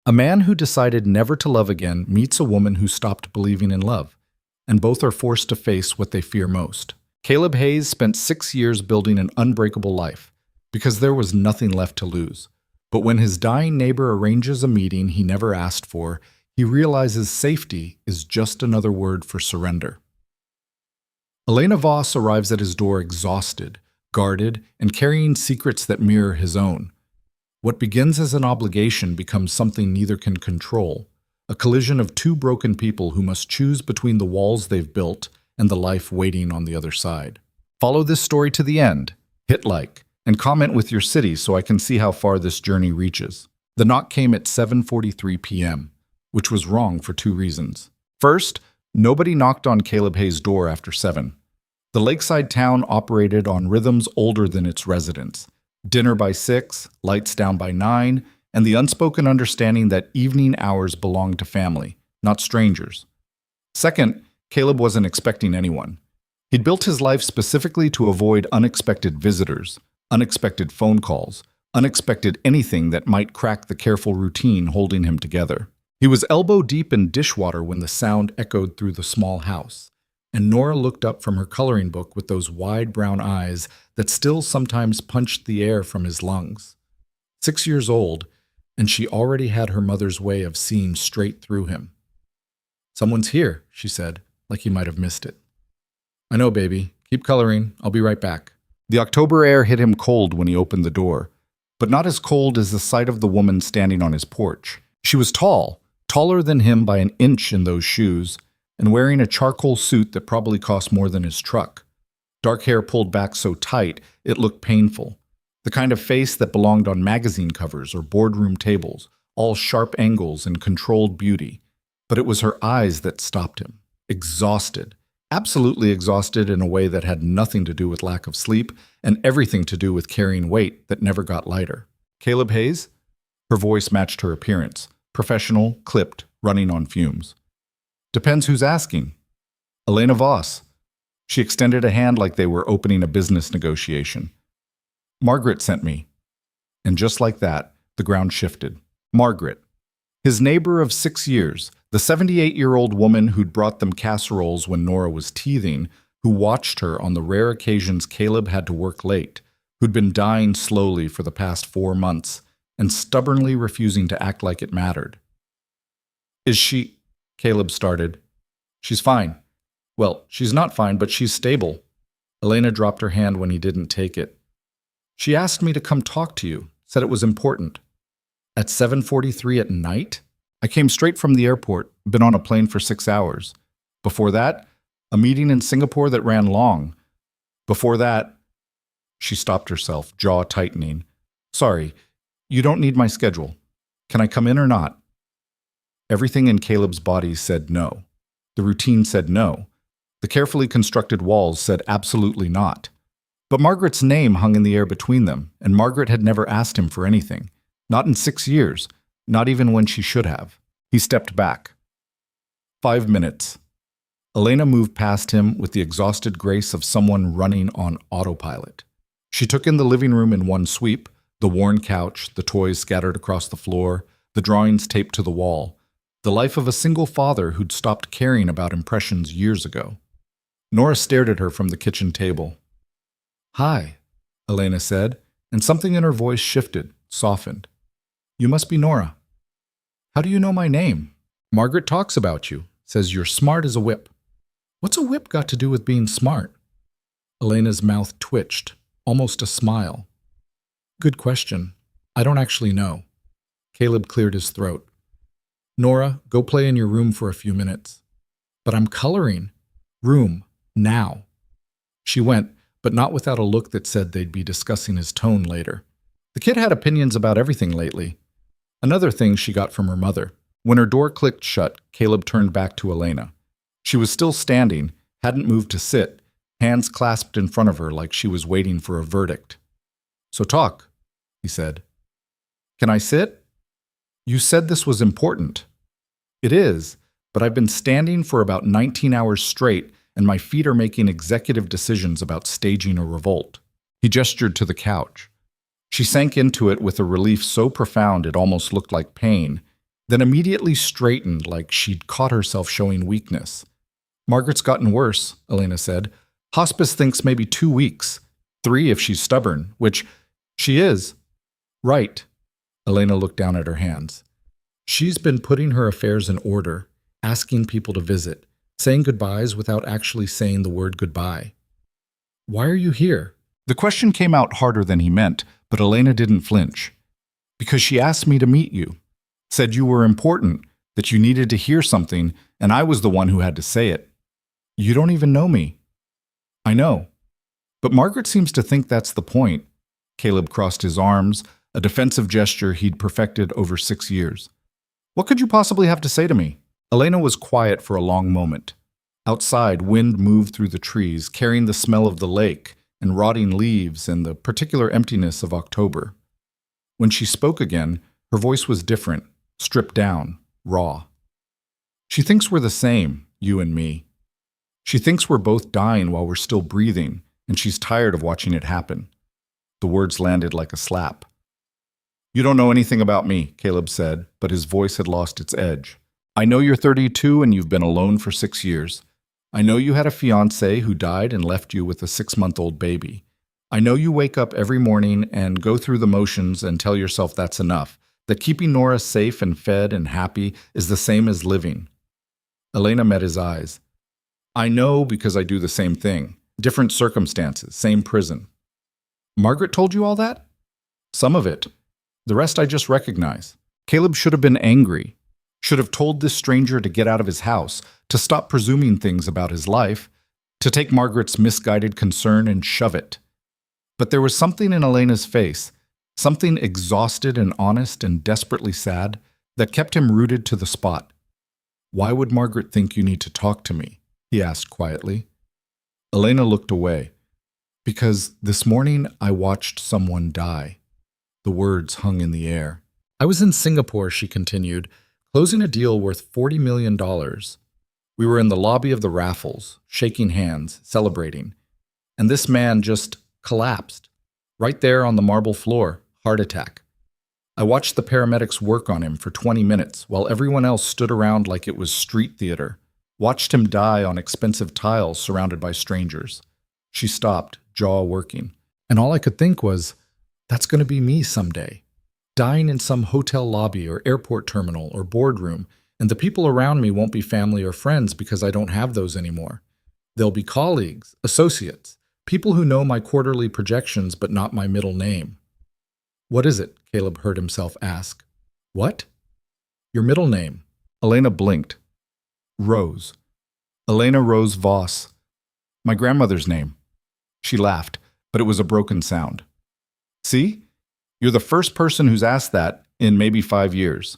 A man who decided never to love again meets a woman who stopped believing in love, and both are forced to face what they fear most. Caleb Hayes spent 6 years building an unbreakable life, because there was nothing left to lose. But when his dying neighbor arranges a meeting he never asked for, he realizes safety is just another word for surrender. Elena Voss arrives at his door exhausted, guarded, and carrying secrets that mirror his own. What begins as an obligation becomes something neither can control, a collision of two broken people who must choose between the walls they've built and the life waiting on the other side. Follow this story to the end, hit like, and comment with your city so I can see how far this journey reaches. The knock came at 7:43 p.m., which was wrong for two reasons. First, nobody knocked on Caleb Hayes' door after 7. The lakeside town operated on rhythms older than its residents. Dinner by 6, lights down by 9, and the unspoken understanding that evening hours belonged to family, not strangers. Second, Caleb wasn't expecting anyone. He'd built his life specifically to avoid unexpected visitors, unexpected phone calls, unexpected anything that might crack the careful routine holding him together. He was elbow deep in dishwater when the sound echoed through the small house, and Nora looked up from her coloring book with those wide brown eyes that still sometimes punched the air from his lungs. 6 years old, and she already had her mother's way of seeing straight through him. "Someone's here," she said, like he might have missed it. "I know, baby. Keep coloring. I'll be right back." The October air hit him cold when he opened the door, but not as cold as the sight of the woman standing on his porch. She was tall, taller than him by an inch in those shoes, and wearing a charcoal suit that probably cost more than his truck. Dark hair pulled back so tight it looked painful. The kind of face that belonged on magazine covers or boardroom tables, all sharp angles and controlled beauty. But it was her eyes that stopped him. Exhausted. Absolutely exhausted in a way that had nothing to do with lack of sleep and everything to do with carrying weight that never got lighter. "Caleb Hayes?" Her voice matched her appearance. Professional, clipped, running on fumes. "Depends who's asking." "Elena Voss." She extended a hand like they were opening a business negotiation. "Margaret sent me." And just like that, the ground shifted. Margaret. His neighbor of 6 years, the 78-year-old woman who'd brought them casseroles when Nora was teething, who watched her on the rare occasions Caleb had to work late, who'd been dying slowly for the past 4 months, and stubbornly refusing to act like it mattered. "Is she—" Caleb started. "She's fine." "Well, she's not fine, but she's stable." Elena dropped her hand when he didn't take it. "She asked me to come talk to you, said it was important." "At 7:43 at night? I came straight from the airport, been on a plane for 6 hours. Before that, a meeting in Singapore that ran long. Before that—" She stopped herself, jaw tightening. "Sorry, you don't need my schedule. Can I come in or not?" Everything in Caleb's body said no. The routine said no. The carefully constructed walls said absolutely not. But Margaret's name hung in the air between them, and Margaret had never asked him for anything. Not in 6 years, not even when she should have. He stepped back. 5 minutes. Elena moved past him with the exhausted grace of someone running on autopilot. She took in the living room in one sweep, the worn couch, the toys scattered across the floor, the drawings taped to the wall. The life of a single father who'd stopped caring about impressions years ago. Nora stared at her from the kitchen table. "Hi," Elena said, and something in her voice shifted, softened. "You must be Nora." "How do you know my name?" "Margaret talks about you, says you're smart as a whip." "What's a whip got to do with being smart?" Elena's mouth twitched, almost a smile. "Good question. I don't actually know." Caleb cleared his throat. "Nora, go play in your room for a few minutes." "But I'm coloring." "Room, now." She went, but not without a look that said they'd be discussing his tone later. The kid had opinions about everything lately. Another thing she got from her mother. When her door clicked shut, Caleb turned back to Elena. She was still standing, hadn't moved to sit, hands clasped in front of her like she was waiting for a verdict. "So talk," he said. "Can I sit?" "You said this was important." "It is, but I've been standing for about 19 hours straight, and my feet are making executive decisions about staging a revolt." He gestured to the couch. She sank into it with a relief so profound it almost looked like pain, then immediately straightened like she'd caught herself showing weakness. Margaret's gotten worse, Elena said. Hospice thinks maybe 2 weeks. 3 if she's stubborn, which she is. Right. Elena looked down at her hands. She's been putting her affairs in order, asking people to visit, saying goodbyes without actually saying the word goodbye. Why are you here? The question came out harder than he meant, but Elena didn't flinch. Because she asked me to meet you. Said you were important, that you needed to hear something, and I was the one who had to say it. You don't even know me. I know. But Margaret seems to think that's the point. Caleb crossed his arms, a defensive gesture he'd perfected over 6 years. What could you possibly have to say to me? Elena was quiet for a long moment. Outside, wind moved through the trees, carrying the smell of the lake and rotting leaves and the particular emptiness of October. When she spoke again, her voice was different, stripped down, raw. She thinks we're the same, you and me. She thinks we're both dying while we're still breathing, and she's tired of watching it happen. The words landed like a slap. You don't know anything about me, Caleb said, but his voice had lost its edge. I know you're 32 and you've been alone for 6 years. I know you had a fiancé who died and left you with a 6-month-old baby. I know you wake up every morning and go through the motions and tell yourself that's enough, that keeping Nora safe and fed and happy is the same as living. Elena met his eyes. I know because I do the same thing. Different circumstances, same prison. Margaret told you all that? Some of it. The rest I just recognize. Caleb should have been angry. Should have told this stranger to get out of his house, to stop presuming things about his life, to take Margaret's misguided concern and shove it. But there was something in Elena's face, something exhausted and honest and desperately sad, that kept him rooted to the spot. Why would Margaret think you need to talk to me? He asked quietly. Elena looked away. Because this morning I watched someone die. The words hung in the air. I was in Singapore, she continued, closing a deal worth $40 million. We were in the lobby of the Raffles, shaking hands, celebrating. And this man just collapsed. Right there on the marble floor, heart attack. I watched the paramedics work on him for 20 minutes while everyone else stood around like it was street theater. Watched him die on expensive tiles surrounded by strangers. She stopped, jaw working. And all I could think was, that's going to be me someday. Dying in some hotel lobby or airport terminal or boardroom, and the people around me won't be family or friends because I don't have those anymore. They'll be colleagues, associates, people who know my quarterly projections but not my middle name. What is it? Caleb heard himself ask. What? Your middle name. Elena blinked. Rose. Elena Rose Voss. My grandmother's name. She laughed, but it was a broken sound. See? You're the first person who's asked that in maybe 5 years.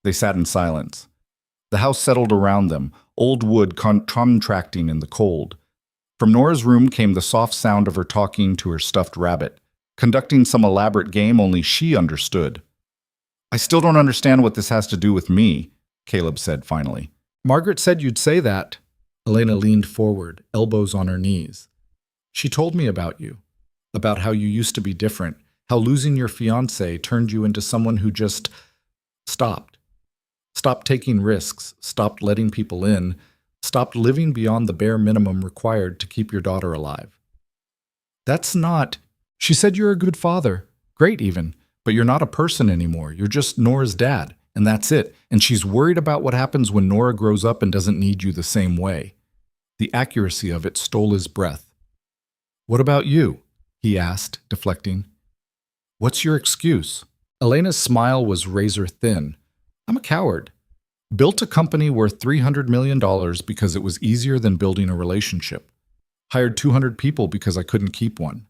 They sat in silence. The house settled around them, old wood contracting in the cold. From Nora's room came the soft sound of her talking to her stuffed rabbit, conducting some elaborate game only she understood. I still don't understand what this has to do with me, Caleb said finally. Margaret said you'd say that. Elena leaned forward, elbows on her knees. She told me about you, about how you used to be different, how losing your fiancé turned you into someone who just stopped. Stopped taking risks, stopped letting people in, stopped living beyond the bare minimum required to keep your daughter alive. That's not... She said you're a good father, great even, but you're not a person anymore. You're just Nora's dad, and that's it. And she's worried about what happens when Nora grows up and doesn't need you the same way. The accuracy of it stole his breath. What about you? He asked, deflecting. What's your excuse? Elena's smile was razor thin. I'm a coward. Built a company worth $300 million because it was easier than building a relationship. Hired 200 people because I couldn't keep one.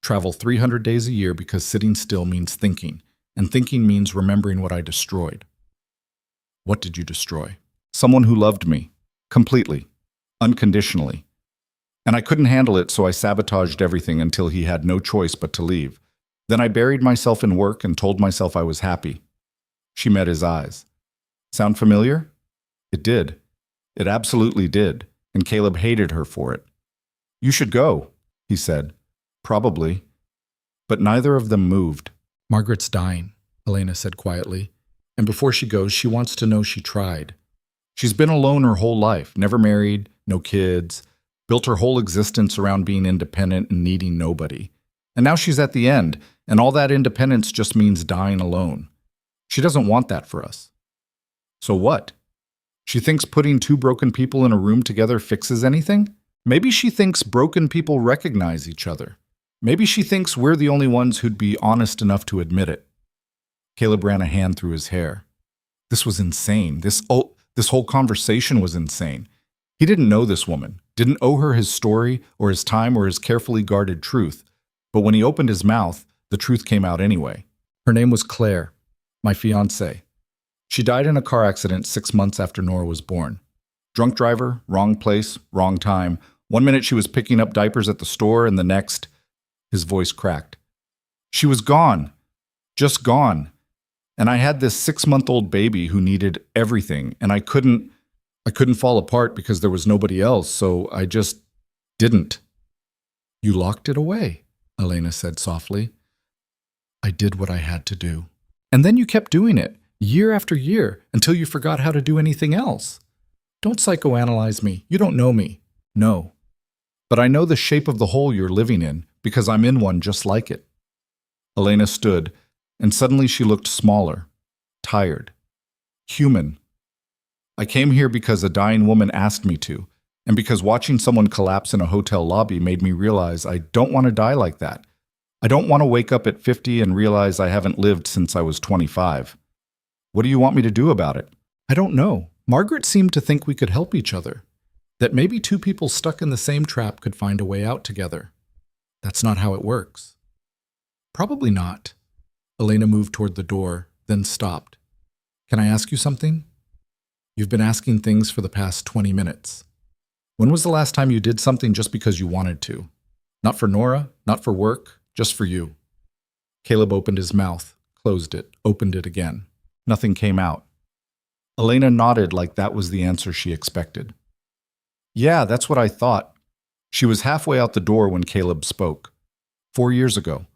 Travel 300 days a year because sitting still means thinking, and thinking means remembering what I destroyed. What did you destroy? Someone who loved me. Completely. Unconditionally. And I couldn't handle it, so I sabotaged everything until he had no choice but to leave. Then I buried myself in work and told myself I was happy. She met his eyes. Sound familiar? It did. It absolutely did, and Caleb hated her for it. You should go, he said. Probably. But neither of them moved. Margaret's dying, Elena said quietly. And before she goes, she wants to know she tried. She's been alone her whole life, never married, no kids, built her whole existence around being independent and needing nobody. And now she's at the end, and all that independence just means dying alone. She doesn't want that for us. So what? She thinks putting two broken people in a room together fixes anything? Maybe she thinks broken people recognize each other. Maybe she thinks we're the only ones who'd be honest enough to admit it. Caleb ran a hand through his hair. This was insane. This whole conversation was insane. He didn't know this woman, didn't owe her his story or his time or his carefully guarded truth. But when he opened his mouth, the truth came out anyway. Her name was Claire, my fiancée. She died in a car accident 6 months after Nora was born. Drunk driver, wrong place, wrong time. 1 minute she was picking up diapers at the store, and the next, his voice cracked. She was gone. Just gone. And I had this 6-month-old baby who needed everything, and I couldn't fall apart because there was nobody else, so I just didn't. You locked it away, Elena said softly. I did what I had to do. And then you kept doing it, year after year, until you forgot how to do anything else. Don't psychoanalyze me. You don't know me. No. But I know the shape of the hole you're living in, because I'm in one just like it. Elena stood, and suddenly she looked smaller, tired, human. I came here because a dying woman asked me to, and because watching someone collapse in a hotel lobby made me realize I don't want to die like that. I don't want to wake up at 50 and realize I haven't lived since I was 25. What do you want me to do about it? I don't know. Margaret seemed to think we could help each other, that maybe two people stuck in the same trap could find a way out together. That's not how it works. Probably not. Elena moved toward the door, then stopped. Can I ask you something? You've been asking things for the past 20 minutes. When was the last time you did something just because you wanted to? Not for Nora, not for work, just for you. Caleb opened his mouth, closed it, opened it again. Nothing came out. Elena nodded like that was the answer she expected. Yeah, that's what I thought. She was halfway out the door when Caleb spoke. 4 years ago.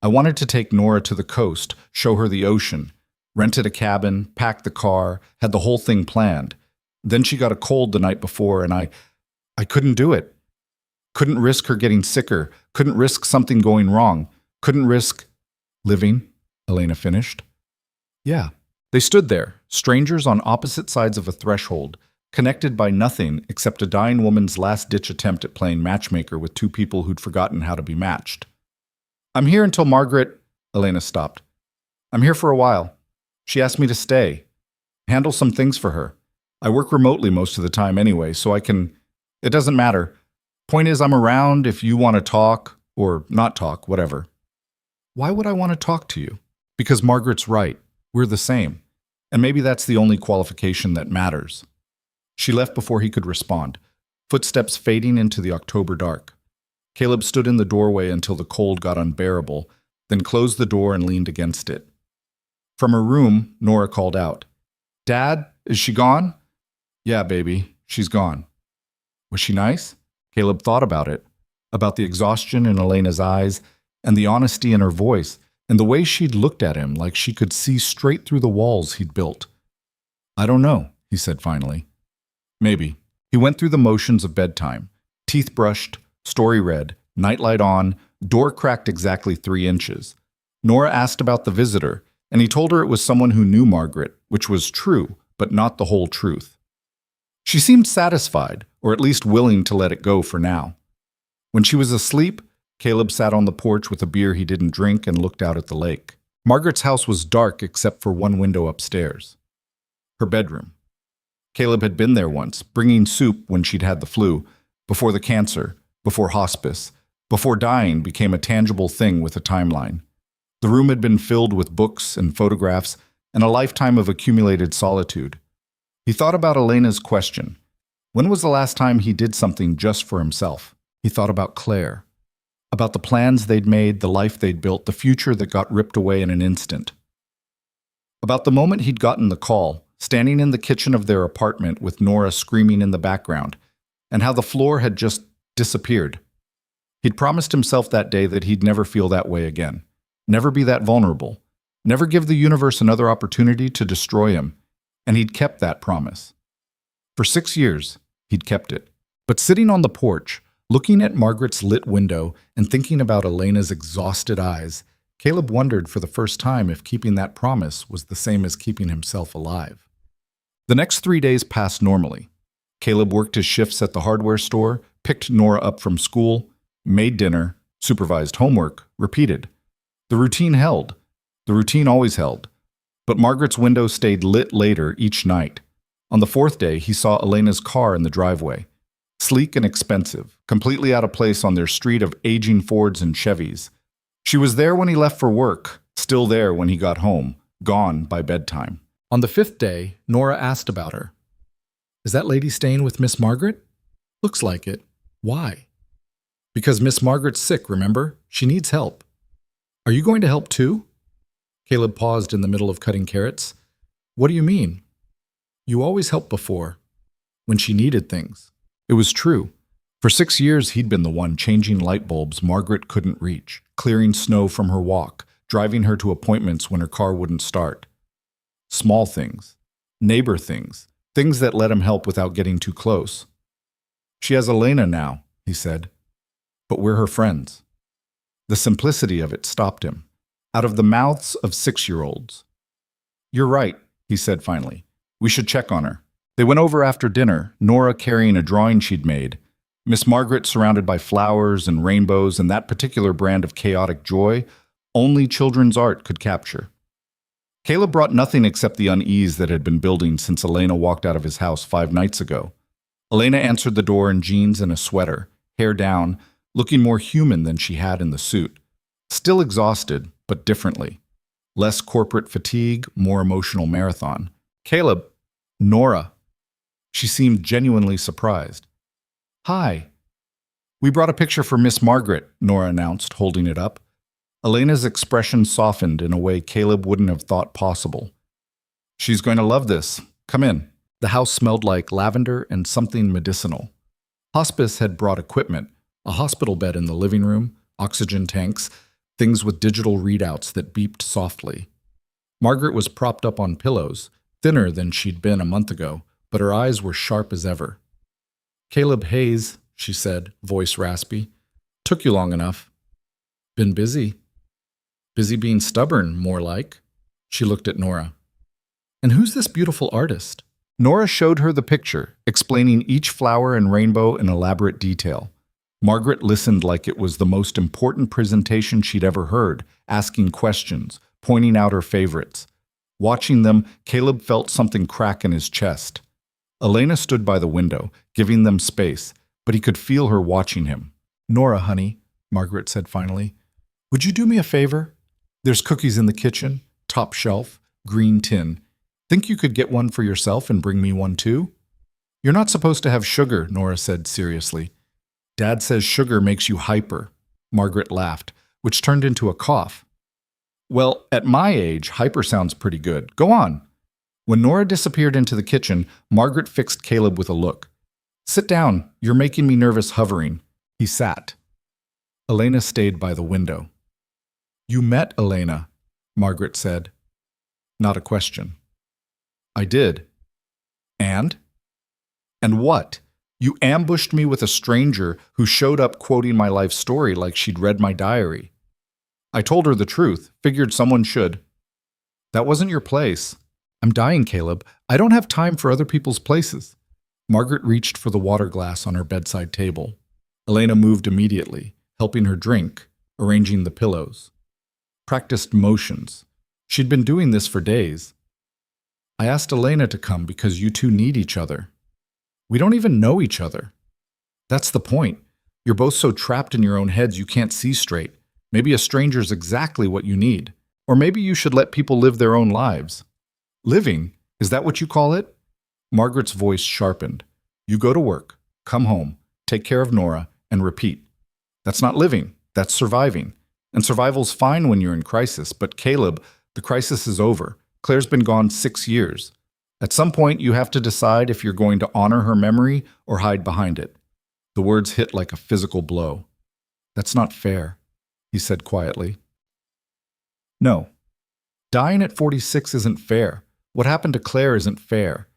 I wanted to take Nora to the coast, show her the ocean, rented a cabin, packed the car, had the whole thing planned. Then she got a cold the night before, and I couldn't do it. Couldn't risk her getting sicker, couldn't risk something going wrong, couldn't risk living, Elena finished. Yeah. They stood there, strangers on opposite sides of a threshold, connected by nothing except a dying woman's last-ditch attempt at playing matchmaker with two people who'd forgotten how to be matched. I'm here until Margaret, Elena stopped. I'm here for a while. She asked me to stay, handle some things for her. I work remotely most of the time anyway, so it doesn't matter. Point is, I'm around if you want to talk, or not talk, whatever. Why would I want to talk to you? Because Margaret's right. We're the same. And maybe that's the only qualification that matters. She left before he could respond, footsteps fading into the October dark. Caleb stood in the doorway until the cold got unbearable, then closed the door and leaned against it. From her room, Nora called out, Dad, is she gone? Yeah, baby, she's gone. Was she nice? Caleb thought about it, about the exhaustion in Elena's eyes and the honesty in her voice, and the way she'd looked at him like she could see straight through the walls he'd built. I don't know, he said finally. Maybe. He went through the motions of bedtime, teeth brushed, story read, nightlight on, door cracked exactly 3 inches. Nora asked about the visitor, and he told her it was someone who knew Margaret, which was true, but not the whole truth. She seemed satisfied, or at least willing to let it go for now. When she was asleep, Caleb sat on the porch with a beer he didn't drink and looked out at the lake. Margaret's house was dark except for one window upstairs. Her bedroom. Caleb had been there once, bringing soup when she'd had the flu, before the cancer, before hospice, before dying became a tangible thing with a timeline. The room had been filled with books and photographs and a lifetime of accumulated solitude. He thought about Elena's question. When was the last time he did something just for himself? He thought about Claire. About the plans they'd made, the life they'd built, the future that got ripped away in an instant. About the moment he'd gotten the call, standing in the kitchen of their apartment with Nora screaming in the background, and how the floor had just disappeared. He'd promised himself that day that he'd never feel that way again, never be that vulnerable, never give the universe another opportunity to destroy him, and he'd kept that promise. For 6 years, he'd kept it. But sitting on the porch, looking at Margaret's lit window and thinking about Elena's exhausted eyes, Caleb wondered for the first time if keeping that promise was the same as keeping himself alive. The next 3 days passed normally. Caleb worked his shifts at the hardware store, picked Nora up from school, made dinner, supervised homework, repeated. The routine held. The routine always held. But Margaret's window stayed lit later each night. On the 4th day, he saw Elena's car in the driveway. Sleek and expensive, completely out of place on their street of aging Fords and Chevys. She was there when he left for work, still there when he got home, gone by bedtime. On the 5th day, Nora asked about her. Is that lady staying with Miss Margaret? Looks like it. Why? Because Miss Margaret's sick, remember? She needs help. Are you going to help too? Caleb paused in the middle of cutting carrots. What do you mean? You always helped before, when she needed things. It was true. For 6 years, he'd been the one changing light bulbs Margaret couldn't reach, clearing snow from her walk, driving her to appointments when her car wouldn't start. Small things, neighbor things, things that let him help without getting too close. She has Elena now, he said, but we're her friends. The simplicity of it stopped him, out of the mouths of 6-year-olds. You're right, he said finally. We should check on her. They went over after dinner, Nora carrying a drawing she'd made, Miss Margaret surrounded by flowers and rainbows and that particular brand of chaotic joy only children's art could capture. Caleb brought nothing except the unease that had been building since Elena walked out of his house 5 nights ago. Elena answered the door in jeans and a sweater, hair down, looking more human than she had in the suit. Still exhausted, but differently. Less corporate fatigue, more emotional marathon. Caleb, Nora. She seemed genuinely surprised. Hi. We brought a picture for Miss Margaret, Nora announced, holding it up. Elena's expression softened in a way Caleb wouldn't have thought possible. She's going to love this. Come in. The house smelled like lavender and something medicinal. Hospice had brought equipment, a hospital bed in the living room, oxygen tanks, things with digital readouts that beeped softly. Margaret was propped up on pillows, thinner than she'd been a month ago, but her eyes were sharp as ever. Caleb Hayes, she said, voice raspy. Took you long enough. Been busy. Busy being stubborn, more like. She looked at Nora. And who's this beautiful artist? Nora showed her the picture, explaining each flower and rainbow in elaborate detail. Margaret listened like it was the most important presentation she'd ever heard, asking questions, pointing out her favorites. Watching them, Caleb felt something crack in his chest. Elena stood by the window, giving them space, but he could feel her watching him. Nora, honey, Margaret said finally, would you do me a favor? There's cookies in the kitchen, top shelf, green tin. Think you could get one for yourself and bring me one too? You're not supposed to have sugar, Nora said seriously. Dad says sugar makes you hyper. Margaret laughed, which turned into a cough. Well, at my age, hyper sounds pretty good. Go on. When Nora disappeared into the kitchen, Margaret fixed Caleb with a look. Sit down. You're making me nervous hovering. He sat. Elena stayed by the window. You met Elena, Margaret said. Not a question. I did. And? And what? You ambushed me with a stranger who showed up quoting my life story like she'd read my diary. I told her the truth, figured someone should. That wasn't your place. I'm dying, Caleb. I don't have time for other people's places. Margaret reached for the water glass on her bedside table. Elena moved immediately, helping her drink, arranging the pillows. Practiced motions. She'd been doing this for days. I asked Elena to come because you two need each other. We don't even know each other. That's the point. You're both so trapped in your own heads you can't see straight. Maybe a stranger's exactly what you need. Or maybe you should let people live their own lives. Living? Is that what you call it? Margaret's voice sharpened. You go to work, come home, take care of Nora, and repeat. That's not living. That's surviving. And survival's fine when you're in crisis, but Caleb, the crisis is over. Claire's been gone 6 years. At some point, you have to decide if you're going to honor her memory or hide behind it. The words hit like a physical blow. That's not fair, he said quietly. No. Dying at 46 isn't fair. What happened to Claire isn't fair.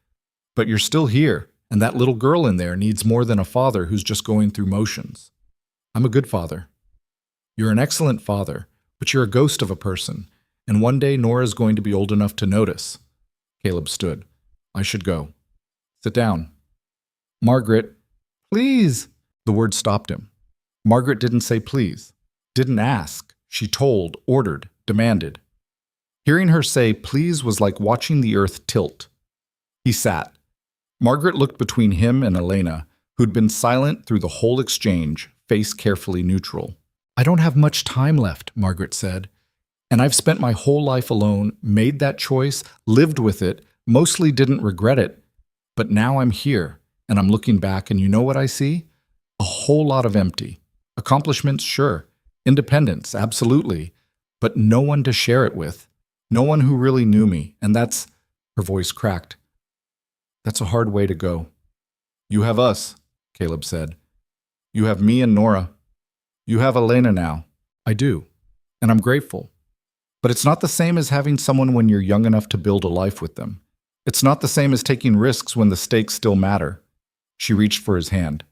But you're still here, and that little girl in there needs more than a father who's just going through motions. I'm a good father. You're an excellent father, but you're a ghost of a person, and one day Nora's going to be old enough to notice. Caleb stood. I should go. Sit down. Margaret, please. The word stopped him. Margaret didn't say please, didn't ask. She told, ordered, demanded. Hearing her say please was like watching the earth tilt. He sat. Margaret looked between him and Elena, who'd been silent through the whole exchange, face carefully neutral. I don't have much time left, Margaret said. And I've spent my whole life alone, made that choice, lived with it, mostly didn't regret it. But now I'm here, and I'm looking back, and you know what I see? A whole lot of empty. Accomplishments, sure. Independence, absolutely. But no one to share it with. No one who really knew me, and that's, her voice cracked. That's a hard way to go. You have us, Caleb said. You have me and Nora. You have Elena now. I do, and I'm grateful. But it's not the same as having someone when you're young enough to build a life with them. It's not the same as taking risks when the stakes still matter. She reached for his hand.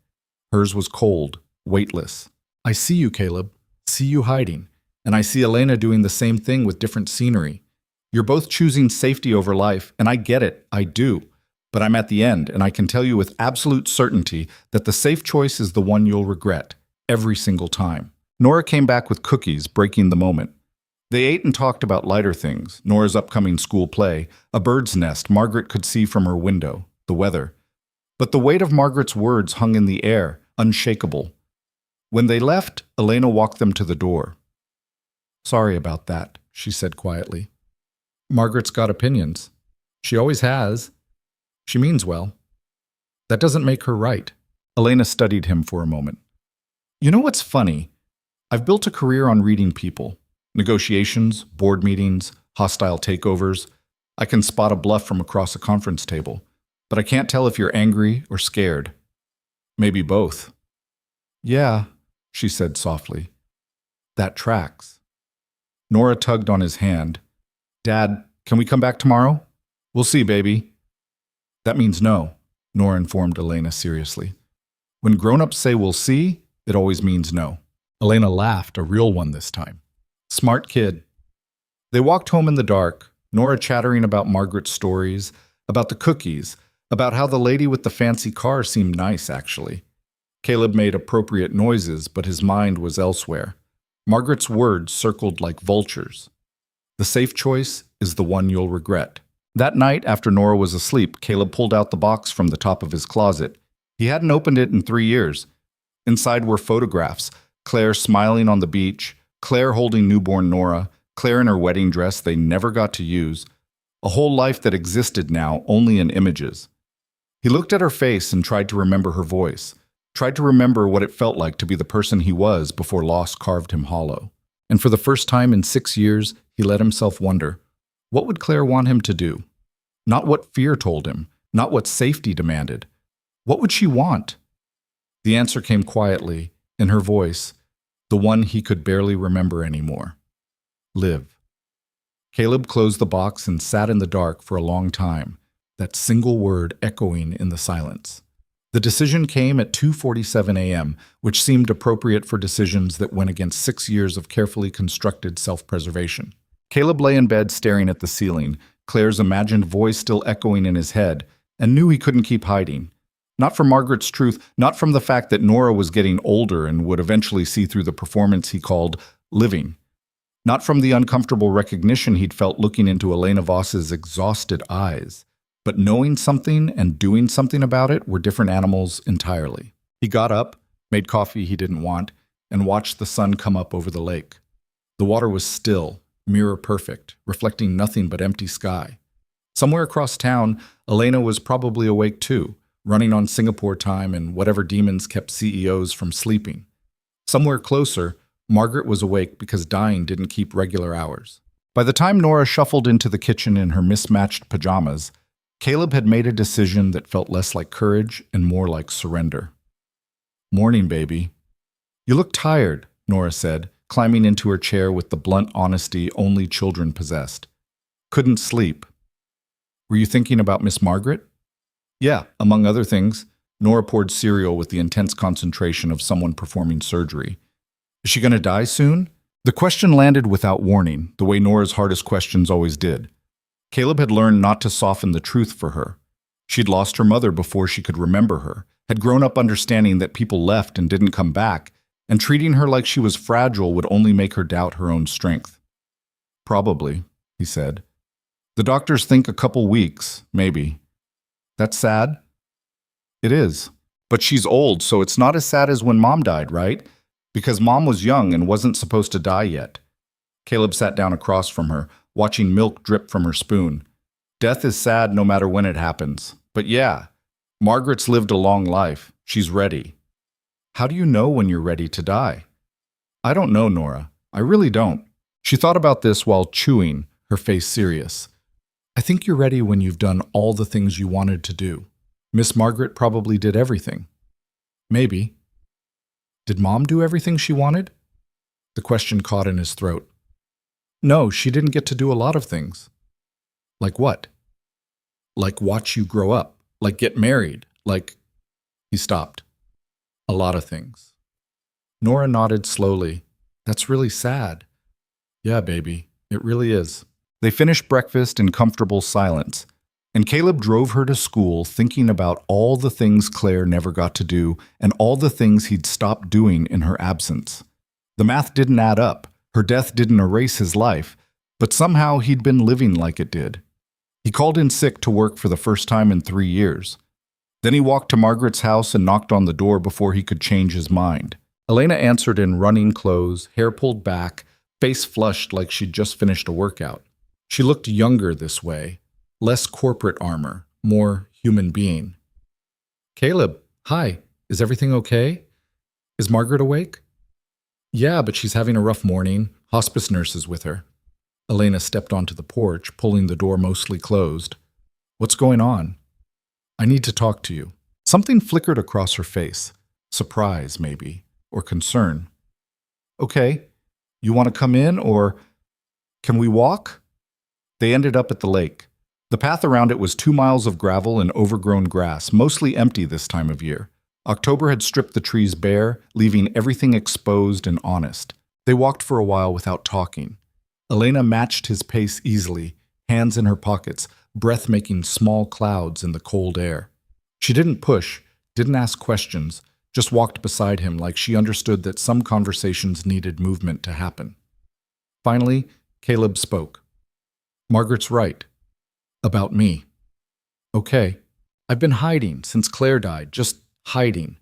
Hers was cold, weightless. I see you, Caleb. See you hiding. And I see Elena doing the same thing with different scenery. You're both choosing safety over life, and I get it, I do. But I'm at the end, and I can tell you with absolute certainty that the safe choice is the one you'll regret, every single time. Nora came back with cookies, breaking the moment. They ate and talked about lighter things, Nora's upcoming school play, a bird's nest Margaret could see from her window, the weather. But the weight of Margaret's words hung in the air, unshakable. When they left, Elena walked them to the door. Sorry about that, she said quietly. Margaret's got opinions. She always has. She means well. That doesn't make her right. Elena studied him for a moment. You know what's funny? I've built a career on reading people. Negotiations, board meetings, hostile takeovers. I can spot a bluff from across a conference table. But I can't tell if you're angry or scared. Maybe both. Yeah, she said softly. That tracks. Nora tugged on his hand. Dad, can we come back tomorrow? We'll see, baby. That means no, Nora informed Elena seriously. When grown-ups say we'll see, it always means no. Elena laughed, a real one this time. Smart kid. They walked home in the dark, Nora chattering about Margaret's stories, about the cookies, about how the lady with the fancy car seemed nice, actually. Caleb made appropriate noises, but his mind was elsewhere. Margaret's words circled like vultures. The safe choice is the one you'll regret. That night, after Nora was asleep, Caleb pulled out the box from the top of his closet. He hadn't opened it in 3 years. Inside were photographs, Claire smiling on the beach, Claire holding newborn Nora, Claire in her wedding dress they never got to use, a whole life that existed now only in images. He looked at her face and tried to remember her voice, tried to remember what it felt like to be the person he was before loss carved him hollow. And for the first time in 6 years, he let himself wonder, what would Claire want him to do? Not what fear told him, not what safety demanded. What would she want? The answer came quietly, in her voice, the one he could barely remember anymore. Live. Caleb closed the box and sat in the dark for a long time, that single word echoing in the silence. The decision came at 2:47 a.m., which seemed appropriate for decisions that went against 6 years of carefully constructed self-preservation. Caleb lay in bed staring at the ceiling, Claire's imagined voice still echoing in his head, and knew he couldn't keep hiding. Not from Margaret's truth, not from the fact that Nora was getting older and would eventually see through the performance he called living. Not from the uncomfortable recognition he'd felt looking into Elena Voss's exhausted eyes. But knowing something and doing something about it were different animals entirely. He got up, made coffee he didn't want, and watched the sun come up over the lake. The water was still, mirror perfect, reflecting nothing but empty sky. Somewhere across town, Elena was probably awake too, running on Singapore time and whatever demons kept CEOs from sleeping. Somewhere closer, Margaret was awake because dying didn't keep regular hours. By the time Nora shuffled into the kitchen in her mismatched pajamas, Caleb had made a decision that felt less like courage and more like surrender. Morning, baby. You look tired, Nora said, climbing into her chair with the blunt honesty only children possessed. Couldn't sleep. Were you thinking about Miss Margaret? Yeah, among other things. Nora poured cereal with the intense concentration of someone performing surgery. Is she going to die soon? The question landed without warning, the way Nora's hardest questions always did. Caleb had learned not to soften the truth for her. She'd lost her mother before she could remember her, had grown up understanding that people left and didn't come back, and treating her like she was fragile would only make her doubt her own strength. Probably, he said. The doctors think a couple weeks, maybe. That's sad? It is. But she's old, so it's not as sad as when Mom died, right? Because Mom was young and wasn't supposed to die yet. Caleb sat down across from her, watching milk drip from her spoon. Death is sad no matter when it happens. But yeah, Margaret's lived a long life. She's ready. How do you know when you're ready to die? I don't know, Nora. I really don't. She thought about this while chewing, her face serious. I think you're ready when you've done all the things you wanted to do. Miss Margaret probably did everything. Maybe. Did Mom do everything she wanted? The question caught in his throat. No, she didn't get to do a lot of things. Like what? Like watch you grow up. Like get married. Like... He stopped. A lot of things. Nora nodded slowly. That's really sad. Yeah, baby, it really is. They finished breakfast in comfortable silence, and Caleb drove her to school thinking about all the things Claire never got to do and all the things he'd stopped doing in her absence. The math didn't add up. Her death didn't erase his life, but somehow he'd been living like it did. He called in sick to work for the first time in 3 years. Then he walked to Margaret's house and knocked on the door before he could change his mind. Elena answered in running clothes, hair pulled back, face flushed like she'd just finished a workout. She looked younger this way, less corporate armor, more human being. Caleb, hi, is everything okay? Is Margaret awake? Yeah, but she's having a rough morning. Hospice nurse is with her. Elena stepped onto the porch, pulling the door mostly closed. What's going on? I need to talk to you. Something flickered across her face. Surprise, maybe, or concern. Okay, you want to come in, or can we walk? They ended up at the lake. The path around it was 2 miles of gravel and overgrown grass, mostly empty this time of year. October had stripped the trees bare, leaving everything exposed and honest. They walked for a while without talking. Elena matched his pace easily, hands in her pockets, breath making small clouds in the cold air. She didn't push, didn't ask questions, just walked beside him like she understood that some conversations needed movement to happen. Finally, Caleb spoke. Margaret's right. About me. Okay. I've been hiding since Claire died, just hiding.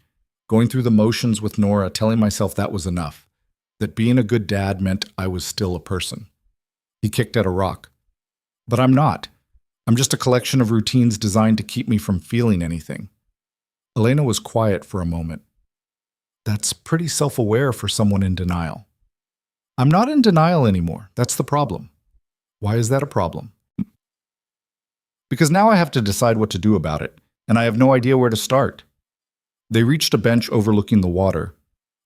Going through the motions with Nora, telling myself that was enough. That being a good dad meant I was still a person. He kicked at a rock. But I'm not. I'm just a collection of routines designed to keep me from feeling anything. Elena was quiet for a moment. That's pretty self-aware for someone in denial. I'm not in denial anymore. That's the problem. Why is that a problem? Because now I have to decide what to do about it, and I have no idea where to start. They reached a bench overlooking the water.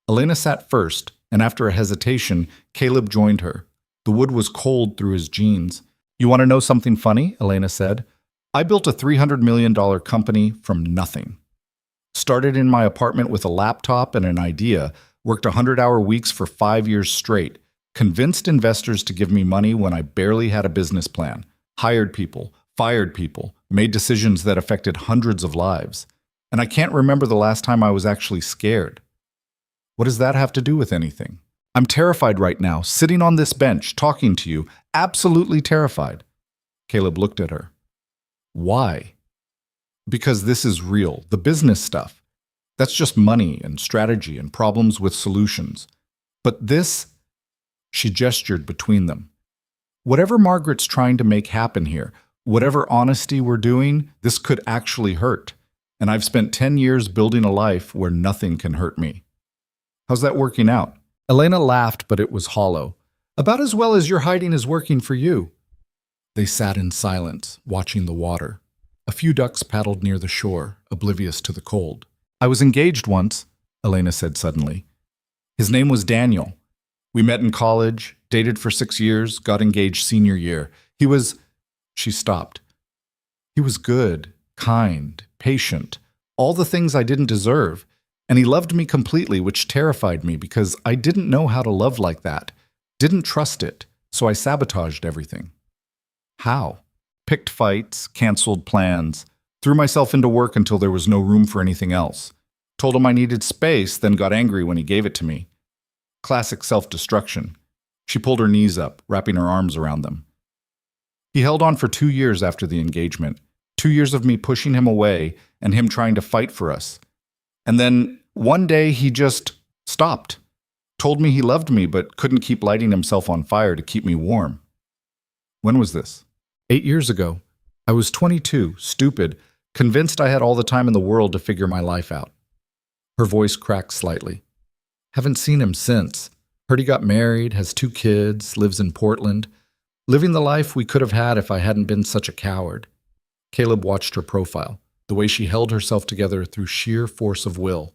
Elena sat first, and after a hesitation, Caleb joined her. The wood was cold through his jeans. You want to know something funny? Elena said. I built a $300 million company from nothing. Started in my apartment with a laptop and an idea, worked 100-hour weeks for 5 years straight, convinced investors to give me money when I barely had a business plan, hired people, fired people, made decisions that affected hundreds of lives. And I can't remember the last time I was actually scared. What does that have to do with anything? I'm terrified right now, sitting on this bench, talking to you, absolutely terrified. Caleb looked at her. Why? Because this is real, the business stuff. That's just money and strategy and problems with solutions. But this, she gestured between them. Whatever Margaret's trying to make happen here, whatever honesty we're doing, this could actually hurt. And I've spent 10 years building a life where nothing can hurt me. How's that working out? Elena laughed, but it was hollow. About as well as your hiding is working for you. They sat in silence, watching the water. A few ducks paddled near the shore, oblivious to the cold. I was engaged once, Elena said suddenly. His name was Daniel. We met in college, dated for 6 years, got engaged senior year. He was She stopped. He was good, kind, patient, all the things I didn't deserve, and he loved me completely, which terrified me because I didn't know how to love like that, didn't trust it, so I sabotaged everything. How? Picked fights, canceled plans, threw myself into work until there was no room for anything else, told him I needed space, then got angry when he gave it to me. Classic self-destruction. She pulled her knees up, wrapping her arms around them. He held on for 2 years after the engagement, 2 years of me pushing him away and him trying to fight for us. And then one day he just stopped, told me he loved me but couldn't keep lighting himself on fire to keep me warm. When was this? 8 years ago. I was 22, stupid, convinced I had all the time in the world to figure my life out. Her voice cracked slightly. Haven't seen him since. Heard he got married, has 2 kids, lives in Portland. Living the life we could have had if I hadn't been such a coward. Caleb watched her profile, the way she held herself together through sheer force of will.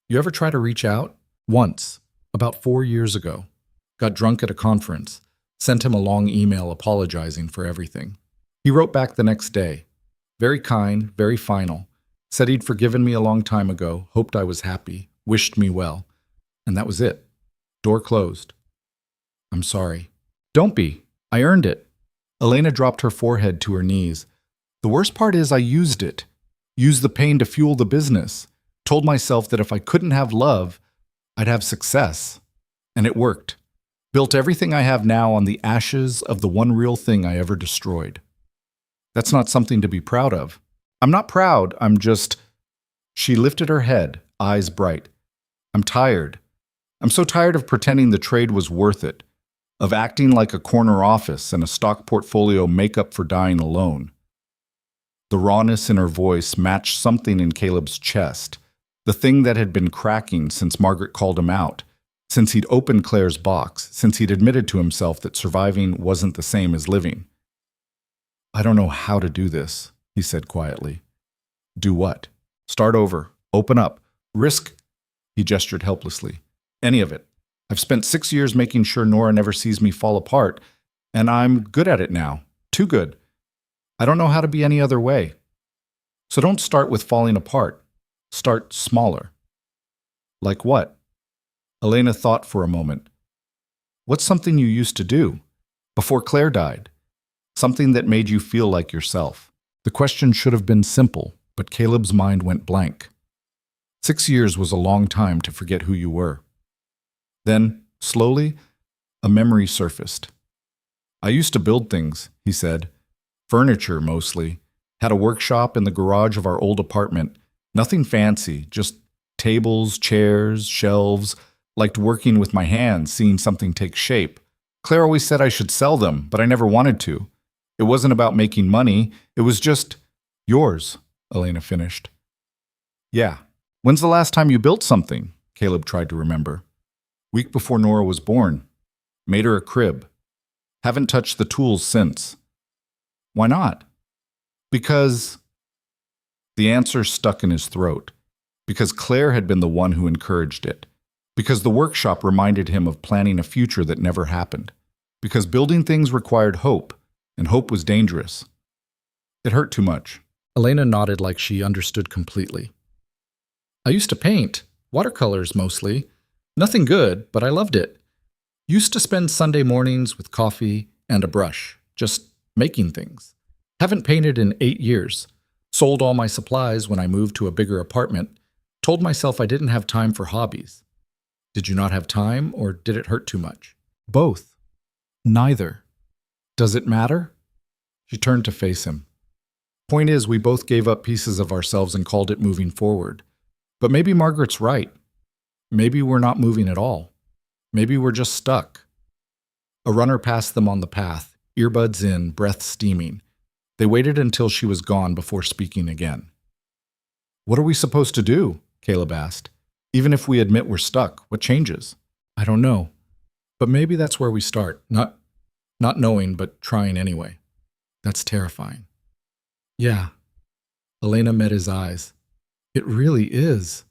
You ever try to reach out? Once, about 4 years ago. Got drunk at a conference. Sent him a long email apologizing for everything. He wrote back the next day. Very kind, very final. Said he'd forgiven me a long time ago, hoped I was happy, wished me well. And that was it. Door closed. I'm sorry. Don't be. I earned it. Elena dropped her forehead to her knees. The worst part is I used it. Used the pain to fuel the business. Told myself that if I couldn't have love, I'd have success. And it worked. Built everything I have now on the ashes of the one real thing I ever destroyed. That's not something to be proud of. I'm not proud, I'm just... She lifted her head, eyes bright. I'm tired. I'm so tired of pretending the trade was worth it, of acting like a corner office and a stock portfolio make up for dying alone. The rawness in her voice matched something in Caleb's chest, the thing that had been cracking since Margaret called him out, since he'd opened Claire's box, since he'd admitted to himself that surviving wasn't the same as living. I don't know how to do this, he said quietly. Do what? Start over. Open up. Risk. He gestured helplessly. Any of it. I've spent 6 years making sure Nora never sees me fall apart, and I'm good at it now. Too good. I don't know how to be any other way. So don't start with falling apart. Start smaller. Like what? Elena thought for a moment. What's something you used to do? Before Claire died? Something that made you feel like yourself. The question should have been simple, but Caleb's mind went blank. 6 years was a long time to forget who you were. Then, slowly, a memory surfaced. I used to build things, he said. Furniture, mostly. Had a workshop in the garage of our old apartment. Nothing fancy, just tables, chairs, shelves. Liked working with my hands, seeing something take shape. Claire always said I should sell them, but I never wanted to. It wasn't about making money. It was just yours, Elena finished. Yeah. When's the last time you built something? Caleb tried to remember. Week before Nora was born. Made her a crib. Haven't touched the tools since. Why not? Because... The answer stuck in his throat. Because Claire had been the one who encouraged it. Because the workshop reminded him of planning a future that never happened. Because building things required hope, and hope was dangerous. It hurt too much. Elena nodded like she understood completely. I used to paint, watercolors mostly. Nothing good, but I loved it. Used to spend Sunday mornings with coffee and a brush, just making things. Haven't painted in 8 years. Sold all my supplies when I moved to a bigger apartment. Told myself I didn't have time for hobbies. Did you not have time, or did it hurt too much? Both. Neither. Does it matter? She turned to face him. Point is, we both gave up pieces of ourselves and called it moving forward. But maybe Margaret's right. Maybe we're not moving at all. Maybe we're just stuck. A runner passed them on the path, earbuds in, breath steaming. They waited until she was gone before speaking again. What are we supposed to do? Caleb asked. Even if we admit we're stuck, what changes? I don't know. But maybe that's where we start. Not knowing, but trying anyway. That's terrifying. Yeah. Elena met his eyes. It really is.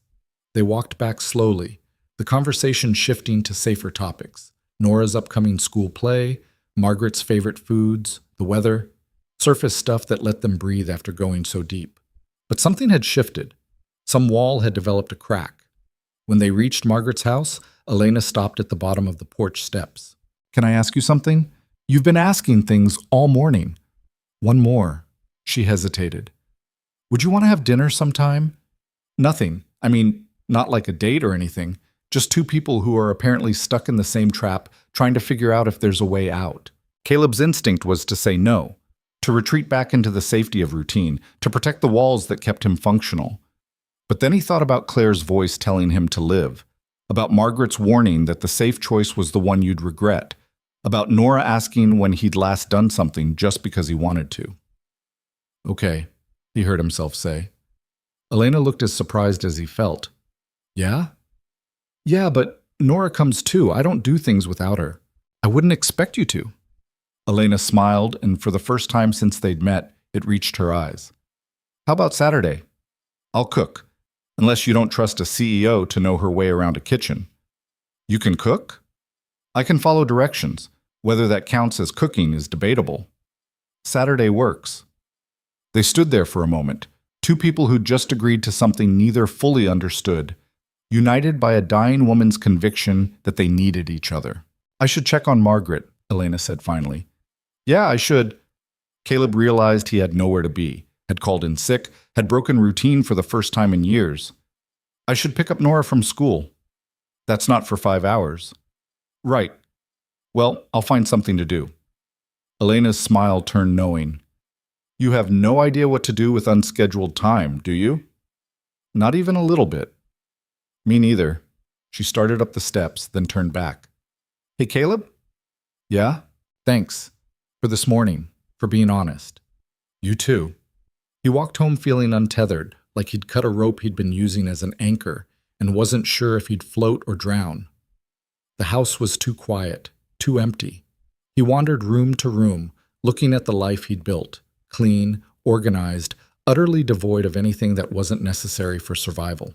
They walked back slowly, the conversation shifting to safer topics. Nora's upcoming school play, Margaret's favorite foods, the weather. surface stuff that let them breathe after going so deep. But something had shifted. Some wall had developed a crack. When they reached Margaret's house, Elena stopped at the bottom of the porch steps. "Can I ask you something? You've been asking things all morning." "One more." She hesitated. "Would you want to have dinner sometime?" "Nothing. I mean, not like a date or anything. Just two people who are apparently stuck in the same trap, trying to figure out if there's a way out." Caleb's instinct was to say no, to retreat back into the safety of routine, to protect the walls that kept him functional. But then he thought about Claire's voice telling him to live, about Margaret's warning that the safe choice was the one you'd regret, about Nora asking when he'd last done something just because he wanted to. "Okay," he heard himself say. Elena looked as surprised as he felt. "Yeah?" "Yeah, but Nora comes too. I don't do things without her. I wouldn't expect you to." Elena smiled, and for the first time since they'd met, it reached her eyes. "How about Saturday? I'll cook, unless you don't trust a CEO to know her way around a kitchen." "You can cook?" "I can follow directions. Whether that counts as cooking is debatable." "Saturday works." They stood there for a moment, two people who'd just agreed to something neither fully understood, united by a dying woman's conviction that they needed each other. "I should check on Margaret," Elena said finally. "Yeah, I should." Caleb realized he had nowhere to be, had called in sick, had broken routine for the first time in years. "I should pick up Nora from school." "That's not for 5 hours." "Right. Well, I'll find something to do." Elena's smile turned knowing. "You have no idea what to do with unscheduled time, do you?" "Not even a little bit." "Me neither." She started up the steps, then turned back. "Hey, Caleb?" "Yeah? Thanks. For this morning. For being honest." "You too." He walked home feeling untethered, like he'd cut a rope he'd been using as an anchor, and wasn't sure if he'd float or drown. The house was too quiet, too empty. He wandered room to room, looking at the life he'd built, clean, organized, utterly devoid of anything that wasn't necessary for survival.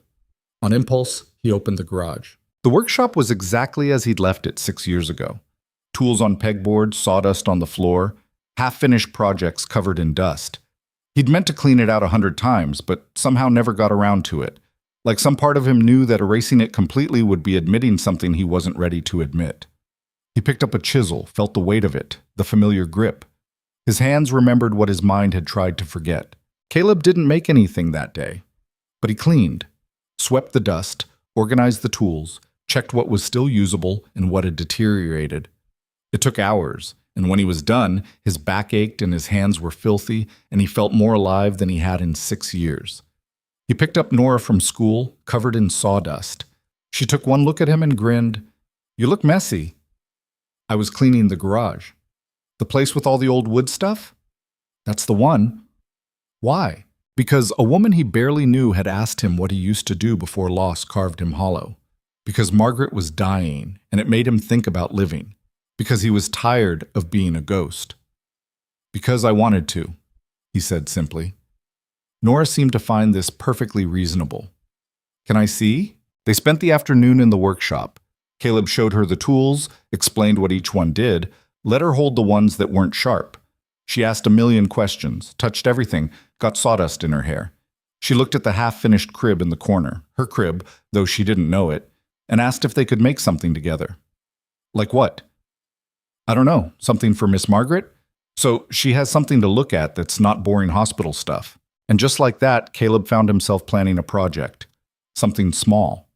On impulse, he opened the garage. The workshop was exactly as he'd left it 6 years ago. Tools on pegboards, sawdust on the floor, half-finished projects covered in dust. He'd meant to clean it out 100 times, but somehow never got around to it. Like some part of him knew that erasing it completely would be admitting something he wasn't ready to admit. He picked up a chisel, felt the weight of it, the familiar grip. His hands remembered what his mind had tried to forget. Caleb didn't make anything that day, but he cleaned, swept the dust, organized the tools, checked what was still usable and what had deteriorated. It took hours, and when he was done, his back ached and his hands were filthy, and he felt more alive than he had in 6 years. He picked up Nora from school, covered in sawdust. She took one look at him and grinned. "You look messy." "I was cleaning the garage." "The place with all the old wood stuff?" "That's the one." "Why?" Because a woman he barely knew had asked him what he used to do before loss carved him hollow. Because Margaret was dying, and it made him think about living. Because he was tired of being a ghost. "Because I wanted to," he said simply. Nora seemed to find this perfectly reasonable. "Can I see?" They spent the afternoon in the workshop. Caleb showed her the tools, explained what each one did, let her hold the ones that weren't sharp. She asked a million questions, touched everything, got sawdust in her hair. She looked at the half-finished crib in the corner, her crib, though she didn't know it, and asked if they could make something together. "Like what?" "I don't know, something for Miss Margaret? So she has something to look at that's not boring hospital stuff." And just like that, Caleb found himself planning a project. Something small.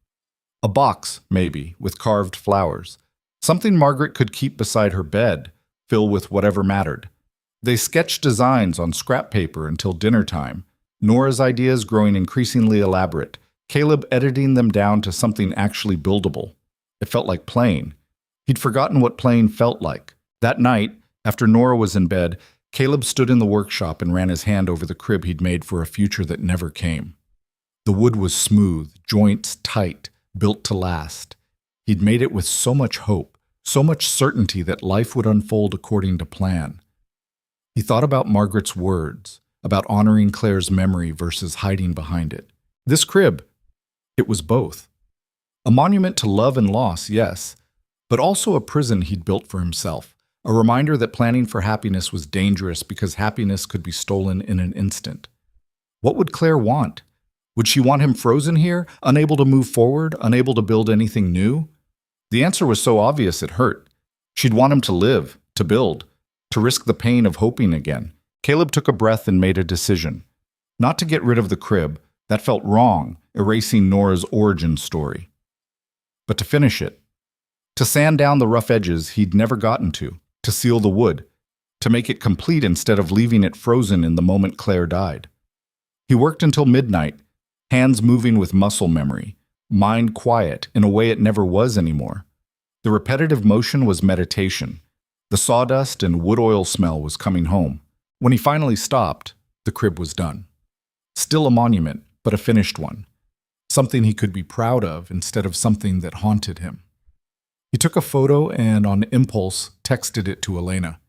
A box, maybe, with carved flowers. Something Margaret could keep beside her bed, fill with whatever mattered. They sketched designs on scrap paper until dinner time, Nora's ideas growing increasingly elaborate, Caleb editing them down to something actually buildable. It felt like playing. He'd forgotten what playing felt like. That night, after Nora was in bed, Caleb stood in the workshop and ran his hand over the crib he'd made for a future that never came. The wood was smooth, joints tight, built to last. He'd made it with so much hope, so much certainty that life would unfold according to plan. He thought about Margaret's words, about honoring Claire's memory versus hiding behind it. This crib, it was both. A monument to love and loss, yes, but also a prison he'd built for himself, A reminder that planning for happiness was dangerous because happiness could be stolen in an instant. What would Claire want? Would she want him frozen here, unable to move forward, unable to build anything new? The answer was so obvious it hurt. She'd want him to live, to build, to risk the pain of hoping again. Caleb took a breath and made a decision. Not to get rid of the crib, that felt wrong, erasing Nora's origin story. But to finish it. To sand down the rough edges he'd never gotten to seal the wood, to make it complete instead of leaving it frozen in the moment Claire died. He worked until midnight, hands moving with muscle memory, mind quiet in a way it never was anymore. The repetitive motion was meditation. The sawdust and wood oil smell was coming home. When he finally stopped, the crib was done. Still a monument, but a finished one. Something he could be proud of instead of something that haunted him. He took a photo and, on impulse, texted it to Elena.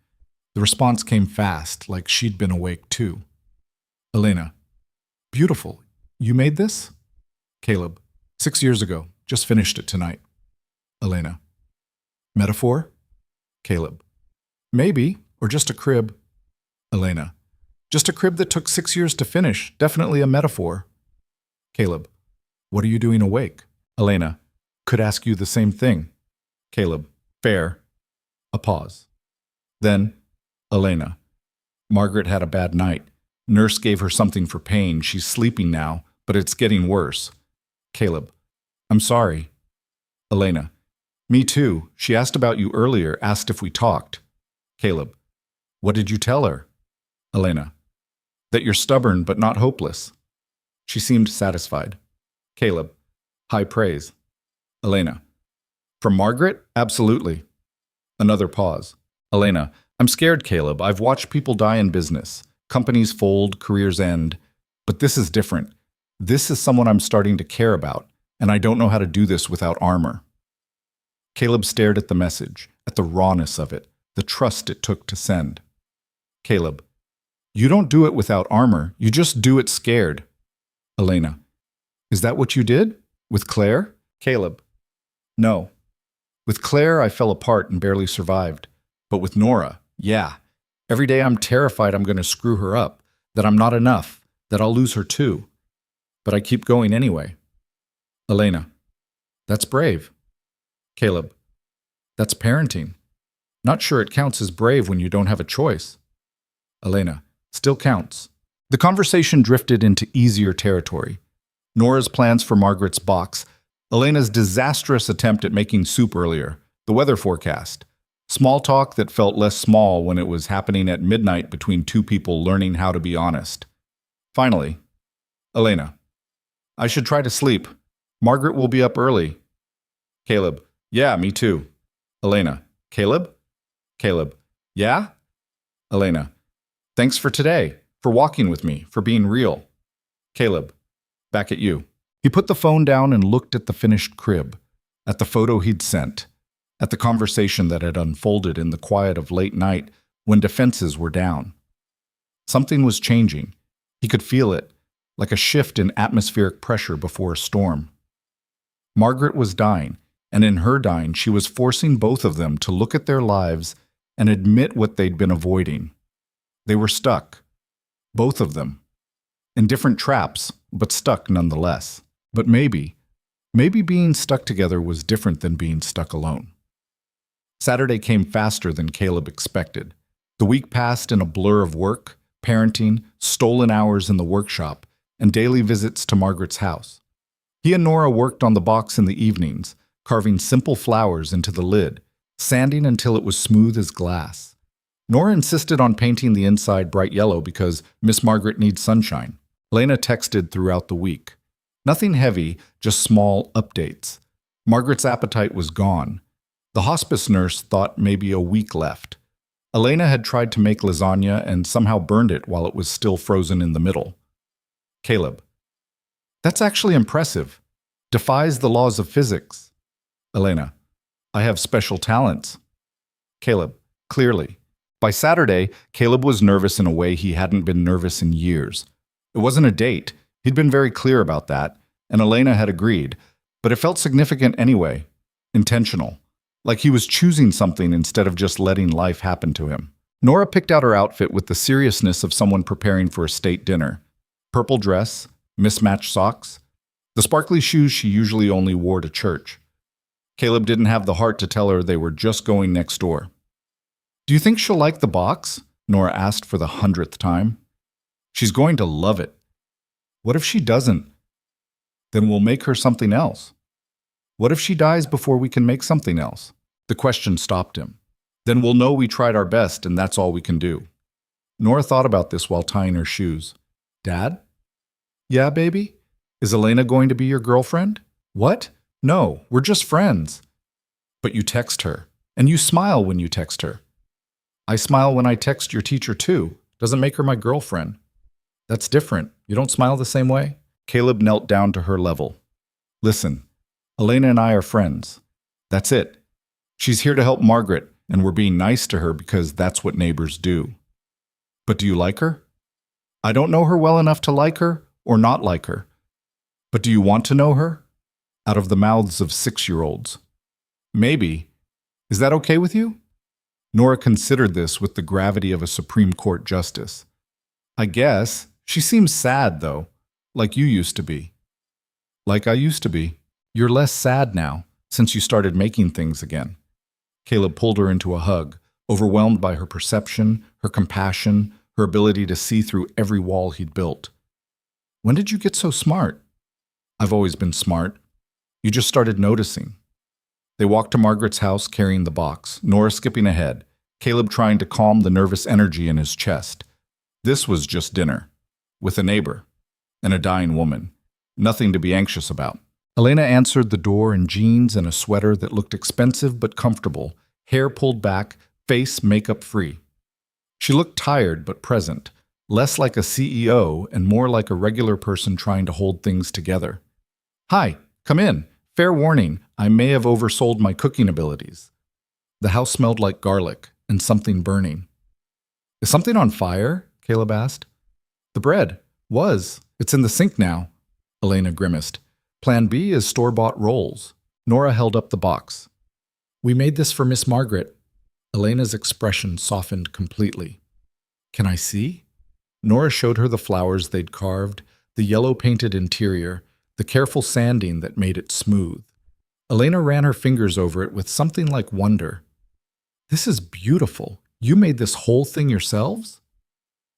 The response came fast, like she'd been awake too. Elena: beautiful. You made this? Caleb: 6 years ago. Just finished it tonight. Elena: metaphor? Caleb: maybe, or just a crib. Elena: just a crib that took 6 years to finish. Definitely a metaphor. Caleb: what are you doing awake? Elena: could ask you the same thing. Caleb: fair. A pause. Then, Elena: Margaret had a bad night. Nurse gave her something for pain. She's sleeping now, but it's getting worse. Caleb: I'm sorry. Elena: me too. She asked about you earlier, asked if we talked. Caleb: what did you tell her? Elena: that you're stubborn but not hopeless. She seemed satisfied. Caleb: high praise. Elena: from Margaret? Absolutely. Another pause. Elena: I'm scared, Caleb. I've watched people die in business. Companies fold, careers end. But this is different. This is someone I'm starting to care about, and I don't know how to do this without armor. Caleb stared at the message, at the rawness of it, the trust it took to send. Caleb: you don't do it without armor. You just do it scared. Elena: is that what you did? With Claire? Caleb: no. With Claire, I fell apart and barely survived. But with Nora, yeah. Every day I'm terrified I'm going to screw her up, that I'm not enough, that I'll lose her too. But I keep going anyway. Elena: that's brave. Caleb: that's parenting. Not sure it counts as brave when you don't have a choice. Elena: still counts. The conversation drifted into easier territory. Nora's plans for Margaret's box, Elena's disastrous attempt at making soup earlier, the weather forecast. Small talk that felt less small when it was happening at midnight between two people learning how to be honest. Finally, Elena: I should try to sleep. Margaret will be up early. Caleb: yeah, me too. Elena: Caleb? Caleb: yeah? Elena: thanks for today, for walking with me, for being real. Caleb: back at you. He put the phone down and looked at the finished crib, at the photo he'd sent, at the conversation that had unfolded in the quiet of late night when defenses were down. Something was changing. He could feel it, like a shift in atmospheric pressure before a storm. Margaret was dying, and in her dying, she was forcing both of them to look at their lives and admit what they'd been avoiding. They were stuck, both of them, in different traps, but stuck nonetheless. But maybe being stuck together was different than being stuck alone. Saturday came faster than Caleb expected. The week passed in a blur of work, parenting, stolen hours in the workshop, and daily visits to Margaret's house. He and Nora worked on the box in the evenings, carving simple flowers into the lid, sanding until it was smooth as glass. Nora insisted on painting the inside bright yellow because Miss Margaret needs sunshine. Elena texted throughout the week. Nothing heavy, just small updates. Margaret's appetite was gone. The hospice nurse thought maybe a week left. Elena had tried to make lasagna and somehow burned it while it was still frozen in the middle. Caleb: that's actually impressive. Defies the laws of physics. Elena: I have special talents. Caleb: clearly. By Saturday, Caleb was nervous in a way he hadn't been nervous in years. It wasn't a date. He'd been very clear about that, and Elena had agreed, but it felt significant anyway, intentional. like he was choosing something instead of just letting life happen to him. Nora picked out her outfit with the seriousness of someone preparing for a state dinner. Purple dress, mismatched socks, the sparkly shoes she usually only wore to church. Caleb didn't have the heart to tell her they were just going next door. "Do you think she'll like the box?" Nora asked for the 100th time. "She's going to love it." "What if she doesn't? Then we'll make her something else." "What if she dies before we can make something else?" The question stopped him. "Then we'll know we tried our best and that's all we can do." Nora thought about this while tying her shoes. "Dad?" "Yeah, baby? Is Elena going to be your girlfriend?" "What? No, we're just friends." "But you text her, and you smile when you text her." "I smile when I text your teacher too. Doesn't make her my girlfriend." "That's different. You don't smile the same way?" Caleb knelt down to her level. "Listen, Elena and I are friends. That's it. She's here to help Margaret, and we're being nice to her because that's what neighbors do." "But do you like her?" "I don't know her well enough to like her or not like her." "But do you want to know her?" Out of the mouths of 6-year-olds. "Maybe. Is that okay with you?" Nora considered this with the gravity of a Supreme Court justice. "I guess. She seems sad, though, like you used to be." "Like I used to be. You're less sad now, since you started making things again." Caleb pulled her into a hug, overwhelmed by her perception, her compassion, her ability to see through every wall he'd built. "When did you get so smart?" "I've always been smart. You just started noticing." They walked to Margaret's house carrying the box, Nora skipping ahead, Caleb trying to calm the nervous energy in his chest. This was just dinner, with a neighbor, and a dying woman. Nothing to be anxious about. Elena answered the door in jeans and a sweater that looked expensive but comfortable, hair pulled back, face makeup-free. She looked tired but present, less like a CEO and more like a regular person trying to hold things together. "Hi, come in. Fair warning, I may have oversold my cooking abilities." The house smelled like garlic and something burning. "Is something on fire?" Caleb asked. "The bread. Was. It's in the sink now." Elena grimaced. "Plan B is store-bought rolls." Nora held up the box. "We made this for Miss Margaret." Elena's expression softened completely. "Can I see?" Nora showed her the flowers they'd carved, the yellow-painted interior, the careful sanding that made it smooth. Elena ran her fingers over it with something like wonder. "This is beautiful. You made this whole thing yourselves?"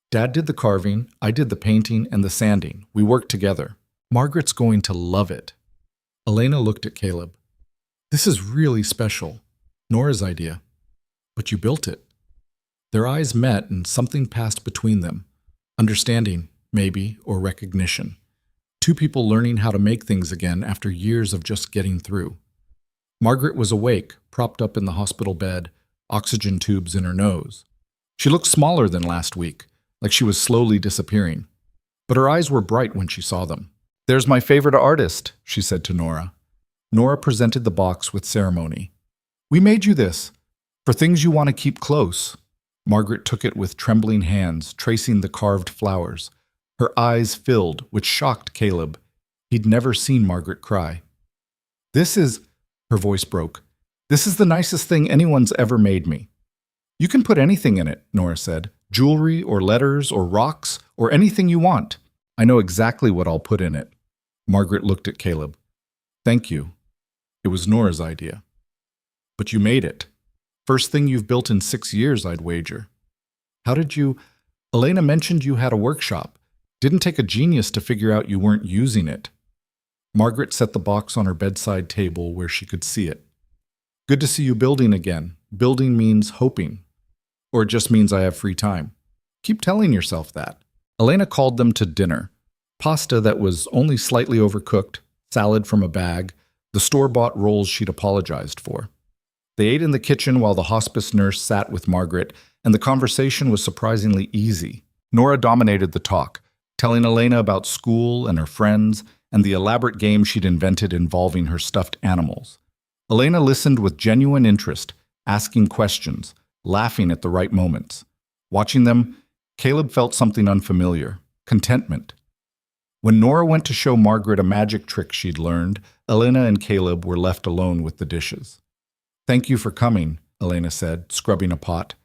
"Dad did the carving, I did the painting and the sanding. We worked together. Margaret's going to love it." Elena looked at Caleb. "This is really special. Nora's idea. But you built it." Their eyes met and something passed between them. Understanding, maybe, or recognition. Two people learning how to make things again after years of just getting through. Margaret was awake, propped up in the hospital bed, oxygen tubes in her nose. She looked smaller than last week, like she was slowly disappearing. But her eyes were bright when she saw them. "There's my favorite artist," she said to Nora. Nora presented the box with ceremony. "We made you this, for things you want to keep close." Margaret took it with trembling hands, tracing the carved flowers. Her eyes filled, which shocked Caleb. He'd never seen Margaret cry. "This is," her voice broke, "this is the nicest thing anyone's ever made me." "You can put anything in it," Nora said. "Jewelry or letters or rocks or anything you want. I know exactly what I'll put in it." Margaret looked at Caleb. "Thank you. It was Nora's idea." "But you made it. First thing you've built in 6 years, I'd wager." "How did you—" "Elena mentioned you had a workshop. Didn't take a genius to figure out you weren't using it." Margaret set the box on her bedside table where she could see it. "Good to see you building again. Building means hoping. Or it just means I have free time. Keep telling yourself that." Elena called them to dinner. Pasta that was only slightly overcooked, salad from a bag, the store-bought rolls she'd apologized for. They ate in the kitchen while the hospice nurse sat with Margaret, and the conversation was surprisingly easy. Nora dominated the talk, telling Elena about school and her friends and the elaborate game she'd invented involving her stuffed animals. Elena listened with genuine interest, asking questions, laughing at the right moments. Watching them, Caleb felt something unfamiliar, contentment. When Nora went to show Margaret a magic trick she'd learned, Elena and Caleb were left alone with the dishes. Thank you for coming, Elena said, scrubbing a pot.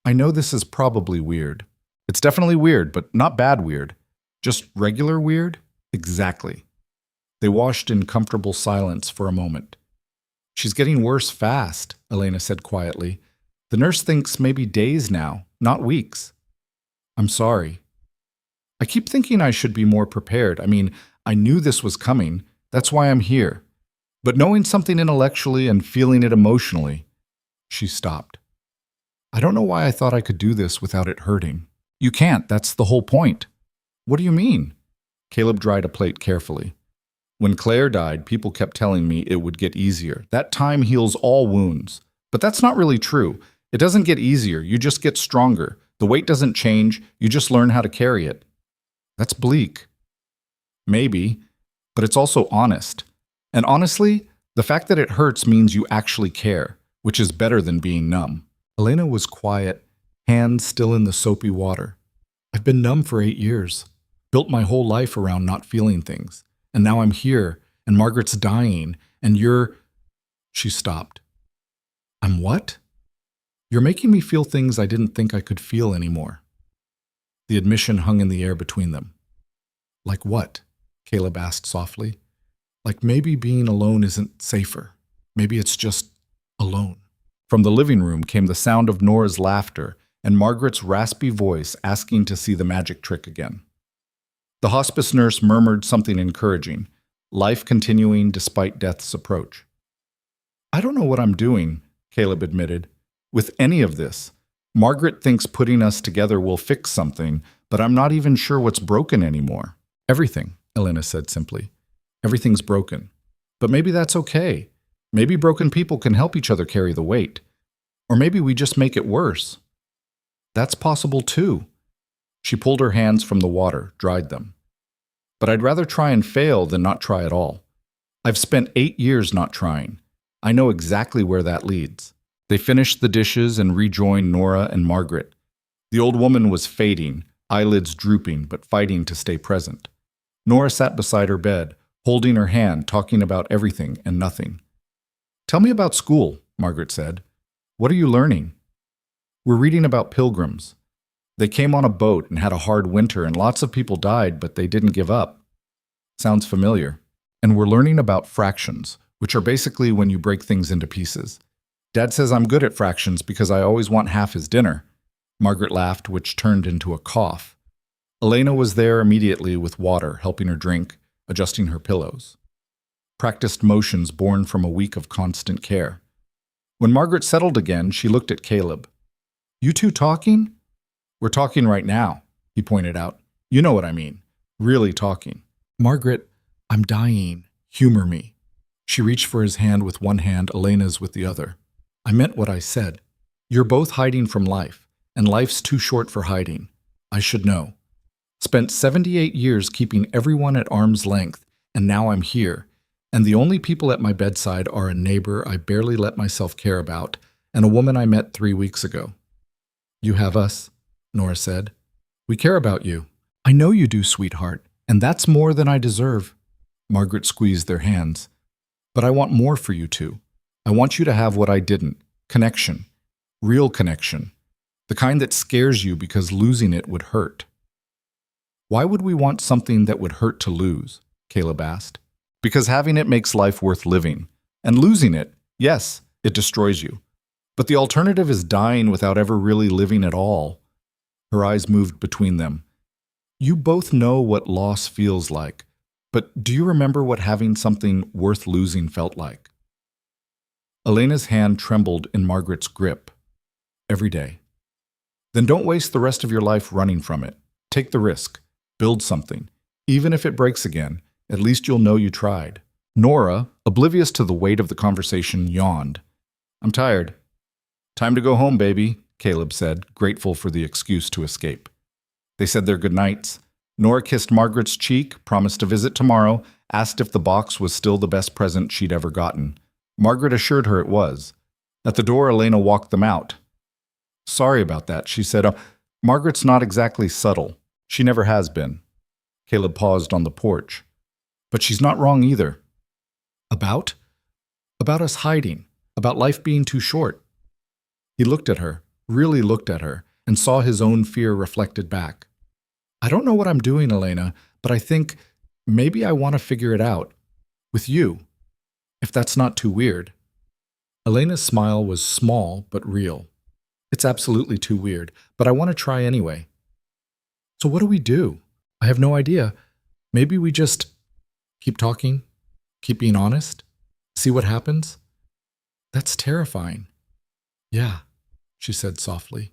I know this is probably weird. It's definitely weird, but not bad weird. Just regular weird? Exactly. They washed in comfortable silence for a moment. She's getting worse fast, Elena said quietly. The nurse thinks maybe days now, not weeks. I'm sorry. I keep thinking I should be more prepared. I mean, I knew this was coming. That's why I'm here. But knowing something intellectually and feeling it emotionally, she stopped. I don't know why I thought I could do this without it hurting. You can't, that's the whole point. What do you mean? Caleb dried a plate carefully. When Claire died, people kept telling me it would get easier. That time heals all wounds. But that's not really true. It doesn't get easier, you just get stronger. The weight doesn't change, you just learn how to carry it. That's bleak. Maybe, but it's also honest. And honestly, the fact that it hurts means you actually care, which is better than being numb. Elena was quiet, hands still in the soapy water. I've been numb for 8 years, built my whole life around not feeling things. And now I'm here, and Margaret's dying, and you're... She stopped. I'm what? You're making me feel things I didn't think I could feel anymore. The admission hung in the air between them. Like what? Caleb asked softly. Like maybe being alone isn't safer. Maybe it's just alone. From the living room came the sound of Nora's laughter and Margaret's raspy voice asking to see the magic trick again. The hospice nurse murmured something encouraging, life continuing despite death's approach. I don't know what I'm doing, Caleb admitted. With any of this, Margaret thinks putting us together will fix something, but I'm not even sure what's broken anymore. Everything, Elena said simply. Everything's broken. But maybe that's okay. Maybe broken people can help each other carry the weight. Or maybe we just make it worse. That's possible too. She pulled her hands from the water, dried them. But I'd rather try and fail than not try at all. I've spent 8 years not trying. I know exactly where that leads. They finished the dishes and rejoined Nora and Margaret. The old woman was fading, eyelids drooping, but fighting to stay present. Nora sat beside her bed, holding her hand, talking about everything and nothing. Tell me about school, Margaret said. What are you learning? We're reading about pilgrims. They came on a boat and had a hard winter, and lots of people died, but they didn't give up. Sounds familiar. And we're learning about fractions, which are basically when you break things into pieces. Dad says I'm good at fractions because I always want half his dinner. Margaret laughed, which turned into a cough. Elena was there immediately with water, helping her drink, adjusting her pillows. Practiced motions born from a week of constant care. When Margaret settled again, she looked at Caleb. You two talking? We're talking right now, he pointed out. You know what I mean. Really talking. Margaret, I'm dying. Humor me. She reached for his hand with one hand, Elena's with the other. I meant what I said. You're both hiding from life, and life's too short for hiding. I should know. Spent 78 years keeping everyone at arm's length, and now I'm here. And the only people at my bedside are a neighbor I barely let myself care about, and a woman I met 3 weeks ago. You have us, Nora said. We care about you. I know you do, sweetheart, and that's more than I deserve. Margaret squeezed their hands. But I want more for you two. I want you to have what I didn't. Connection. Real connection. The kind that scares you because losing it would hurt. Why would we want something that would hurt to lose? Caleb asked. Because having it makes life worth living. And losing it, yes, it destroys you. But the alternative is dying without ever really living at all. Her eyes moved between them. You both know what loss feels like, but do you remember what having something worth losing felt like? Elena's hand trembled in Margaret's grip. Every day. Then don't waste the rest of your life running from it. Take the risk. Build something. Even if it breaks again, at least you'll know you tried. Nora, oblivious to the weight of the conversation, yawned. I'm tired. Time to go home, baby, Caleb said, grateful for the excuse to escape. They said their goodnights. Nora kissed Margaret's cheek, promised to visit tomorrow, asked if the box was still the best present she'd ever gotten. Margaret assured her it was. At the door, Elena walked them out. Sorry about that, she said. Margaret's not exactly subtle. She never has been. Caleb paused on the porch. But she's not wrong either. About? About us hiding. about life being too short. He looked at her, really looked at her, and saw his own fear reflected back. I don't know what I'm doing, Elena, but I think maybe I want to figure it out. With you. If that's not too weird. Elena's smile was small but real. It's absolutely too weird, but I want to try anyway. So what do we do? I have no idea. Maybe we just keep talking, keep being honest, see what happens? That's terrifying. Yeah, she said softly.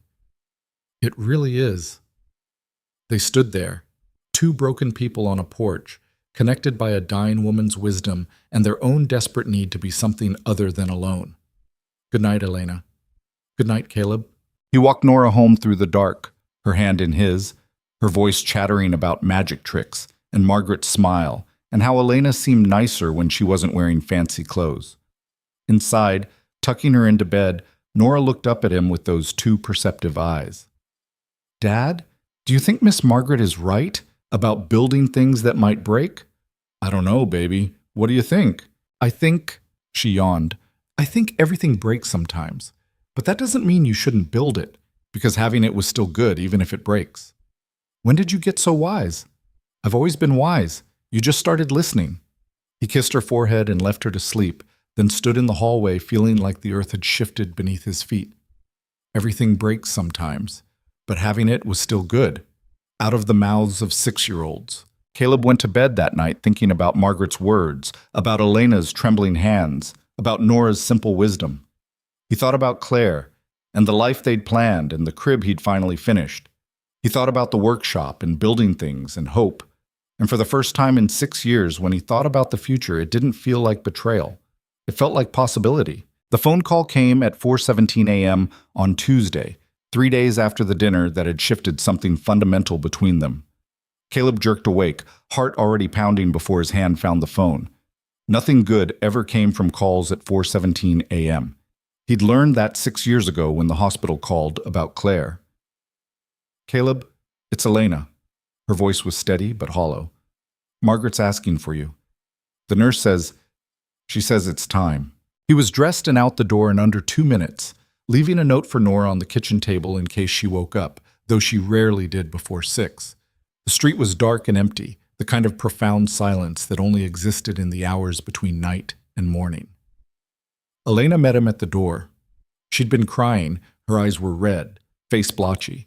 It really is. They stood there, two broken people on a porch, connected by a dying woman's wisdom and their own desperate need to be something other than alone. Good night, Elena. Good night, Caleb. He walked Nora home through the dark, her hand in his, her voice chattering about magic tricks, and Margaret's smile, and how Elena seemed nicer when she wasn't wearing fancy clothes. Inside, tucking her into bed, Nora looked up at him with those two perceptive eyes. Dad, do you think Miss Margaret is right about building things that might break? I don't know, baby. What do you think? I think, she yawned, I think everything breaks sometimes. But that doesn't mean you shouldn't build it, because having it was still good even if it breaks. When did you get so wise? I've always been wise. You just started listening. He kissed her forehead and left her to sleep, then stood in the hallway feeling like the earth had shifted beneath his feet. Everything breaks sometimes, but having it was still good. Out of the mouths of 6-year-olds. Caleb went to bed that night thinking about Margaret's words, about Elena's trembling hands, about Nora's simple wisdom. He thought about Claire, and the life they'd planned, and the crib he'd finally finished. He thought about the workshop, and building things, and hope. And for the first time in 6 years, when he thought about the future, it didn't feel like betrayal. It felt like possibility. The phone call came at 4:17 a.m. on Tuesday, 3 days after the dinner that had shifted something fundamental between them. Caleb jerked awake, heart already pounding before his hand found the phone. Nothing good ever came from calls at 4:17 a.m. He'd learned that 6 years ago when the hospital called about Claire. Caleb, it's Elena. Her voice was steady but hollow. Margaret's asking for you. The nurse says, she says it's time. He was dressed and out the door in under 2 minutes, leaving a note for Nora on the kitchen table in case she woke up, though she rarely did before 6. The street was dark and empty, the kind of profound silence that only existed in the hours between night and morning. Elena met him at the door. She'd been crying, her eyes were red, face blotchy.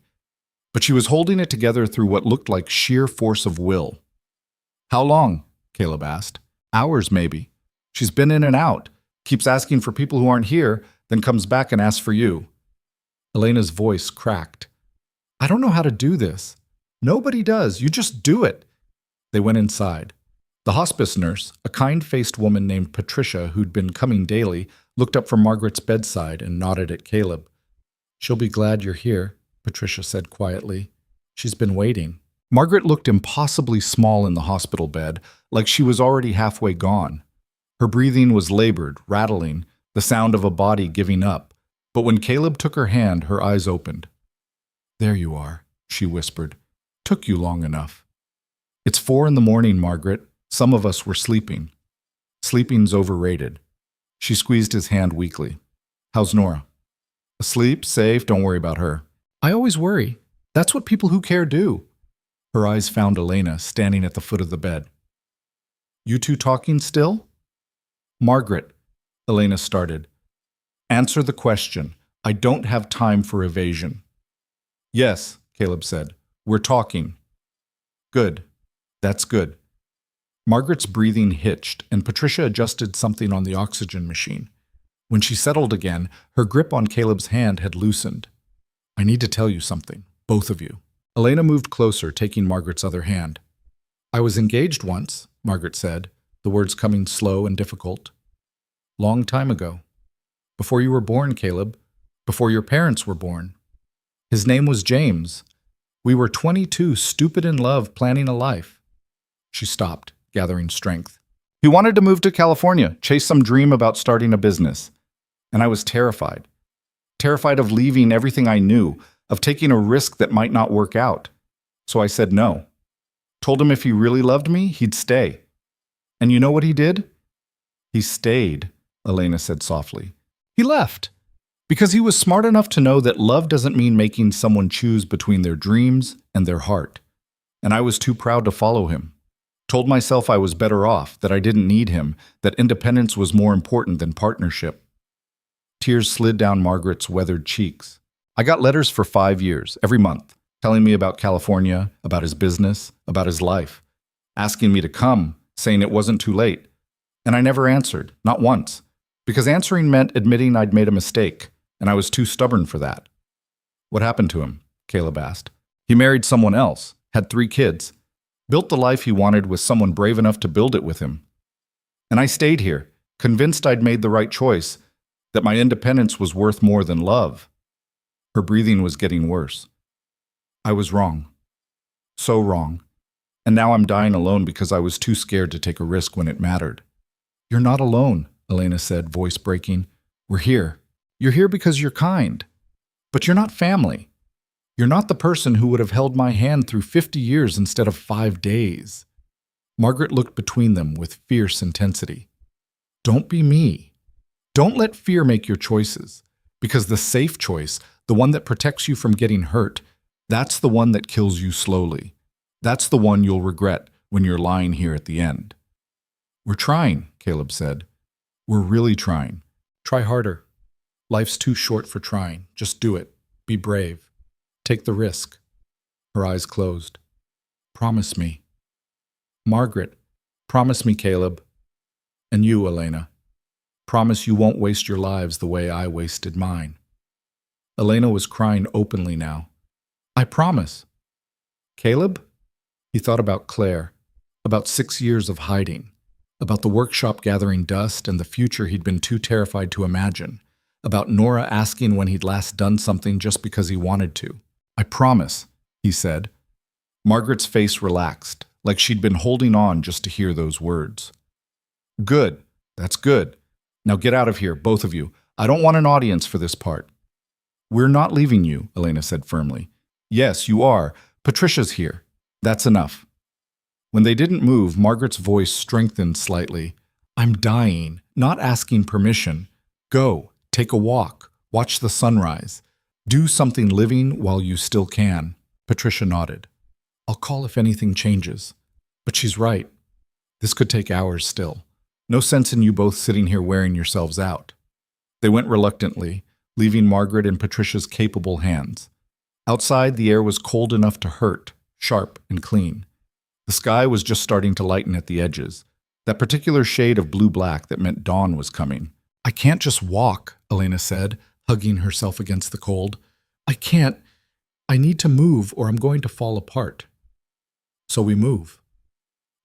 But she was holding it together through what looked like sheer force of will. How long? Caleb asked. Hours, maybe. She's been in and out, keeps asking for people who aren't here, then comes back and asks for you. Elena's voice cracked. I don't know how to do this. Nobody does. You just do it. They went inside. The hospice nurse, a kind-faced woman named Patricia who'd been coming daily, looked up from Margaret's bedside and nodded at Caleb. She'll be glad you're here, Patricia said quietly. She's been waiting. Margaret looked impossibly small in the hospital bed, like she was already halfway gone. Her breathing was labored, rattling, the sound of a body giving up. But when Caleb took her hand, her eyes opened. There you are, she whispered. Took you long enough. It's 4 a.m, Margaret. Some of us were sleeping. Sleeping's overrated. She squeezed his hand weakly. How's Nora? Asleep, safe, don't worry about her. I always worry. That's what people who care do. Her eyes found Elena, standing at the foot of the bed. You two talking still? Margaret, Elena started. Answer the question. I don't have time for evasion. Yes, Caleb said. We're talking. Good. That's good. Margaret's breathing hitched, and Patricia adjusted something on the oxygen machine. When she settled again, her grip on Caleb's hand had loosened. I need to tell you something, both of you. Elena moved closer, taking Margaret's other hand. I was engaged once, Margaret said, the words coming slow and difficult. Long time ago. Before you were born, Caleb. Before your parents were born. His name was James. We were 22, stupid in love, planning a life. She stopped, gathering strength. He wanted to move to California, chase some dream about starting a business. And I was terrified. Terrified of leaving everything I knew, of taking a risk that might not work out. So I said no. Told him if he really loved me, he'd stay. And you know what he did? He stayed, Elena said softly. He left. Because he was smart enough to know that love doesn't mean making someone choose between their dreams and their heart. And I was too proud to follow him. Told myself I was better off, that I didn't need him, that independence was more important than partnership. Tears slid down Margaret's weathered cheeks. I got letters for 5 years, every month, telling me about California, about his business, about his life, asking me to come, saying it wasn't too late. And I never answered, not once, because answering meant admitting I'd made a mistake, and I was too stubborn for that. What happened to him? Caleb asked. He married someone else, had 3 kids, built the life he wanted with someone brave enough to build it with him. And I stayed here, convinced I'd made the right choice, that my independence was worth more than love. Her breathing was getting worse. I was wrong. So wrong. And now I'm dying alone because I was too scared to take a risk when it mattered. You're not alone, Elena said, voice breaking. We're here. You're here because you're kind. But you're not family. You're not the person who would have held my hand through 50 years instead of 5 days. Margaret looked between them with fierce intensity. Don't be me. Don't let fear make your choices, because the safe choice, the one that protects you from getting hurt, that's the one that kills you slowly. That's the one you'll regret when you're lying here at the end. We're trying, Caleb said. We're really trying. Try harder. Life's too short for trying. Just do it. Be brave. Take the risk. Her eyes closed. Promise me. Margaret, promise me, Caleb. And you, Elena. Promise you won't waste your lives the way I wasted mine. Elena was crying openly now. I promise. Caleb? He thought about Claire, about 6 years of hiding, about the workshop gathering dust and the future he'd been too terrified to imagine, about Nora asking when he'd last done something just because he wanted to. I promise, he said. Margaret's face relaxed, like she'd been holding on just to hear those words. Good. That's good. Now get out of here, both of you. I don't want an audience for this part. We're not leaving you, Elena said firmly. Yes, you are. Patricia's here. That's enough. When they didn't move, Margaret's voice strengthened slightly. I'm dying, not asking permission. Go, take a walk, watch the sunrise. Do something living while you still can. Patricia nodded. I'll call if anything changes. But she's right. This could take hours still. No sense in you both sitting here wearing yourselves out. They went reluctantly, leaving Margaret in Patricia's capable hands. Outside, the air was cold enough to hurt, sharp and clean. The sky was just starting to lighten at the edges, that particular shade of blue-black that meant dawn was coming. I can't just walk, Elena said, hugging herself against the cold. I can't. I need to move or I'm going to fall apart. So we move.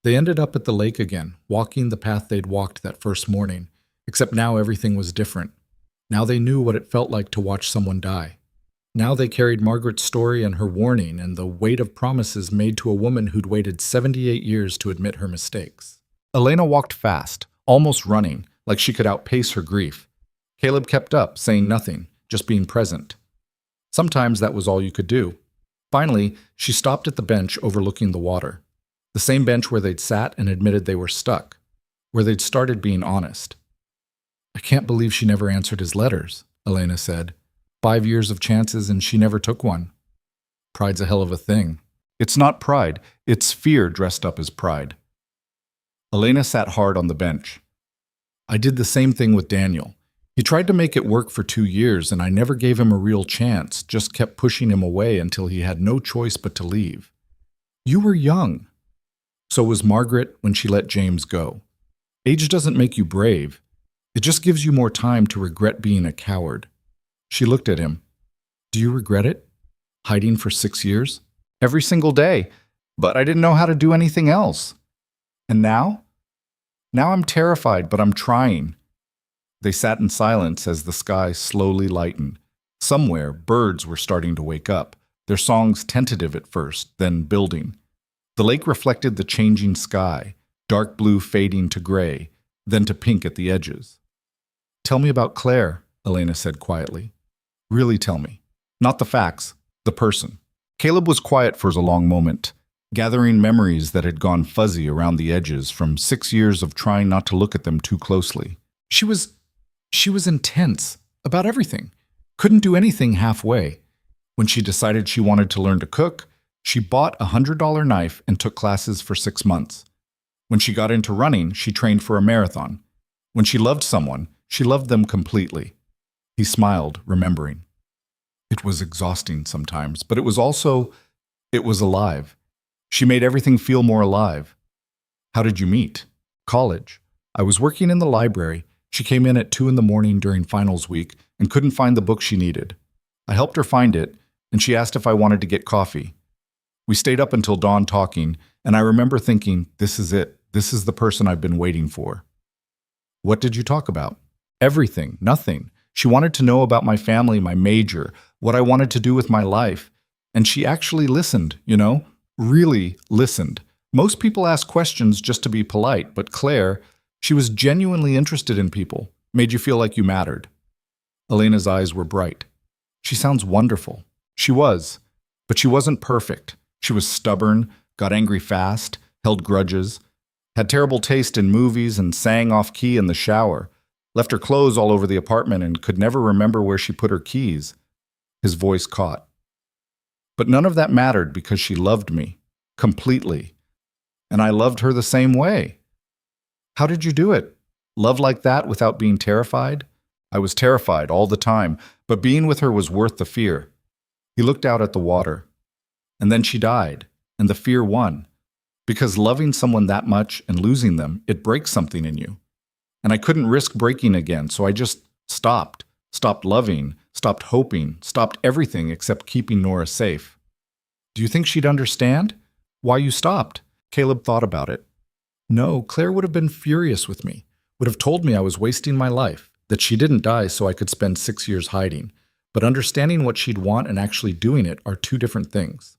They ended up at the lake again, walking the path they'd walked that first morning, except now everything was different. Now they knew what it felt like to watch someone die. Now they carried Margaret's story and her warning and the weight of promises made to a woman who'd waited 78 years to admit her mistakes. Elena walked fast, almost running, like she could outpace her grief. Caleb kept up, saying nothing, just being present. Sometimes that was all you could do. Finally, she stopped at the bench overlooking the water. The same bench where they'd sat and admitted they were stuck, where they'd started being honest. I can't believe she never answered his letters, Elena said. 5 years of chances and she never took one. Pride's a hell of a thing. It's not pride, it's fear dressed up as pride. Elena sat hard on the bench. I did the same thing with Daniel. He tried to make it work for 2 years and I never gave him a real chance, just kept pushing him away until he had no choice but to leave. You were young. So was Margaret when she let James go. Age doesn't make you brave. It just gives you more time to regret being a coward. She looked at him. Do you regret it? Hiding for 6 years? Every single day. But I didn't know how to do anything else. And now? Now I'm terrified, but I'm trying. They sat in silence as the sky slowly lightened. Somewhere, birds were starting to wake up, their songs tentative at first, then building. The lake reflected the changing sky, dark blue fading to gray, then to pink at the edges. Tell me about Claire, Elena said quietly. Really tell me. Not the facts, the person. Caleb was quiet for a long moment, gathering memories that had gone fuzzy around the edges from 6 years of trying not to look at them too closely. She was She was intense about everything, couldn't do anything halfway. When she decided she wanted to learn to cook, she bought a $100 knife and took classes for 6 months. When she got into running, she trained for a marathon. When she loved someone, she loved them completely. He smiled, remembering. It was exhausting sometimes, but it was alive. She made everything feel more alive. How did you meet? College. I was working in the library. She came in at 2 in the morning during finals week and couldn't find the book she needed. I helped her find it, and she asked if I wanted to get coffee. We stayed up until dawn talking, and I remember thinking, this is it. This is the person I've been waiting for. What did you talk about? Everything, nothing. She wanted to know about my family, my major, what I wanted to do with my life. And she actually listened, really listened. Most people ask questions just to be polite, but Claire, she was genuinely interested in people, made you feel like you mattered. Elena's eyes were bright. She sounds wonderful. She was, but she wasn't perfect. She was stubborn, got angry fast, held grudges, had terrible taste in movies and sang off key in the shower, left her clothes all over the apartment and could never remember where she put her keys. His voice caught. But none of that mattered because she loved me, completely. And I loved her the same way. How did you do it? Love like that without being terrified? I was terrified all the time, but being with her was worth the fear. He looked out at the water. And then she died, and the fear won. Because loving someone that much and losing them, it breaks something in you. And I couldn't risk breaking again, so I just stopped loving, stopped hoping, stopped everything except keeping Nora safe. Do you think she'd understand? Why you stopped? Caleb thought about it. No, Claire would have been furious with me, would have told me I was wasting my life, that she didn't die so I could spend 6 years hiding. But understanding what she'd want and actually doing it are two different things.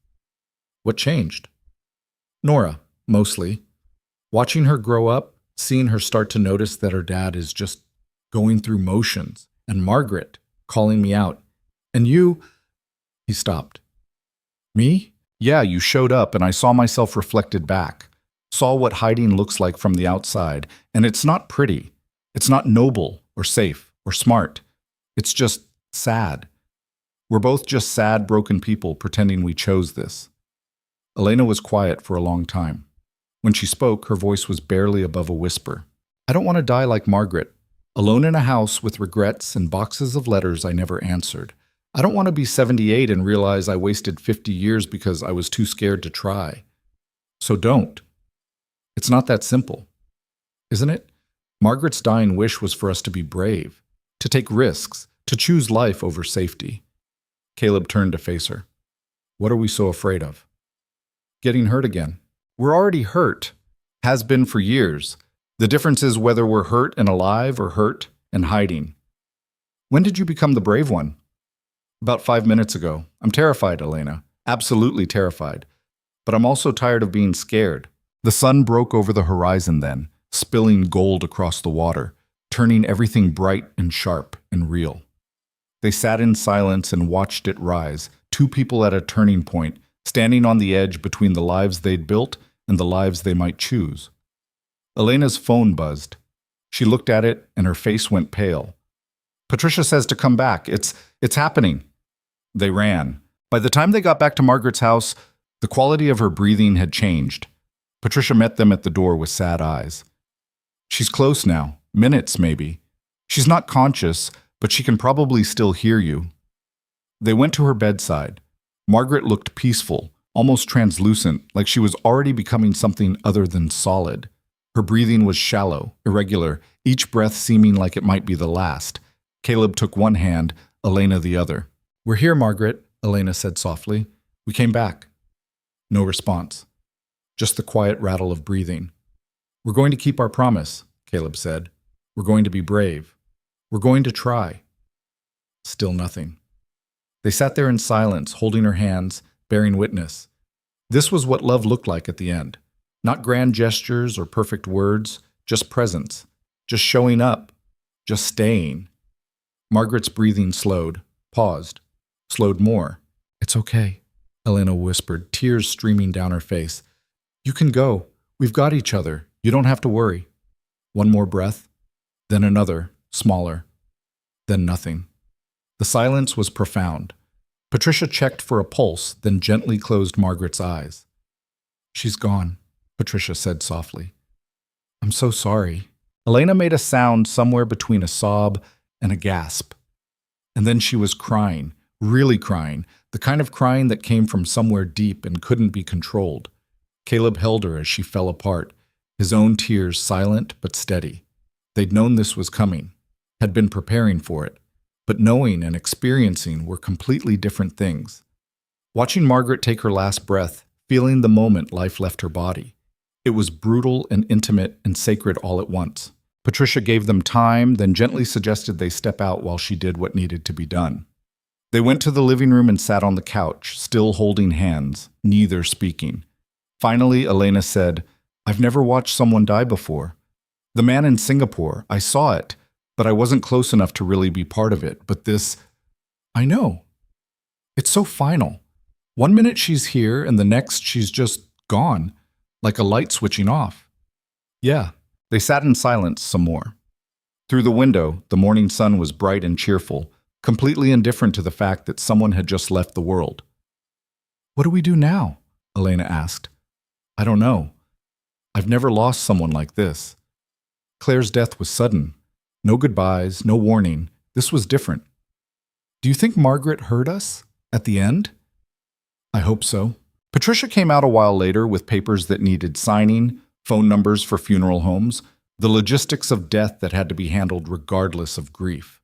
What changed? Nora, mostly. Watching her grow up, seeing her start to notice that her dad is just going through motions, and Margaret calling me out. And you... He stopped. Me? Yeah, you showed up and I saw myself reflected back. Saw what hiding looks like from the outside, and it's not pretty. It's not noble or safe or smart. It's just sad. We're both just sad, broken people pretending we chose this. Elena was quiet for a long time. When she spoke, her voice was barely above a whisper. I don't want to die like Margaret, alone in a house with regrets and boxes of letters I never answered. I don't want to be 78 and realize I wasted 50 years because I was too scared to try. So don't. It's not that simple, isn't it? Margaret's dying wish was for us to be brave, to take risks, to choose life over safety. Caleb turned to face her. What are we so afraid of? Getting hurt again. We're already hurt. Has been for years. The difference is whether we're hurt and alive or hurt and hiding. When did you become the brave one? About 5 minutes ago. I'm terrified, Elena. Absolutely terrified. But I'm also tired of being scared. The sun broke over the horizon then, spilling gold across the water, turning everything bright and sharp and real. They sat in silence and watched it rise, two people at a turning point, standing on the edge between the lives they'd built and the lives they might choose. Elena's phone buzzed. She looked at it and her face went pale. Patricia says to come back. It's happening. They ran. By the time they got back to Margaret's house, the quality of her breathing had changed. Patricia met them at the door with sad eyes. She's close now, minutes maybe. She's not conscious, but she can probably still hear you. They went to her bedside. Margaret looked peaceful, almost translucent, like she was already becoming something other than solid. Her breathing was shallow, irregular, each breath seeming like it might be the last. Caleb took one hand, Elena the other. We're here, Margaret, Elena said softly. We came back. No response. Just the quiet rattle of breathing. We're going to keep our promise, Caleb said. We're going to be brave. We're going to try. Still nothing. They sat there in silence, holding her hands, bearing witness. This was what love looked like at the end. Not grand gestures or perfect words, just presence, just showing up, just staying. Margaret's breathing slowed, paused, slowed more. It's okay, Elena whispered, tears streaming down her face. You can go. We've got each other. You don't have to worry. One more breath, then another, smaller. Then nothing. The silence was profound. Patricia checked for a pulse, then gently closed Margaret's eyes. "She's gone," Patricia said softly. "I'm so sorry." Elena made a sound somewhere between a sob and a gasp. And then she was crying, really crying, the kind of crying that came from somewhere deep and couldn't be controlled. Caleb held her as she fell apart, his own tears silent but steady. They'd known this was coming, had been preparing for it, but knowing and experiencing were completely different things. Watching Margaret take her last breath, feeling the moment life left her body. It was brutal and intimate and sacred all at once. Patricia gave them time, then gently suggested they step out while she did what needed to be done. They went to the living room and sat on the couch, still holding hands, neither speaking. Finally, Elena said, "I've never watched someone die before. The man in Singapore, I saw it, but I wasn't close enough to really be part of it. But this, I know. It's so final. One minute she's here, and the next she's just gone, like a light switching off." "Yeah." They sat in silence some more. Through the window, the morning sun was bright and cheerful, completely indifferent to the fact that someone had just left the world. "What do we do now?" Elena asked. "I don't know. I've never lost someone like this. Claire's death was sudden. No goodbyes, no warning. This was different. Do you think Margaret heard us at the end?" "I hope so." Patricia came out a while later with papers that needed signing, phone numbers for funeral homes, the logistics of death that had to be handled regardless of grief.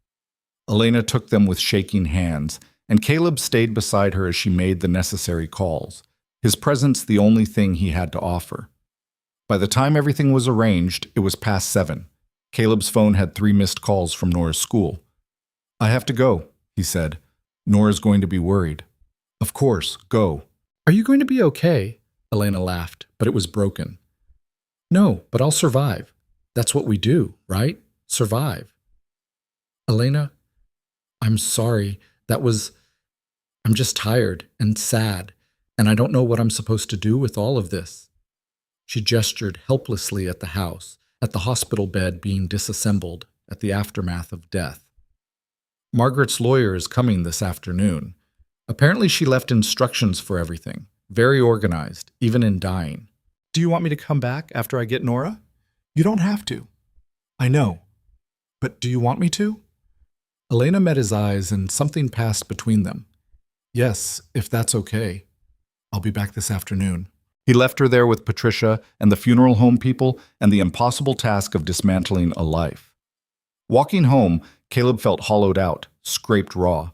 Elena took them with shaking hands, and Caleb stayed beside her as she made the necessary calls, his presence the only thing he had to offer. By the time everything was arranged, it was past 7. Caleb's phone had 3 missed calls from Nora's school. "I have to go," he said. "Nora's going to be worried." "Of course, go." "Are you going to be okay?" Elena laughed, but it was broken. "No, but I'll survive. That's what we do, right? Survive." "Elena, I'm sorry. I'm just tired and sad, and I don't know what I'm supposed to do with all of this." She gestured helplessly at the house, at the hospital bed being disassembled, at the aftermath of death. "Margaret's lawyer is coming this afternoon. Apparently she left instructions for everything, very organized, even in dying. Do you want me to come back after I get Nora?" "You don't have to." "I know. But do you want me to?" Elena met his eyes and something passed between them. "Yes, if that's okay. I'll be back this afternoon." He left her there with Patricia and the funeral home people and the impossible task of dismantling a life. Walking home, Caleb felt hollowed out, scraped raw.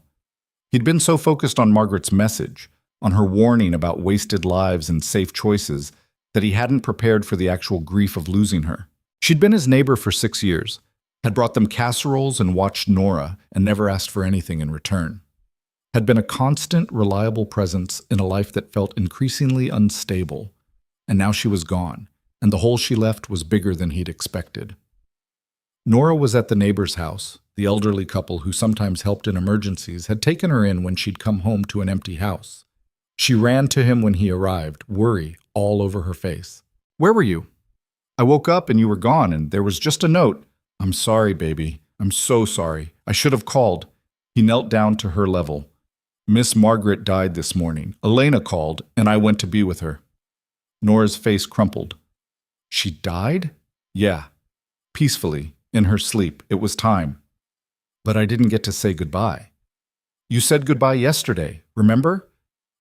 He'd been so focused on Margaret's message, on her warning about wasted lives and safe choices, that he hadn't prepared for the actual grief of losing her. She'd been his neighbor for 6 years, had brought them casseroles and watched Nora and never asked for anything in return. Had been a constant, reliable presence in a life that felt increasingly unstable. And now she was gone, and the hole she left was bigger than he'd expected. Nora was at the neighbor's house. The elderly couple who sometimes helped in emergencies had taken her in when she'd come home to an empty house. She ran to him when he arrived, worry all over her face. "Where were you?" "I woke up and you were gone, and there was just a note." "I'm sorry, baby. I'm so sorry. I should have called." He knelt down to her level. "Miss Margaret died this morning. Elena called, and I went to be with her." Nora's face crumpled. "She died?" "Yeah. Peacefully, in her sleep. It was time." "But I didn't get to say goodbye." "You said goodbye yesterday, remember?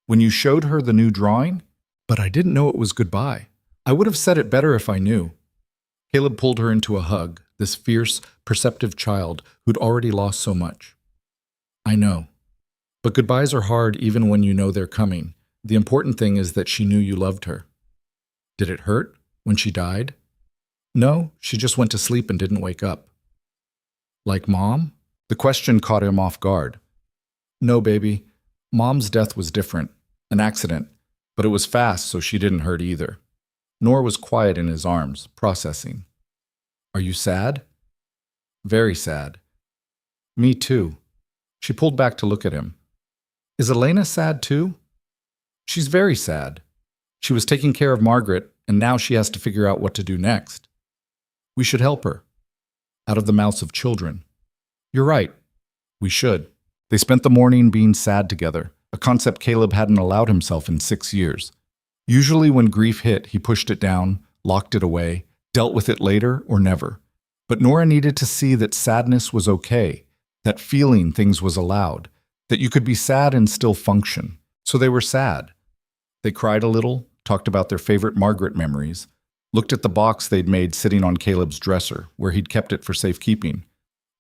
When you showed her the new drawing?" "But I didn't know it was goodbye. I would have said it better if I knew." Caleb pulled her into a hug, this fierce, perceptive child who'd already lost so much. "I know. But goodbyes are hard even when you know they're coming. The important thing is that she knew you loved her." "Did it hurt when she died?" "No, she just went to sleep and didn't wake up." "Like Mom?" The question caught him off guard. "No, baby. Mom's death was different. An accident. But it was fast, so she didn't hurt either." Nora was quiet in his arms, processing. "Are you sad?" "Very sad." "Me too." She pulled back to look at him. "Is Elena sad too?" "She's very sad. She was taking care of Margaret, and now she has to figure out what to do next. We should help her." Out of the mouths of children. "You're right. We should. They spent the morning being sad together, a concept Caleb hadn't allowed himself in 6 years. Usually when grief hit, he pushed it down, locked it away, dealt with it later or never. But Nora needed to see that sadness was okay, that feeling things was allowed, that you could be sad and still function. So they were sad. They cried a little, talked about their favorite Margaret memories, looked at the box they'd made sitting on Caleb's dresser, where he'd kept it for safekeeping.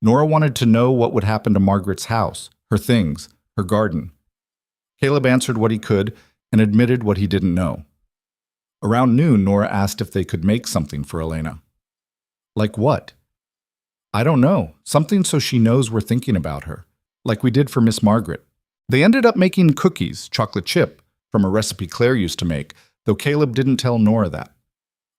Nora wanted to know what would happen to Margaret's house, her things, her garden. Caleb answered what he could and admitted what he didn't know. Around noon, Nora asked if they could make something for Elena. Like what? I don't know. Something so she knows we're thinking about her, like we did for Miss Margaret. They ended up making cookies, chocolate chip, from a recipe Claire used to make, though Caleb didn't tell Nora that.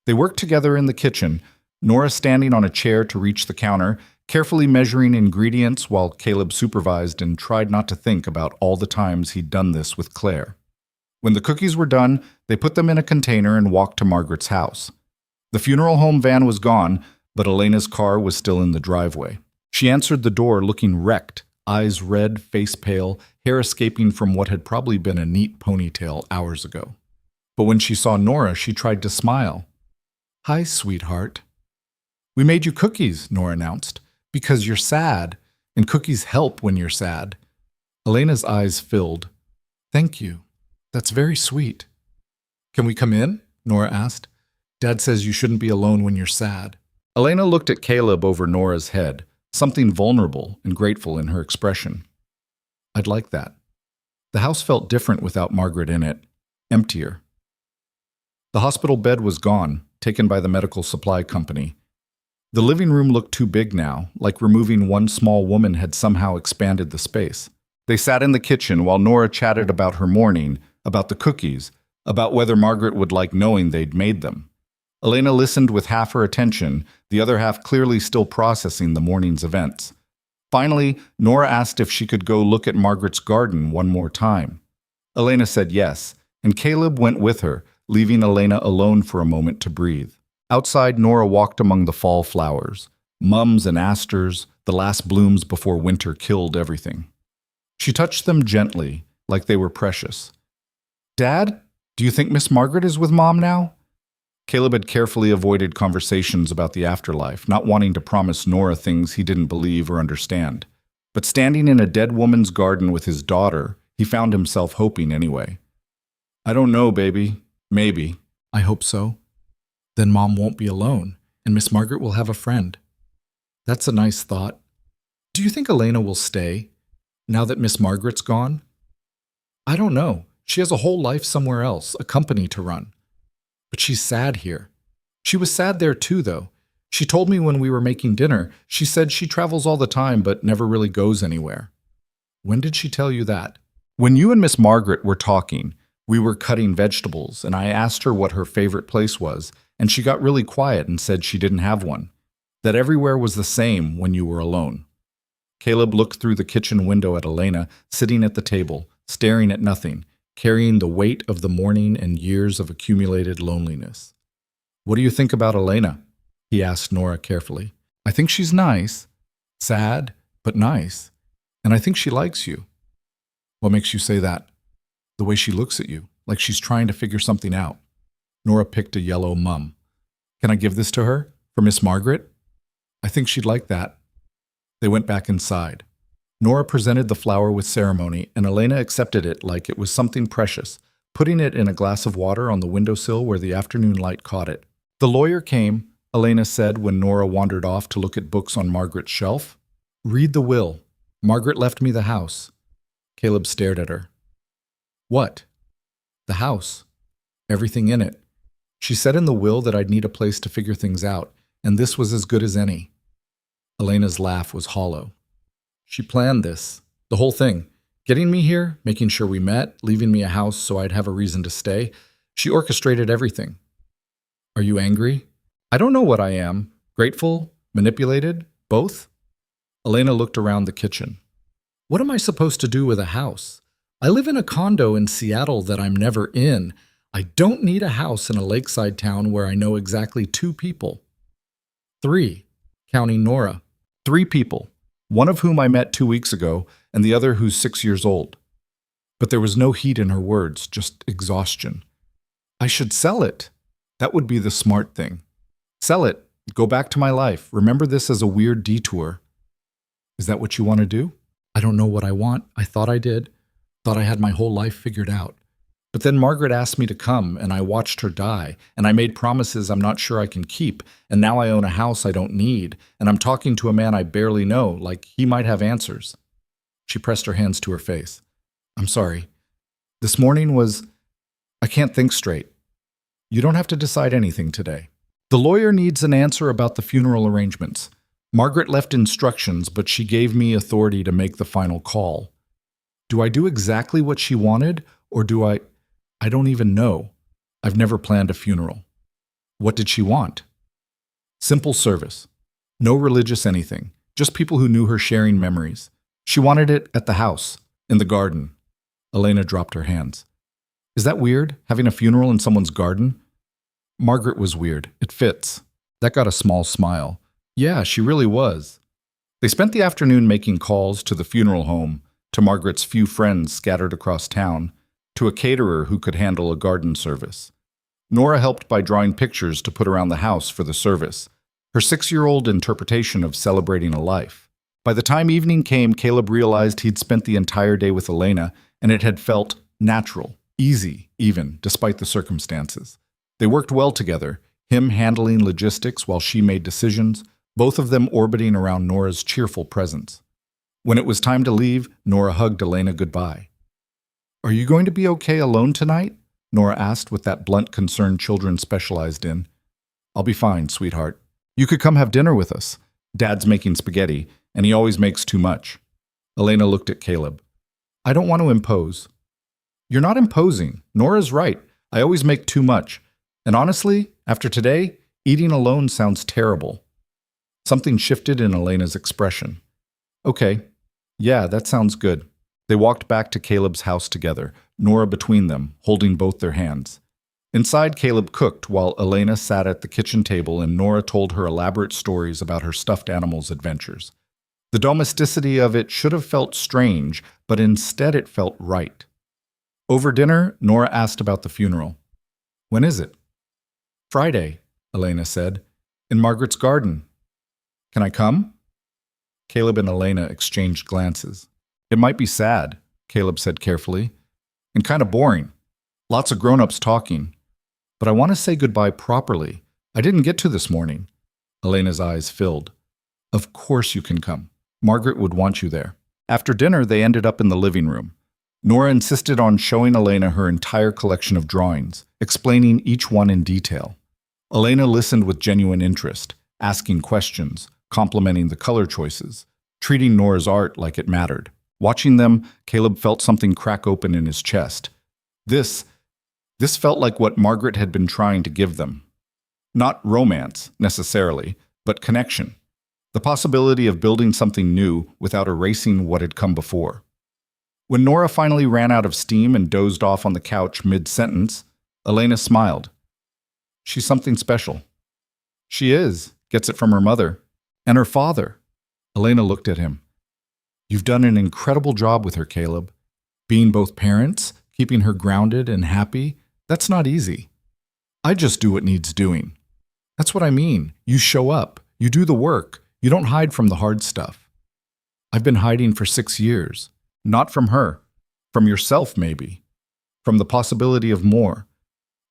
They worked together in the kitchen, Nora standing on a chair to reach the counter, carefully measuring ingredients while Caleb supervised and tried not to think about all the times he'd done this with Claire. When the cookies were done, they put them in a container and walked to Margaret's house. The funeral home van was gone, but Elena's car was still in the driveway. She answered the door looking wrecked, eyes red, face pale, hair escaping from what had probably been a neat ponytail hours ago. But when she saw Nora, she tried to smile. "Hi, sweetheart." "We made you cookies," Nora announced, "because you're sad, and cookies help when you're sad." Elena's eyes filled. "Thank you. That's very sweet." "Can we come in?" Nora asked. "Dad says you shouldn't be alone when you're sad." Elena looked at Caleb over Nora's head, something vulnerable and grateful in her expression. "I'd like that." The house felt different without Margaret in it, emptier. The hospital bed was gone, taken by the medical supply company. The living room looked too big now, like removing one small woman had somehow expanded the space. They sat in the kitchen while Nora chatted about her morning, about the cookies, about whether Margaret would like knowing they'd made them. Elena listened with half her attention, the other half clearly still processing the morning's events. Finally, Nora asked if she could go look at Margaret's garden one more time. Elena said yes, and Caleb went with her, leaving Elena alone for a moment to breathe. Outside, Nora walked among the fall flowers, mums and asters, the last blooms before winter killed everything. She touched them gently, like they were precious. "Dad, do you think Miss Margaret is with Mom now?" Caleb had carefully avoided conversations about the afterlife, not wanting to promise Nora things he didn't believe or understand. But standing in a dead woman's garden with his daughter, he found himself hoping anyway. "I don't know, baby. Maybe." "I hope so. Then Mom won't be alone, and Miss Margaret will have a friend." "That's a nice thought. Do you think Elena will stay, now that Miss Margaret's gone?" "I don't know. She has a whole life somewhere else, a company to run. But she's sad here. She was sad there too, though. She told me when we were making dinner, she said she travels all the time but never really goes anywhere." "When did she tell you that?" "When you and Miss Margaret were talking, we were cutting vegetables, and I asked her what her favorite place was, and she got really quiet and said she didn't have one, that everywhere was the same when you were alone." Caleb looked through the kitchen window at Elena, sitting at the table, staring at nothing, carrying the weight of the morning and years of accumulated loneliness. "What do you think about Elena?" he asked Nora carefully. "I think she's nice. Sad, but nice. And I think she likes you." "What makes you say that?" "The way she looks at you, like she's trying to figure something out." Nora picked a yellow mum. "Can I give this to her? For Miss Margaret?" "I think she'd like that." They went back inside. Nora presented the flower with ceremony, and Elena accepted it like it was something precious, putting it in a glass of water on the windowsill where the afternoon light caught it. "The lawyer came," Elena said when Nora wandered off to look at books on Margaret's shelf. "Read the will. Margaret left me the house." Caleb stared at her. "What?" "The house. Everything in it. She said in the will that I'd need a place to figure things out, and this was as good as any." Elena's laugh was hollow. "She planned this, the whole thing. Getting me here, making sure we met, leaving me a house so I'd have a reason to stay. She orchestrated everything." "Are you angry?" "I don't know what I am. Grateful? Manipulated? Both?" Elena looked around the kitchen. "What am I supposed to do with a house? I live in a condo in Seattle that I'm never in. I don't need a house in a lakeside town where I know exactly 2 people. 3, counting Nora. 3 people. one of whom I met 2 weeks ago, and the other who's 6 years old. But there was no heat in her words, just exhaustion. I should sell it. That would be the smart thing. Sell it. Go back to my life. Remember this as a weird detour. Is that what you want to do? I don't know what I want. I thought I did. Thought I had my whole life figured out. But then Margaret asked me to come, and I watched her die, and I made promises I'm not sure I can keep, and now I own a house I don't need, and I'm talking to a man I barely know, like he might have answers. She pressed her hands to her face. I'm sorry. This morning was... I can't think straight. You don't have to decide anything today. The lawyer needs an answer about the funeral arrangements. Margaret left instructions, but she gave me authority to make the final call. Do I do exactly what she wanted, or do I don't even know. I've never planned a funeral. What did she want? Simple service. No religious anything. Just people who knew her sharing memories. She wanted it at the house, in the garden. Elena dropped her hands. Is that weird, having a funeral in someone's garden? Margaret was weird. It fits. That got a small smile. Yeah, she really was. They spent the afternoon making calls to the funeral home, to Margaret's few friends scattered across town, to a caterer who could handle a garden service. Nora helped by drawing pictures to put around the house for the service, her 6-year-old interpretation of celebrating a life. By the time evening came, Caleb realized he'd spent the entire day with Elena, and it had felt natural, easy even, despite the circumstances. They worked well together, him handling logistics while she made decisions, both of them orbiting around Nora's cheerful presence. When it was time to leave, Nora hugged Elena goodbye. Are you going to be okay alone tonight? Nora asked with that blunt concern children specialized in. I'll be fine, sweetheart. You could come have dinner with us. Dad's making spaghetti, and he always makes too much. Elena looked at Caleb. I don't want to impose. You're not imposing. Nora's right. I always make too much. And honestly, after today, eating alone sounds terrible. Something shifted in Elena's expression. Okay. Yeah, that sounds good. They walked back to Caleb's house together, Nora between them, holding both their hands. Inside, Caleb cooked while Elena sat at the kitchen table and Nora told her elaborate stories about her stuffed animals' adventures. The domesticity of it should have felt strange, but instead it felt right. Over dinner, Nora asked about the funeral. When is it? Friday, Elena said. In Margaret's garden. Can I come? Caleb and Elena exchanged glances. It might be sad, Caleb said carefully, and kind of boring. Lots of grown-ups talking. But I want to say goodbye properly. I didn't get to this morning. Elena's eyes filled. Of course you can come. Margaret would want you there. After dinner, they ended up in the living room. Nora insisted on showing Elena her entire collection of drawings, explaining each one in detail. Elena listened with genuine interest, asking questions, complimenting the color choices, treating Nora's art like it mattered. Watching them, Caleb felt something crack open in his chest. This felt like what Margaret had been trying to give them. Not romance, necessarily, but connection. The possibility of building something new without erasing what had come before. When Nora finally ran out of steam and dozed off on the couch mid-sentence, Elena smiled. She's something special. She is, gets it from her mother. And her father. Elena looked at him. You've done an incredible job with her, Caleb. Being both parents, keeping her grounded and happy, that's not easy. I just do what needs doing. That's what I mean. You show up. You do the work. You don't hide from the hard stuff. I've been hiding for 6 years. Not from her. From yourself, maybe. From the possibility of more.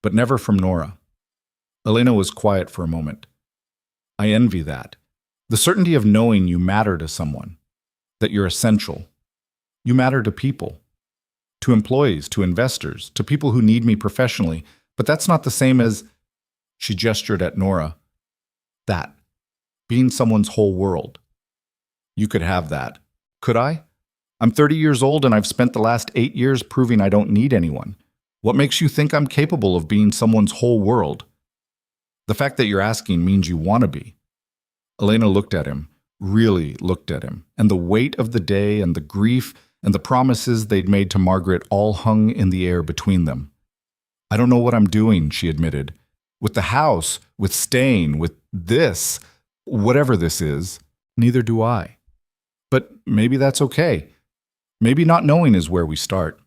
But never from Nora. Elena was quiet for a moment. I envy that. The certainty of knowing you matter to someone. That you're essential. You matter to people. To employees, to investors, to people who need me professionally. But that's not the same as... She gestured at Nora. That. Being someone's whole world. You could have that. Could I? I'm 30 years old and I've spent the last 8 years proving I don't need anyone. What makes you think I'm capable of being someone's whole world? The fact that you're asking means you want to be. Elena looked at him, really looked at him, and the weight of the day and the grief and the promises they'd made to Margaret all hung in the air between them. I don't know what I'm doing, she admitted. With the house, with staying, with this, whatever this is, neither do I. But maybe that's okay. Maybe not knowing is where we start.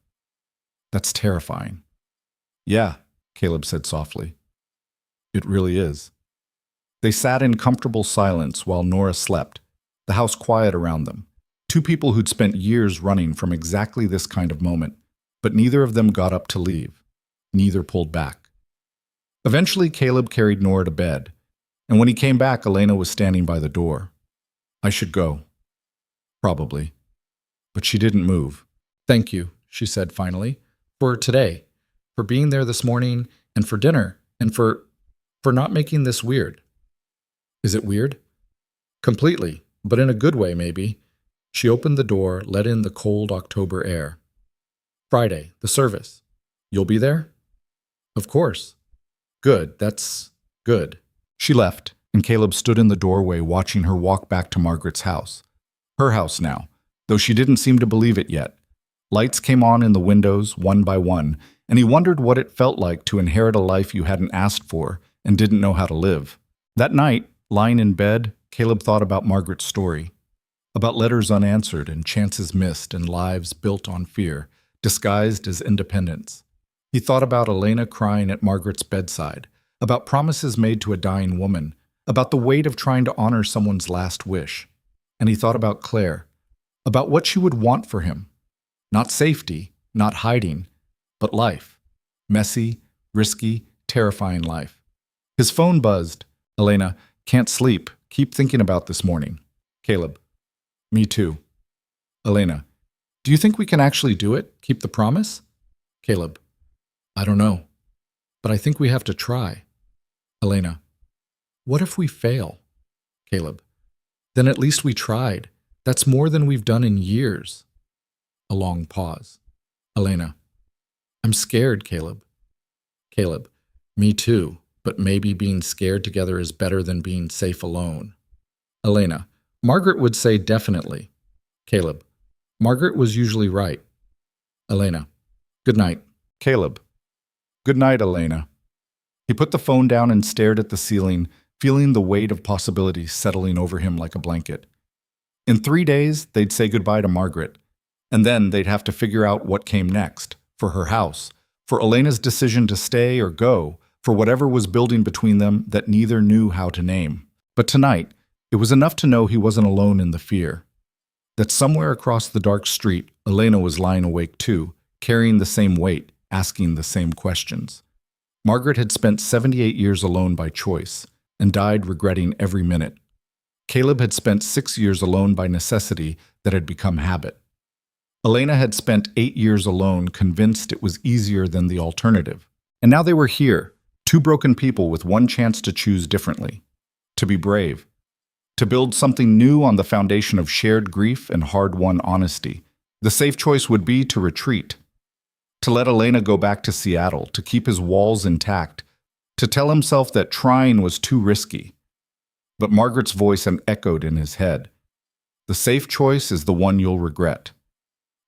That's terrifying. Yeah, Caleb said softly. It really is. They sat in comfortable silence while Nora slept, the house quiet around them. Two people who'd spent years running from exactly this kind of moment, but neither of them got up to leave. Neither pulled back. Eventually, Caleb carried Nora to bed, and when he came back, Elena was standing by the door. I should go. Probably. But she didn't move. Thank you, she said finally, for today, for being there this morning, and for dinner, and for not making this weird. Is it weird? Completely, but in a good way, maybe. She opened the door, let in the cold October air. Friday, the service. You'll be there? Of course. Good, that's good. She left, and Caleb stood in the doorway watching her walk back to Margaret's house. Her house now, though she didn't seem to believe it yet. Lights came on in the windows, one by one, and he wondered what it felt like to inherit a life you hadn't asked for and didn't know how to live. That night, lying in bed, Caleb thought about Margaret's story, about letters unanswered and chances missed and lives built on fear, disguised as independence. He thought about Elena crying at Margaret's bedside, about promises made to a dying woman, about the weight of trying to honor someone's last wish. And he thought about Claire, about what she would want for him. Not safety, not hiding, but life. Messy, risky, terrifying life. His phone buzzed. Elena, can't sleep. Keep thinking about this morning. Caleb, me too. Elena, do you think we can actually do it? Keep the promise? Caleb, I don't know, but I think we have to try. Elena, what if we fail? Caleb, then at least we tried. That's more than we've done in years. A long pause. Elena, I'm scared, Caleb. Caleb, me too, but maybe being scared together is better than being safe alone. Elena, Margaret would say definitely. Caleb, Margaret was usually right. Elena, good night. Caleb, good night, Elena. He put the phone down and stared at the ceiling, feeling the weight of possibilities settling over him like a blanket. In 3 days, they'd say goodbye to Margaret, and then they'd have to figure out what came next, for her house, for Elena's decision to stay or go, for whatever was building between them that neither knew how to name. But tonight, it was enough to know he wasn't alone in the fear. That somewhere across the dark street, Elena was lying awake too, carrying the same weight, asking the same questions. Margaret had spent 78 years alone by choice, and died regretting every minute. Caleb had spent 6 years alone by necessity that had become habit. Elena had spent 8 years alone, convinced it was easier than the alternative. And now they were here, two broken people with one chance to choose differently. To be brave. To build something new on the foundation of shared grief and hard-won honesty. The safe choice would be to retreat. To let Elena go back to Seattle, to keep his walls intact, to tell himself that trying was too risky. But Margaret's voice echoed in his head. The safe choice is the one you'll regret.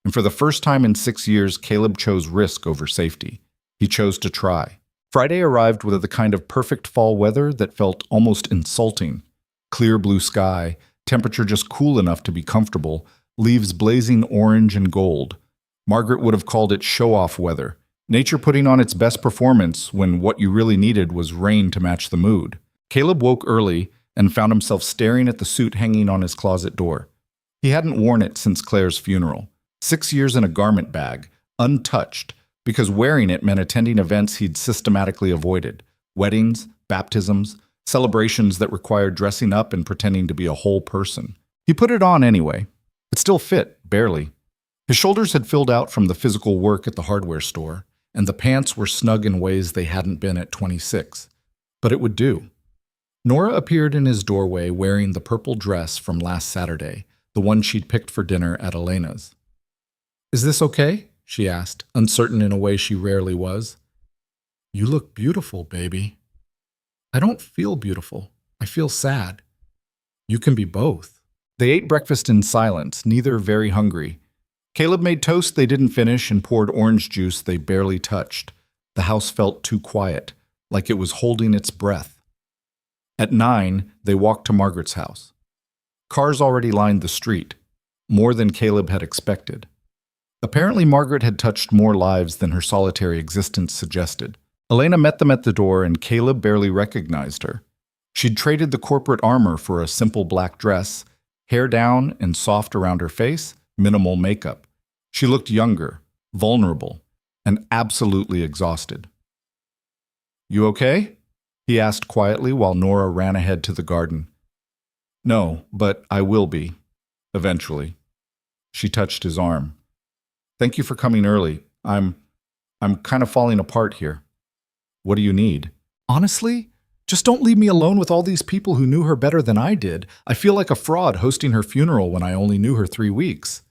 And for the first time in 6 years, Caleb chose risk over safety. He chose to try. Friday arrived with the kind of perfect fall weather that felt almost insulting. Clear blue sky, temperature just cool enough to be comfortable, leaves blazing orange and gold. Margaret would have called it show-off weather, nature putting on its best performance when what you really needed was rain to match the mood. Caleb woke early and found himself staring at the suit hanging on his closet door. He hadn't worn it since Claire's funeral. 6 years in a garment bag, untouched, because wearing it meant attending events he'd systematically avoided. Weddings, baptisms, celebrations that required dressing up and pretending to be a whole person. He put it on anyway. It still fit, barely. His shoulders had filled out from the physical work at the hardware store, and the pants were snug in ways they hadn't been at 26. But it would do. Nora appeared in his doorway wearing the purple dress from last Saturday, the one she'd picked for dinner at Elena's. Is this okay? She asked, uncertain in a way she rarely was. You look beautiful, baby. I don't feel beautiful. I feel sad. You can be both. They ate breakfast in silence, neither very hungry. Caleb made toast they didn't finish and poured orange juice they barely touched. The house felt too quiet, like it was holding its breath. At 9, they walked to Margaret's house. Cars already lined the street. more than Caleb had expected. Apparently, Margaret had touched more lives than her solitary existence suggested. Elena met them at the door, and Caleb barely recognized her. She'd traded the corporate armor for a simple black dress, hair down and soft around her face, minimal makeup. She looked younger, vulnerable, and absolutely exhausted. "You okay?" he asked quietly while Nora ran ahead to the garden. "No, but I will be. Eventually." She touched his arm. "Thank you for coming early. I'm kind of falling apart here." "What do you need?" "Honestly, just don't leave me alone with all these people who knew her better than I did. I feel like a fraud hosting her funeral when I only knew her 3 weeks."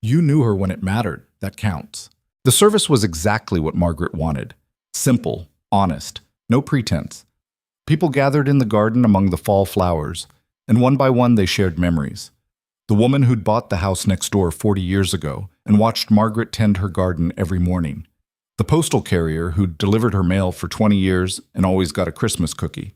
"You knew her when it mattered. That counts." The service was exactly what Margaret wanted. Simple, honest, no pretense. People gathered in the garden among the fall flowers, and one by one they shared memories. The woman who'd bought the house next door 40 years ago and watched Margaret tend her garden every morning. The postal carrier who'd delivered her mail for 20 years and always got a Christmas cookie.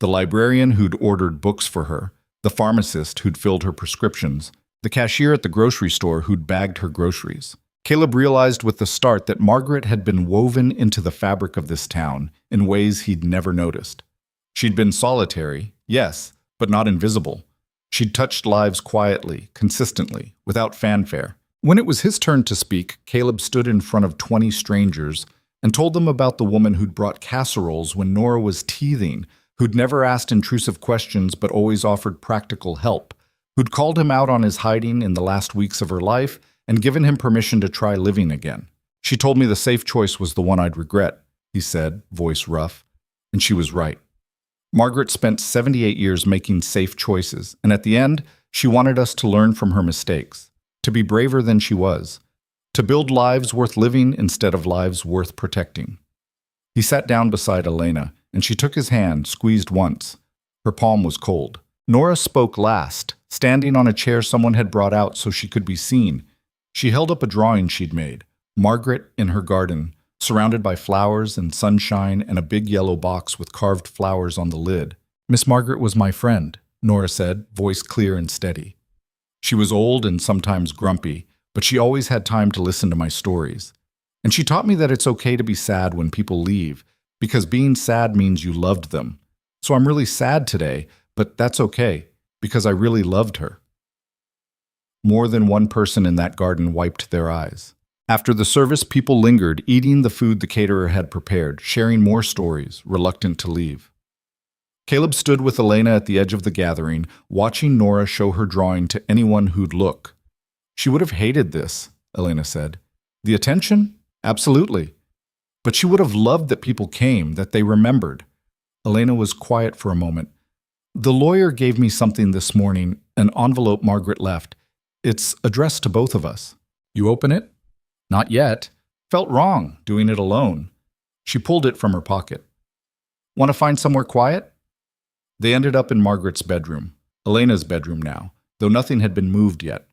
The librarian who'd ordered books for her. The pharmacist who'd filled her prescriptions. The cashier at the grocery store who'd bagged her groceries. Caleb realized with the start that Margaret had been woven into the fabric of this town in ways he'd never noticed. She'd been solitary, yes, but not invisible. She'd touched lives quietly, consistently, without fanfare. When it was his turn to speak, Caleb stood in front of 20 strangers and told them about the woman who'd brought casseroles when Nora was teething, who'd never asked intrusive questions but always offered practical help, who'd called him out on his hiding in the last weeks of her life and given him permission to try living again. "She told me the safe choice was the one I'd regret," he said, voice rough, and she was right. Margaret spent 78 years making safe choices, and at the end, she wanted us to learn from her mistakes, to be braver than she was, to build lives worth living instead of lives worth protecting. He sat down beside Elena, and she took his hand, squeezed once. Her palm was cold. Nora spoke last, standing on a chair someone had brought out so she could be seen. She held up a drawing she'd made, Margaret in her garden, surrounded by flowers and sunshine and a big yellow box with carved flowers on the lid. "Miss Margaret was my friend," Nora said, voice clear and steady. "She was old and sometimes grumpy, but she always had time to listen to my stories. And she taught me that it's okay to be sad when people leave, because being sad means you loved them. So I'm really sad today, but that's okay, because I really loved her." More than one person in that garden wiped their eyes. After the service, people lingered, eating the food the caterer had prepared, sharing more stories, reluctant to leave. Caleb stood with Elena at the edge of the gathering, watching Nora show her drawing to anyone who'd look. "She would have hated this," Elena said. "The attention? Absolutely. But she would have loved that people came, that they remembered." Elena was quiet for a moment. "The lawyer gave me something this morning, an envelope Margaret left. It's addressed to both of us." "You open it?" "Not yet. Felt wrong, doing it alone." She pulled it from her pocket. "Want to find somewhere quiet?" They ended up in Margaret's bedroom, Elena's bedroom now, though nothing had been moved yet.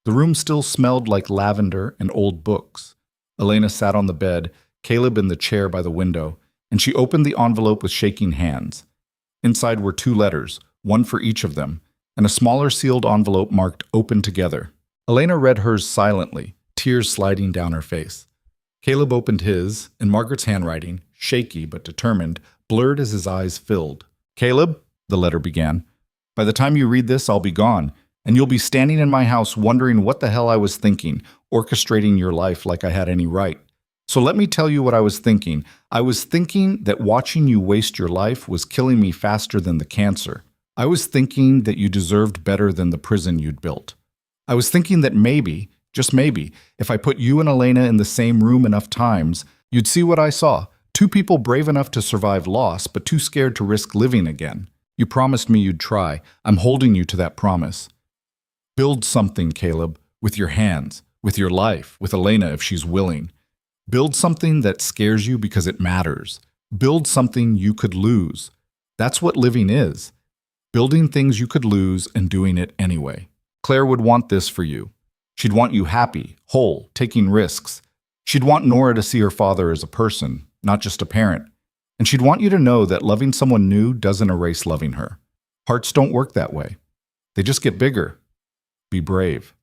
The room still smelled like lavender and old books. Elena sat on the bed, Caleb in the chair by the window, and she opened the envelope with shaking hands. Inside were 2 letters, one for each of them, and a smaller sealed envelope marked "Open Together." Elena read hers silently, tears sliding down her face. Caleb opened his, and Margaret's handwriting, shaky but determined, blurred as his eyes filled. "Caleb," the letter began, "by the time you read this, I'll be gone, and you'll be standing in my house wondering what the hell I was thinking, orchestrating your life like I had any right. So let me tell you what I was thinking. I was thinking that watching you waste your life was killing me faster than the cancer. I was thinking that you deserved better than the prison you'd built. I was thinking that maybe, just maybe, if I put you and Elena in the same room enough times, you'd see what I saw. 2 people brave enough to survive loss, but too scared to risk living again. You promised me you'd try. I'm holding you to that promise. Build something, Caleb, with your hands, with your life, with Elena if she's willing. Build something that scares you because it matters. Build something you could lose. That's what living is. Building things you could lose and doing it anyway. Claire would want this for you. She'd want you happy, whole, taking risks. She'd want Nora to see her father as a person, not just a parent. And she'd want you to know that loving someone new doesn't erase loving her. Hearts don't work that way. They just get bigger. Be brave."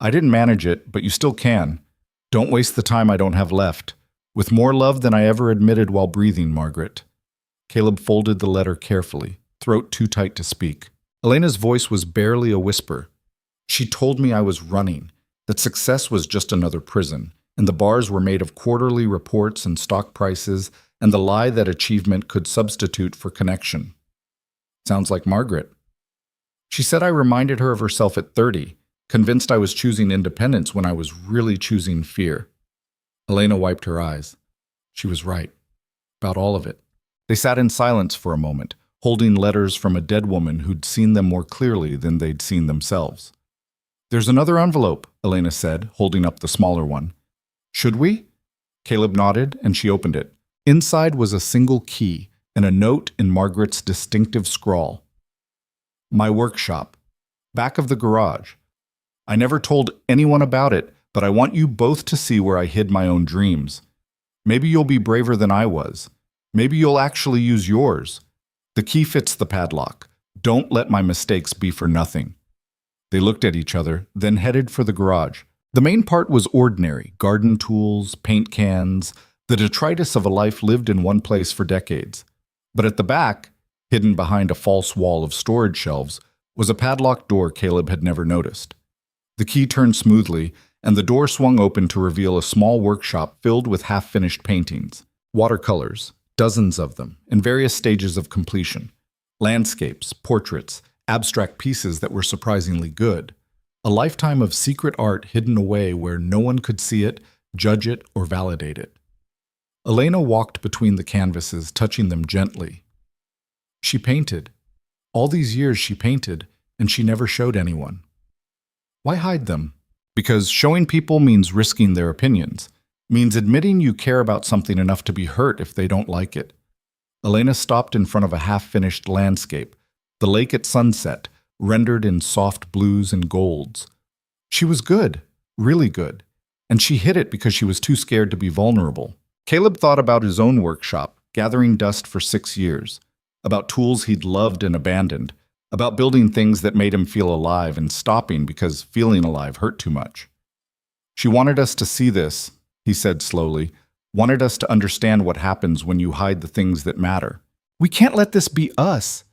I didn't manage it, but you still can. Don't waste the time I don't have left. With more love than I ever admitted while breathing, Margaret. Caleb folded the letter carefully, throat too tight to speak. Elena's voice was barely a whisper. She told me I was running, that success was just another prison, and the bars were made of quarterly reports and stock prices, and the lie that achievement could substitute for connection. Sounds like Margaret. She said I reminded her of herself at 30, convinced I was choosing independence when I was really choosing fear. Elena wiped her eyes. She was right. About all of it. They sat in silence for a moment, holding letters from a dead woman who'd seen them more clearly than they'd seen themselves. There's another envelope, Elena said, holding up the smaller one. Should we? Caleb nodded, and she opened it. Inside was a single key and a note in Margaret's distinctive scrawl. My workshop. Back of the garage. I never told anyone about it, but I want you both to see where I hid my own dreams. Maybe you'll be braver than I was. Maybe you'll actually use yours. The key fits the padlock. Don't let my mistakes be for nothing. They looked at each other, then headed for the garage. The main part was ordinary: garden tools, paint cans, the detritus of a life lived in one place for decades. But at the back, hidden behind a false wall of storage shelves, was a padlocked door Caleb had never noticed. The key turned smoothly, and the door swung open to reveal a small workshop filled with half-finished paintings, watercolors, dozens of them, in various stages of completion, landscapes, portraits, abstract pieces that were surprisingly good, a lifetime of secret art hidden away where no one could see it, judge it, or validate it. Elena walked between the canvases, touching them gently. She painted. All these years she painted, and she never showed anyone. Why hide them? Because showing people means risking their opinions, means admitting you care about something enough to be hurt if they don't like it. Elena stopped in front of a half-finished landscape, the lake at sunset, rendered in soft blues and golds. She was good, really good, and she hid it because she was too scared to be vulnerable. Caleb thought about his own workshop, gathering dust for 6 years, about tools he'd loved and abandoned, about building things that made him feel alive and stopping because feeling alive hurt too much. She wanted us to see this, he said slowly, wanted us to understand what happens when you hide the things that matter. We can't let this be us.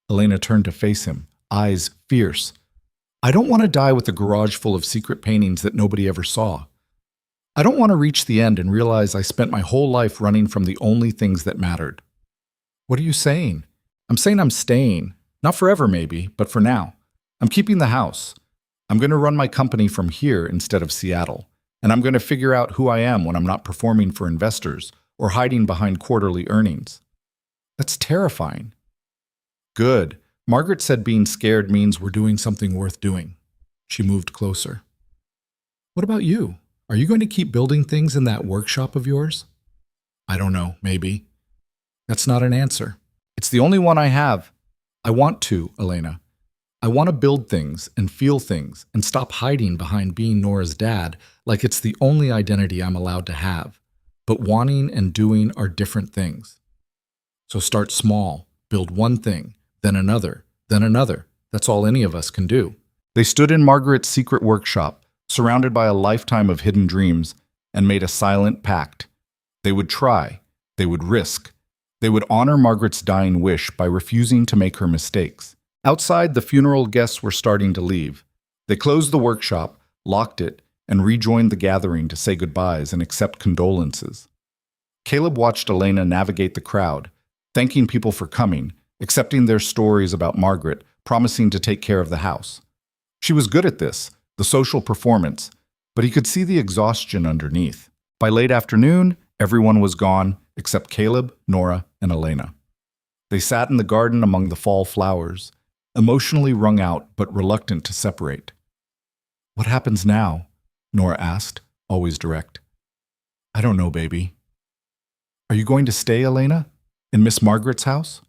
Elena turned to face him, eyes fierce. I don't want to die with a garage full of secret paintings that nobody ever saw. I don't want to reach the end and realize I spent my whole life running from the only things that mattered. What are you saying? I'm saying I'm staying. Not forever, maybe, but for now. I'm keeping the house. I'm going to run my company from here instead of Seattle. And I'm going to figure out who I am when I'm not performing for investors or hiding behind quarterly earnings. That's terrifying. Good. Margaret said being scared means we're doing something worth doing. She moved closer. What about you? Are you going to keep building things in that workshop of yours? I don't know, maybe. That's not an answer. It's the only one I have. I want to, Elena. I want to build things and feel things and stop hiding behind being Nora's dad like it's the only identity I'm allowed to have. But wanting and doing are different things. So start small, build one thing, then another, then another. That's all any of us can do. They stood in Margaret's secret workshop, surrounded by a lifetime of hidden dreams, and made a silent pact. They would try. They would risk. They would honor Margaret's dying wish by refusing to make her mistakes. Outside, the funeral guests were starting to leave. They closed the workshop, locked it, and rejoined the gathering to say goodbyes and accept condolences. Caleb watched Elena navigate the crowd, thanking people for coming, accepting their stories about Margaret, promising to take care of the house. She was good at this, the social performance, but he could see the exhaustion underneath. By late afternoon, everyone was gone except Caleb, Nora, and Elena. They sat in the garden among the fall flowers, emotionally wrung out but reluctant to separate. What happens now? Nora asked, always direct. I don't know, baby. Are you going to stay, Elena? In Miss Margaret's house?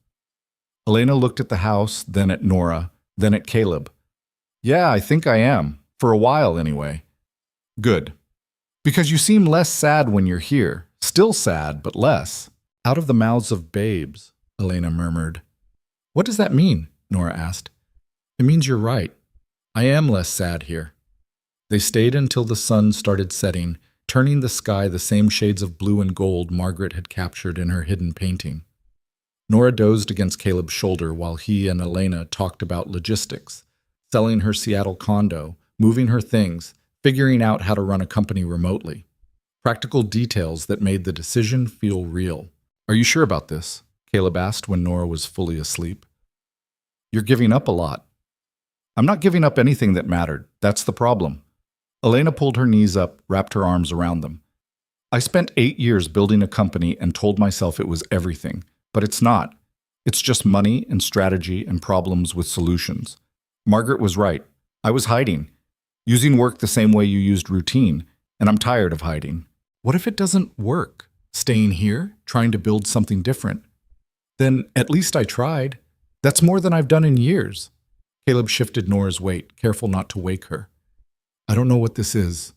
Elena looked at the house, then at Nora, then at Caleb. Yeah, I think I am. For a while, anyway. Good. Because you seem less sad when you're here. Still sad, but less. Out of the mouths of babes, Elena murmured. What does that mean? Nora asked. It means you're right. I am less sad here. They stayed until the sun started setting, turning the sky the same shades of blue and gold Margaret had captured in her hidden painting. Nora dozed against Caleb's shoulder while he and Elena talked about logistics, selling her Seattle condo, moving her things, figuring out how to run a company remotely. Practical details that made the decision feel real. "Are you sure about this?" Caleb asked when Nora was fully asleep. "You're giving up a lot." "I'm not giving up anything that mattered. That's the problem." Elena pulled her knees up, wrapped her arms around them. "I spent 8 years building a company and told myself it was everything, but it's not. It's just money and strategy and problems with solutions. Margaret was right. I was hiding, using work the same way you used routine, and I'm tired of hiding." "What if it doesn't work? Staying here, trying to build something different?" "Then at least I tried. That's more than I've done in years." Caleb shifted Nora's weight, careful not to wake her. "I don't know what this is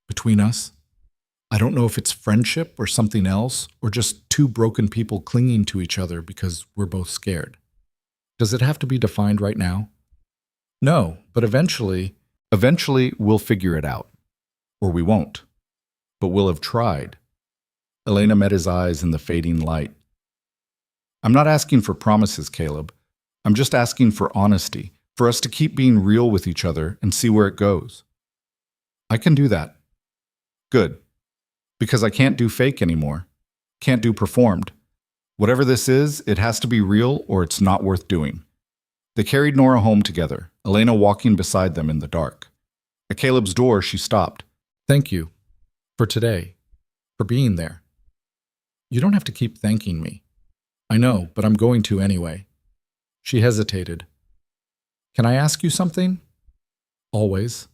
between us. I don't know if it's friendship or something else, or just two broken people clinging to each other because we're both scared. Does it have to be defined right now?" "No, but eventually we'll figure it out. Or we won't. But we'll have tried." Elena met his eyes in the fading light. "I'm not asking for promises, Caleb. I'm just asking for honesty, for us to keep being real with each other and see where it goes." "I can do that." "Good. Because I can't do fake anymore. Can't do performed. Whatever this is, it has to be real or it's not worth doing." They carried Nora home together, Elena walking beside them in the dark. At Caleb's door, she stopped. "Thank you. For today. For being there." "You don't have to keep thanking me." "I know, but I'm going to anyway." She hesitated. "Can I ask you something?" "Always."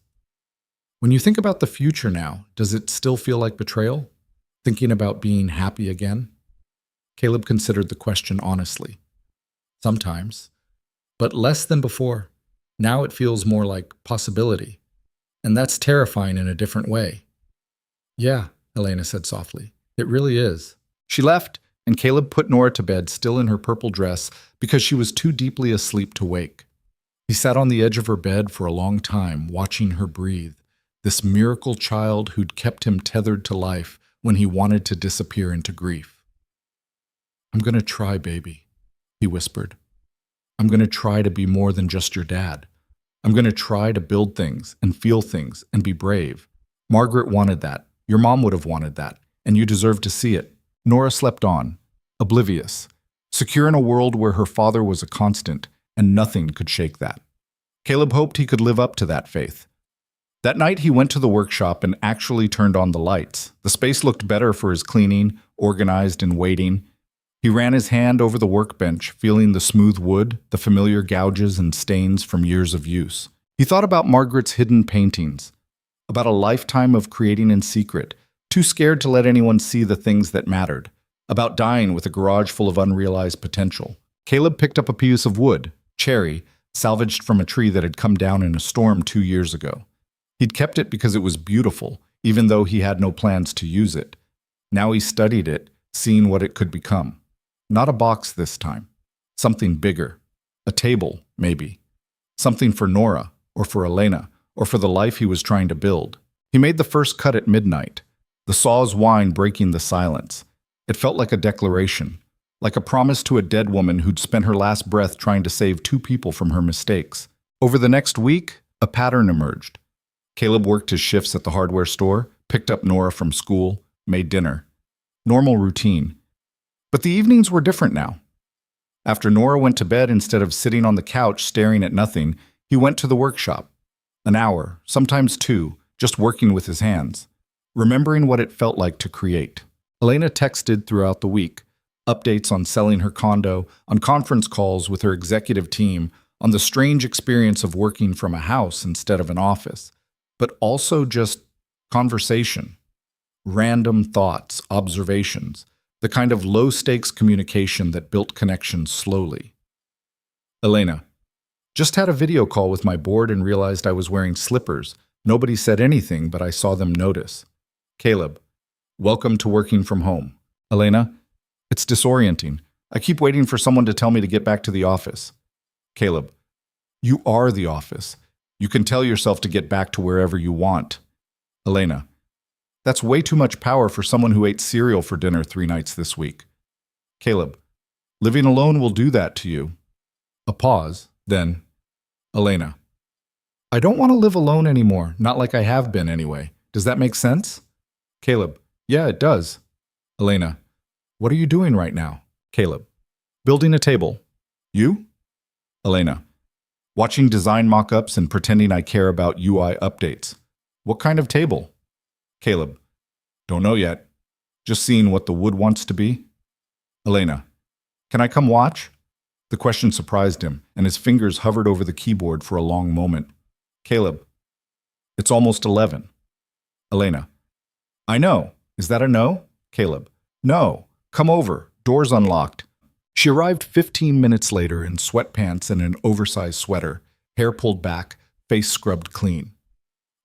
"When you think about the future now, does it still feel like betrayal? Thinking about being happy again?" Caleb considered the question honestly. "Sometimes. But less than before. Now it feels more like possibility. And that's terrifying in a different way." "Yeah," Elena said softly. "It really is." She left, and Caleb put Nora to bed still in her purple dress because she was too deeply asleep to wake. He sat on the edge of her bed for a long time, watching her breathe, this miracle child who'd kept him tethered to life when he wanted to disappear into grief. "I'm going to try, baby," he whispered. "I'm going to try to be more than just your dad. I'm going to try to build things and feel things and be brave. Margaret wanted that. Your mom would have wanted that, and you deserve to see it." Nora slept on, oblivious, secure in a world where her father was a constant, and nothing could shake that. Caleb hoped he could live up to that faith. That night he went to the workshop and actually turned on the lights. The space looked better for his cleaning, organized and waiting. He ran his hand over the workbench, feeling the smooth wood, the familiar gouges and stains from years of use. He thought about Margaret's hidden paintings, about a lifetime of creating in secret, too scared to let anyone see the things that mattered, about dying with a garage full of unrealized potential. Caleb picked up a piece of wood, cherry, salvaged from a tree that had come down in a storm 2 years ago. He'd kept it because it was beautiful, even though he had no plans to use it. Now he studied it, seeing what it could become. Not a box this time. Something bigger. A table, maybe. Something for Nora, or for Elena, or for the life he was trying to build. He made the first cut at midnight, the saw's whine breaking the silence. It felt like a declaration, like a promise to a dead woman who'd spent her last breath trying to save 2 people from her mistakes. Over the next week, a pattern emerged. Caleb worked his shifts at the hardware store, picked up Nora from school, made dinner. Normal routine. But the evenings were different now. After Nora went to bed, instead of sitting on the couch staring at nothing, he went to the workshop. An hour, sometimes 2, just working with his hands, remembering what it felt like to create. Elena texted throughout the week, updates on selling her condo, on conference calls with her executive team, on the strange experience of working from a house instead of an office, but also just conversation, random thoughts, observations, the kind of low-stakes communication that built connections slowly. Elena: "Just had a video call with my board and realized I was wearing slippers. Nobody said anything, but I saw them notice." Caleb: "Welcome to working from home." Elena: "It's disorienting. I keep waiting for someone to tell me to get back to the office." Caleb: "You are the office. You can tell yourself to get back to wherever you want. Elena, that's way too much power for someone who ate cereal for dinner 3 nights this week. Caleb, living alone will do that to you. A pause, then, Elena, I don't want to live alone anymore, not like I have been anyway. Does that make sense? Caleb, yeah, it does. Elena, what are you doing right now? Caleb, building a table. You? Elena, watching design mock-ups and pretending I care about UI updates. What kind of table? Caleb, don't know yet. Just seeing what the wood wants to be. Elena, can I come watch? The question surprised him, and his fingers hovered over the keyboard for a long moment. Caleb, it's almost 11. Elena, I know. Is that a no? Caleb, no. Come over. Door's unlocked. She arrived 15 minutes later in sweatpants and an oversized sweater, hair pulled back, face scrubbed clean.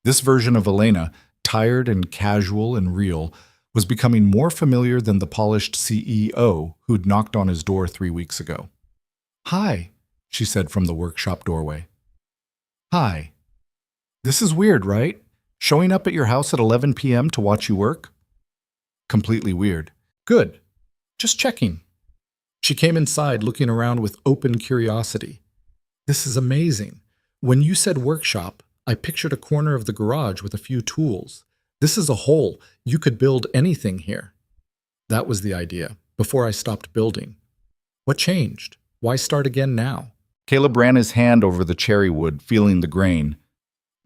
This version of Elena, tired and casual and real, was becoming more familiar than the polished CEO who'd knocked on his door 3 weeks ago. Hi, she said from the workshop doorway. Hi. This is weird, right? Showing up at your house at 11 p.m. to watch you work? Completely weird. Good. Just checking. She came inside looking around with open curiosity. This is amazing. When you said workshop, I pictured a corner of the garage with a few tools. This is a hole. You could build anything here. That was the idea, before I stopped building. What changed? Why start again now? Caleb ran his hand over the cherry wood, feeling the grain.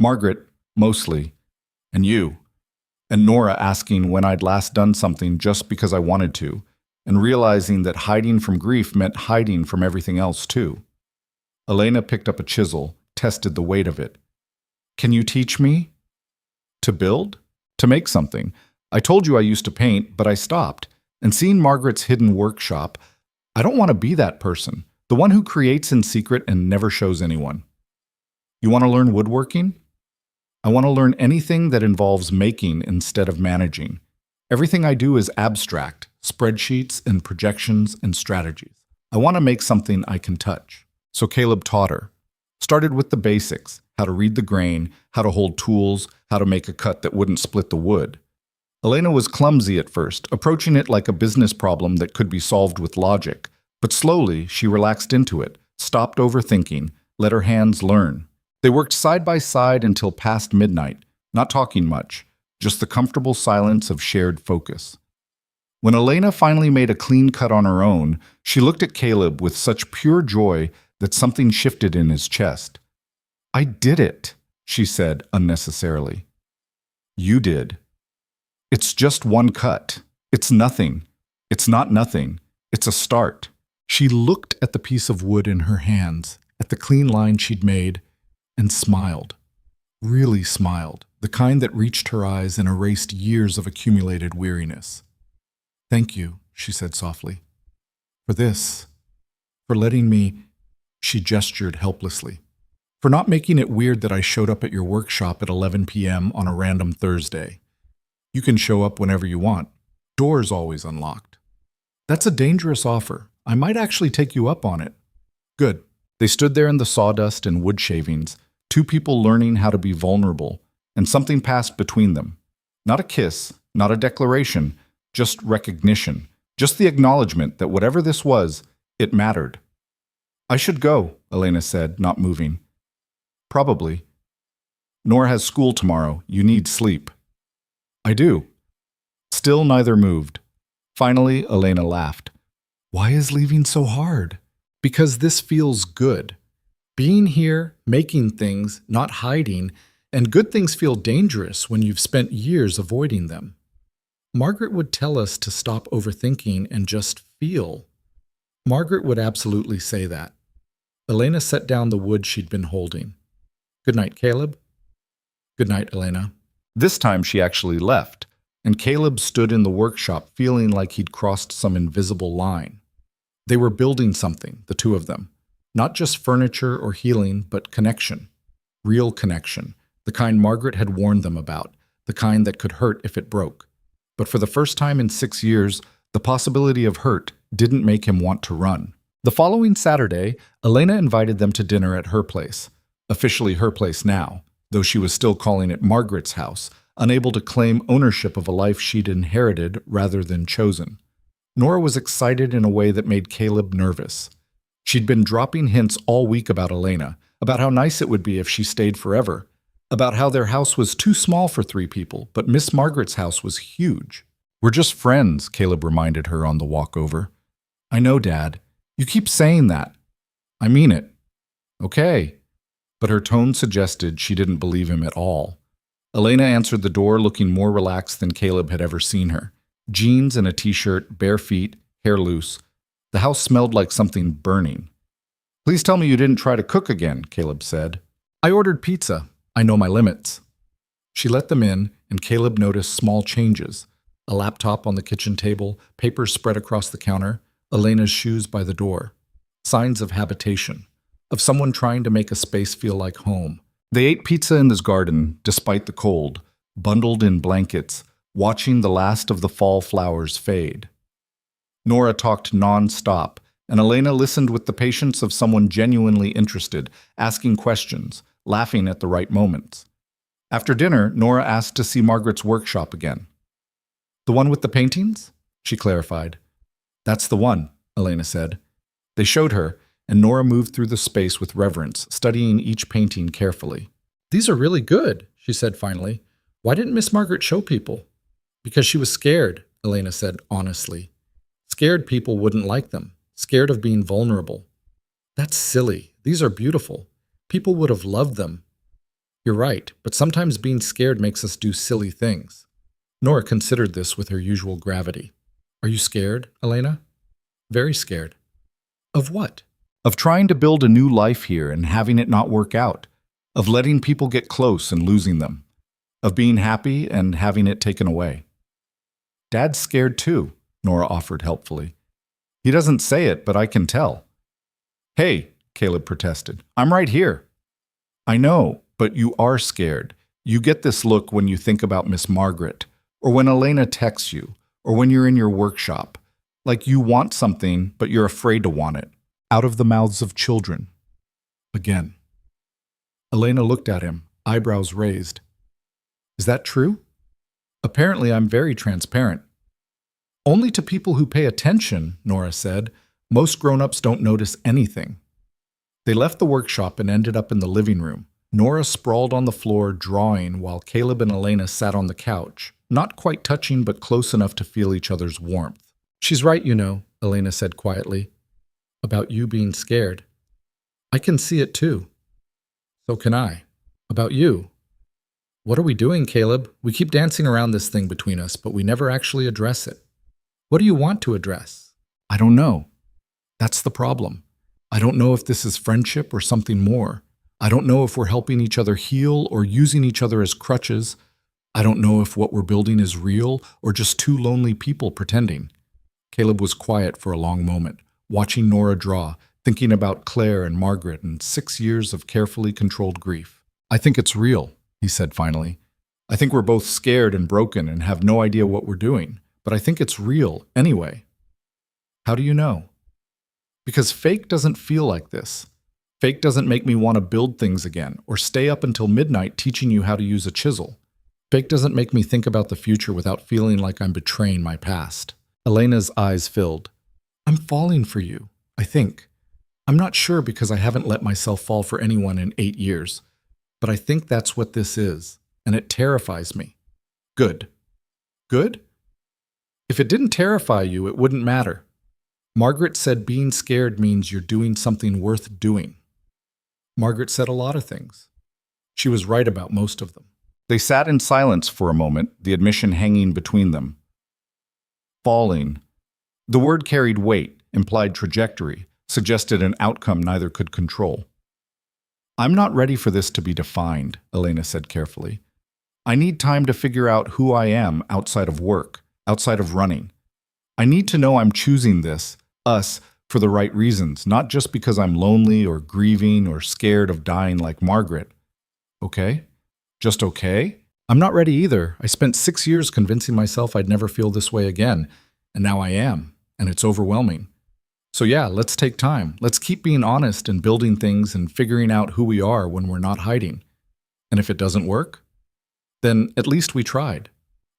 Margaret, mostly. And you. And Nora asking when I'd last done something just because I wanted to, and realizing that hiding from grief meant hiding from everything else too. Elena picked up a chisel, tested the weight of it. Can you teach me? To build? To make something. I told you I used to paint, but I stopped. And seeing Margaret's hidden workshop, I don't want to be that person, the one who creates in secret and never shows anyone. You want to learn woodworking? I want to learn anything that involves making instead of managing. Everything I do is abstract, spreadsheets and projections and strategies. I want to make something I can touch. So Caleb taught her. Started with the basics, how to read the grain, how to hold tools, how to make a cut that wouldn't split the wood. Elena was clumsy at first, approaching it like a business problem that could be solved with logic. But slowly, she relaxed into it, stopped overthinking, let her hands learn. They worked side by side until past midnight, not talking much, just the comfortable silence of shared focus. When Elena finally made a clean cut on her own, she looked at Caleb with such pure joy that something shifted in his chest. I did it, she said unnecessarily. You did. It's just one cut. It's nothing. It's not nothing. It's a start. She looked at the piece of wood in her hands, at the clean line she'd made, and smiled. Really smiled, the kind that reached her eyes and erased years of accumulated weariness. Thank you, she said softly. For this. For letting me, she gestured helplessly. For not making it weird that I showed up at your workshop at 11 p.m. on a random Thursday. You can show up whenever you want. Door's always unlocked. That's a dangerous offer. I might actually take you up on it. Good. They stood there in the sawdust and wood shavings, 2 people learning how to be vulnerable, and something passed between them. Not a kiss, not a declaration, just recognition, just the acknowledgement that whatever this was, it mattered. I should go, Elena said, not moving. Probably. Nora has school tomorrow. You need sleep. I do. Still neither moved. Finally, Elena laughed. Why is leaving so hard? Because this feels good. Being here, making things, not hiding, and good things feel dangerous when you've spent years avoiding them. Margaret would tell us to stop overthinking and just feel. Margaret would absolutely say that. Elena set down the wood she'd been holding. Good night, Caleb. Good night, Elena. This time she actually left, and Caleb stood in the workshop feeling like he'd crossed some invisible line. They were building something, the 2 of them. Not just furniture or healing, but connection. Real connection. The kind Margaret had warned them about. The kind that could hurt if it broke. But for the first time in 6 years, the possibility of hurt didn't make him want to run. The following Saturday, Elena invited them to dinner at her place. officially her place now, though she was still calling it Margaret's house, unable to claim ownership of a life she'd inherited rather than chosen. Nora was excited in a way that made Caleb nervous. She'd been dropping hints all week about Elena, about how nice it would be if she stayed forever, about how their house was too small for 3 people, but Miss Margaret's house was huge. "We're just friends," Caleb reminded her on the walk over. "I know, Dad. You keep saying that." "I mean it." "Okay." But her tone suggested she didn't believe him at all. Elena answered the door looking more relaxed than Caleb had ever seen her. Jeans and a t-shirt, bare feet, hair loose. The house smelled like something burning. "Please tell me you didn't try to cook again," Caleb said. "I ordered pizza. I know my limits." She let them in, and Caleb noticed small changes. A laptop on the kitchen table, papers spread across the counter, Elena's shoes by the door. Signs of habitation, of someone trying to make a space feel like home. They ate pizza in this garden, despite the cold, bundled in blankets, watching the last of the fall flowers fade. Nora talked non-stop, and Elena listened with the patience of someone genuinely interested, asking questions, laughing at the right moments. After dinner, Nora asked to see Margaret's workshop again. "The one with the paintings?" she clarified. "That's the one," Elena said. They showed her, and Nora moved through the space with reverence, studying each painting carefully. "These are really good," she said finally. "Why didn't Miss Margaret show people?" "Because she was scared," Elena said honestly. "Scared people wouldn't like them, scared of being vulnerable." "That's silly. These are beautiful. People would have loved them." "You're right, but sometimes being scared makes us do silly things." Nora considered this with her usual gravity. "Are you scared, Elena?" "Very scared." "Of what?" "Of trying to build a new life here and having it not work out. Of letting people get close and losing them. Of being happy and having it taken away." "Dad's scared too," Nora offered helpfully. "He doesn't say it, but I can tell." "Hey," Caleb protested, "I'm right here." "I know, but you are scared. You get this look when you think about Miss Margaret, or when Elena texts you, or when you're in your workshop. Like you want something, but you're afraid to want it. Out of the mouths of children." Again. Elena looked at him, eyebrows raised. "Is that true?" "Apparently I'm very transparent." "Only to people who pay attention," Nora said. "Most grown-ups don't notice anything." They left the workshop and ended up in the living room. Nora sprawled on the floor, drawing, while Caleb and Elena sat on the couch, not quite touching but close enough to feel each other's warmth. "She's right, you know," Elena said quietly. "About you being scared. I can see it too." "So can I. About you." "What are we doing, Caleb? We keep dancing around this thing between us, but we never actually address it." "What do you want to address?" "I don't know. That's the problem. I don't know if this is friendship or something more. I don't know if we're helping each other heal or using each other as crutches. I don't know if what we're building is real or just two lonely people pretending." Caleb was quiet for a long moment, watching Nora draw, thinking about Claire and Margaret and 6 years of carefully controlled grief. "I think it's real," he said finally. "I think we're both scared and broken and have no idea what we're doing, but I think it's real anyway." "How do you know?" "Because fake doesn't feel like this. Fake doesn't make me want to build things again or stay up until midnight teaching you how to use a chisel. Fake doesn't make me think about the future without feeling like I'm betraying my past." Elena's eyes filled. "I'm falling for you, I think. I'm not sure because I haven't let myself fall for anyone in 8 years. But I think that's what this is, and it terrifies me." "Good." "Good? If it didn't terrify you, it wouldn't matter. Margaret said being scared means you're doing something worth doing." Margaret said a lot of things. She was right about most of them. They sat in silence for a moment, the admission hanging between them. Falling. The word carried weight, implied trajectory, suggested an outcome neither could control. "I'm not ready for this to be defined," Elena said carefully. "I need time to figure out who I am outside of work, outside of running. I need to know I'm choosing this, us, for the right reasons, not just because I'm lonely or grieving or scared of dying like Margaret." "Okay? Just okay?" "I'm not ready either. I spent 6 years convincing myself I'd never feel this way again, and now I am, and it's overwhelming. So yeah, let's take time. Let's keep being honest and building things and figuring out who we are when we're not hiding. And if it doesn't work, then at least we tried.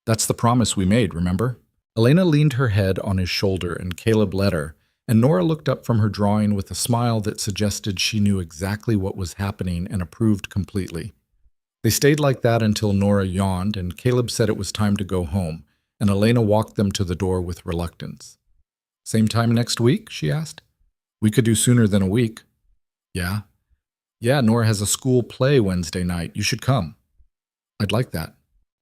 That's the promise we made, remember? Elena leaned her head on his shoulder and Caleb led her, and Nora looked up from her drawing with a smile that suggested she knew exactly what was happening and approved completely. They stayed like that until Nora yawned and Caleb said it was time to go home, and Elena walked them to the door with reluctance. Same time next week? She asked. We could do sooner than a week. Yeah. Yeah, Nora has a school play Wednesday night. You should come. I'd like that.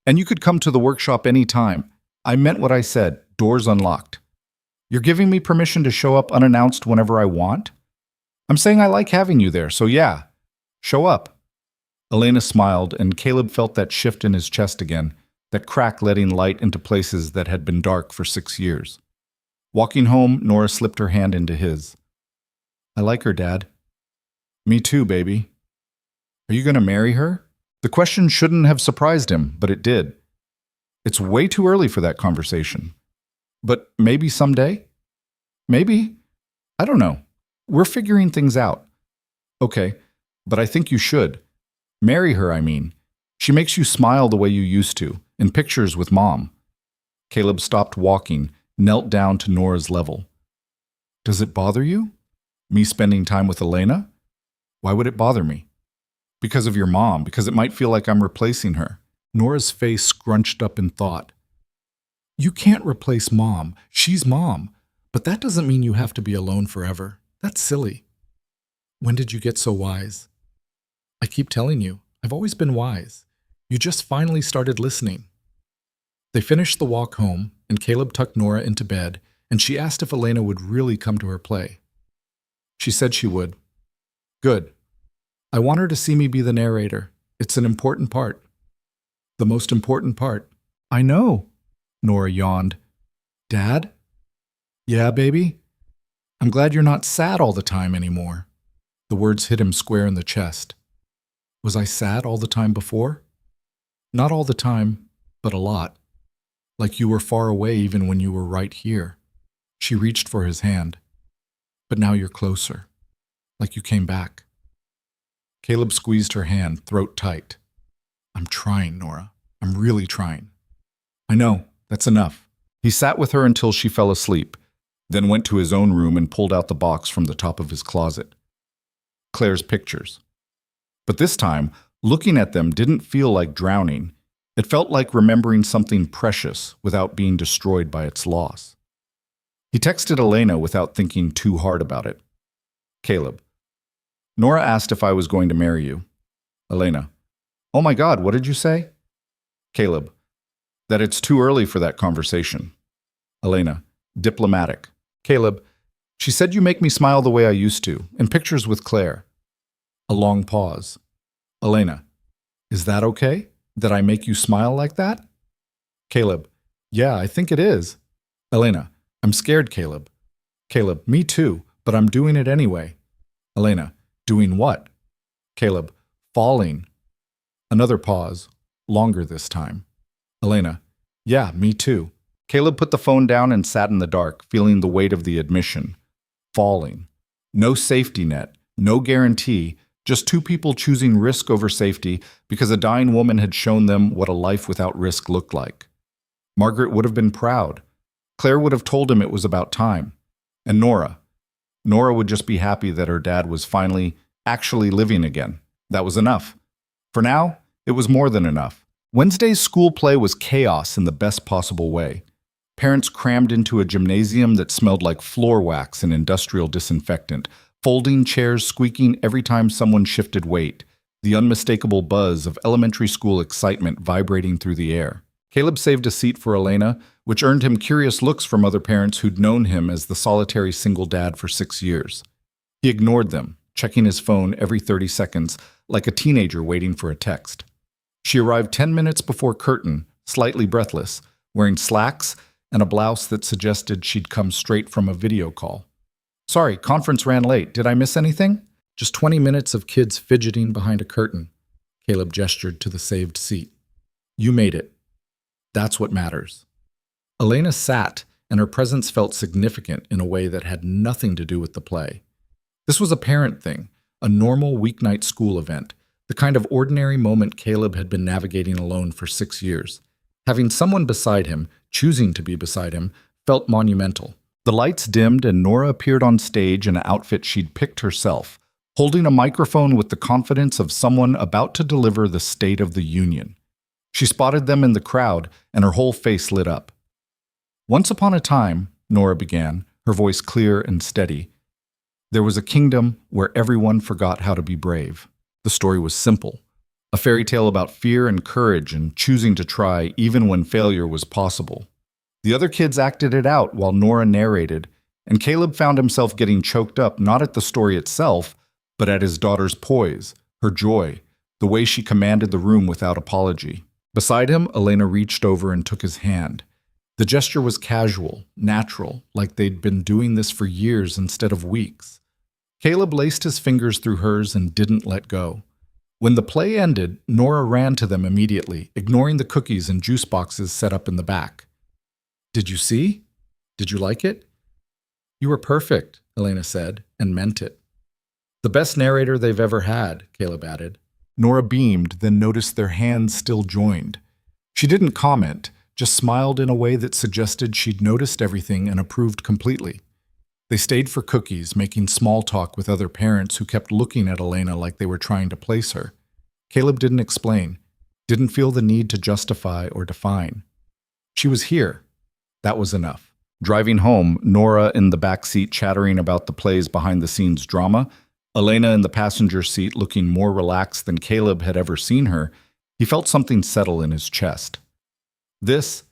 And you could come to the workshop any time. I meant what I said. Doors unlocked. You're giving me permission to show up unannounced whenever I want? I'm saying I like having you there, so yeah. Show up. Elena smiled, and Caleb felt that shift in his chest again, that crack letting light into places that had been dark for 6 years. Walking home, Nora slipped her hand into his. I like her, Dad. Me too, baby. Are you going to marry her? The question shouldn't have surprised him, but it did. It's way too early for that conversation. But maybe someday? Maybe? I don't know. We're figuring things out. Okay, but I think you should. Marry her, I mean. She makes you smile the way you used to, in pictures with Mom. Caleb stopped walking, knelt down to Nora's level. Does it bother you? Me spending time with Elena? Why would it bother me? Because of your mom, because it might feel like I'm replacing her. Nora's face scrunched up in thought. You can't replace Mom. She's Mom. But that doesn't mean you have to be alone forever. That's silly. When did you get so wise? I keep telling you, I've always been wise. You just finally started listening. They finished the walk home, and Caleb tucked Nora into bed, and she asked if Elena would really come to her play. She said she would. Good. I want her to see me be the narrator. It's an important part. The most important part. I know, Nora yawned. Dad? Yeah, baby? I'm glad you're not sad all the time anymore. The words hit him square in the chest. Was I sad all the time before? Not all the time, but a lot. Like you were far away even when you were right here. She reached for his hand. But now you're closer. Like you came back. Caleb squeezed her hand, throat tight. I'm trying, Nora. I'm really trying. I know. That's enough. He sat with her until she fell asleep, then went to his own room and pulled out the box from the top of his closet. Claire's pictures. But this time, looking at them didn't feel like drowning. It felt like remembering something precious without being destroyed by its loss. He texted Elena without thinking too hard about it. Caleb. Nora asked if I was going to marry you. Elena. Oh my God, what did you say? Caleb. That it's too early for that conversation. Elena. Diplomatic. Caleb. She said you make me smile the way I used to, in pictures with Claire. A long pause. Elena. Is that okay? That I make you smile like that? Caleb. Yeah, I think it is. Elena. I'm scared, Caleb. Caleb. Me too, but I'm doing it anyway. Elena. Doing what? Caleb. Falling. Another pause, longer this time. Elena. Yeah, me too. Caleb put the phone down and sat in the dark, feeling the weight of the admission. Falling. No safety net, no guarantee, just two people choosing risk over safety because a dying woman had shown them what a life without risk looked like. Margaret would have been proud. Claire would have told him it was about time. And Nora. Nora would just be happy that her dad was finally actually living again. That was enough. For now, it was more than enough. Wednesday's school play was chaos in the best possible way. Parents crammed into a gymnasium that smelled like floor wax and industrial disinfectant, folding chairs squeaking every time someone shifted weight, the unmistakable buzz of elementary school excitement vibrating through the air. Caleb saved a seat for Elena, which earned him curious looks from other parents who'd known him as the solitary single dad for 6 years. He ignored them, checking his phone every 30 seconds, like a teenager waiting for a text. She arrived 10 minutes before curtain, slightly breathless, wearing slacks and a blouse that suggested she'd come straight from a video call. Sorry, conference ran late. Did I miss anything? Just 20 minutes of kids fidgeting behind a curtain. Caleb gestured to the saved seat. You made it. That's what matters. Elena sat, and her presence felt significant in a way that had nothing to do with the play. This was a parent thing, a normal weeknight school event, the kind of ordinary moment Caleb had been navigating alone for 6 years. Having someone beside him, choosing to be beside him, felt monumental. The lights dimmed and Nora appeared on stage in an outfit she'd picked herself, holding a microphone with the confidence of someone about to deliver the State of the Union. She spotted them in the crowd, and her whole face lit up. "Once upon a time," Nora began, her voice clear and steady, "there was a kingdom where everyone forgot how to be brave." The story was simple, a fairy tale about fear and courage and choosing to try even when failure was possible. The other kids acted it out while Nora narrated, and Caleb found himself getting choked up not at the story itself, but at his daughter's poise, her joy, the way she commanded the room without apology. Beside him, Elena reached over and took his hand. The gesture was casual, natural, like they'd been doing this for years instead of weeks. Caleb laced his fingers through hers and didn't let go. When the play ended, Nora ran to them immediately, ignoring the cookies and juice boxes set up in the back. "Did you see? Did you like it?" "You were perfect," Elena said, and meant it. "The best narrator they've ever had," Caleb added. Nora beamed, then noticed their hands still joined. She didn't comment, just smiled in a way that suggested she'd noticed everything and approved completely. They stayed for cookies, making small talk with other parents who kept looking at Elena like they were trying to place her. Caleb didn't explain, didn't feel the need to justify or define. She was here. That was enough. Driving home, Nora in the back seat chattering about the play's behind-the-scenes drama, Elena in the passenger seat looking more relaxed than Caleb had ever seen her, he felt something settle in his chest. This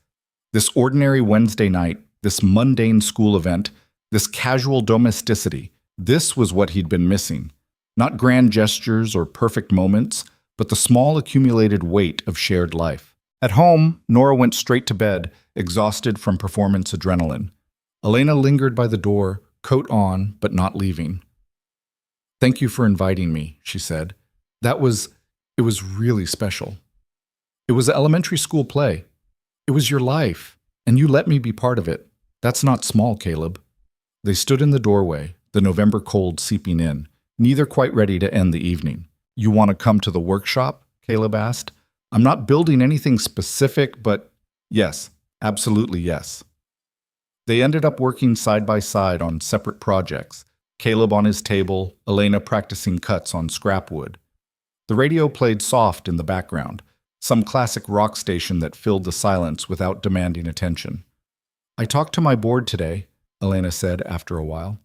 ordinary Wednesday night, this mundane school event, this casual domesticity, this was what he'd been missing. Not grand gestures or perfect moments, but the small accumulated weight of shared life. At home, Nora went straight to bed, exhausted from performance adrenaline. Elena lingered by the door, coat on, but not leaving. "Thank you for inviting me," she said. It was really special. It was an elementary school play. It was your life, and you let me be part of it. That's not small, Caleb." They stood in the doorway, the November cold seeping in, neither quite ready to end the evening. "You want to come to the workshop?" Caleb asked. "I'm not building anything specific, but yes, absolutely yes." They ended up working side by side on separate projects, Caleb on his table, Elena practicing cuts on scrap wood. The radio played soft in the background, some classic rock station that filled the silence without demanding attention. "I talked to my board today," Elena said after a while.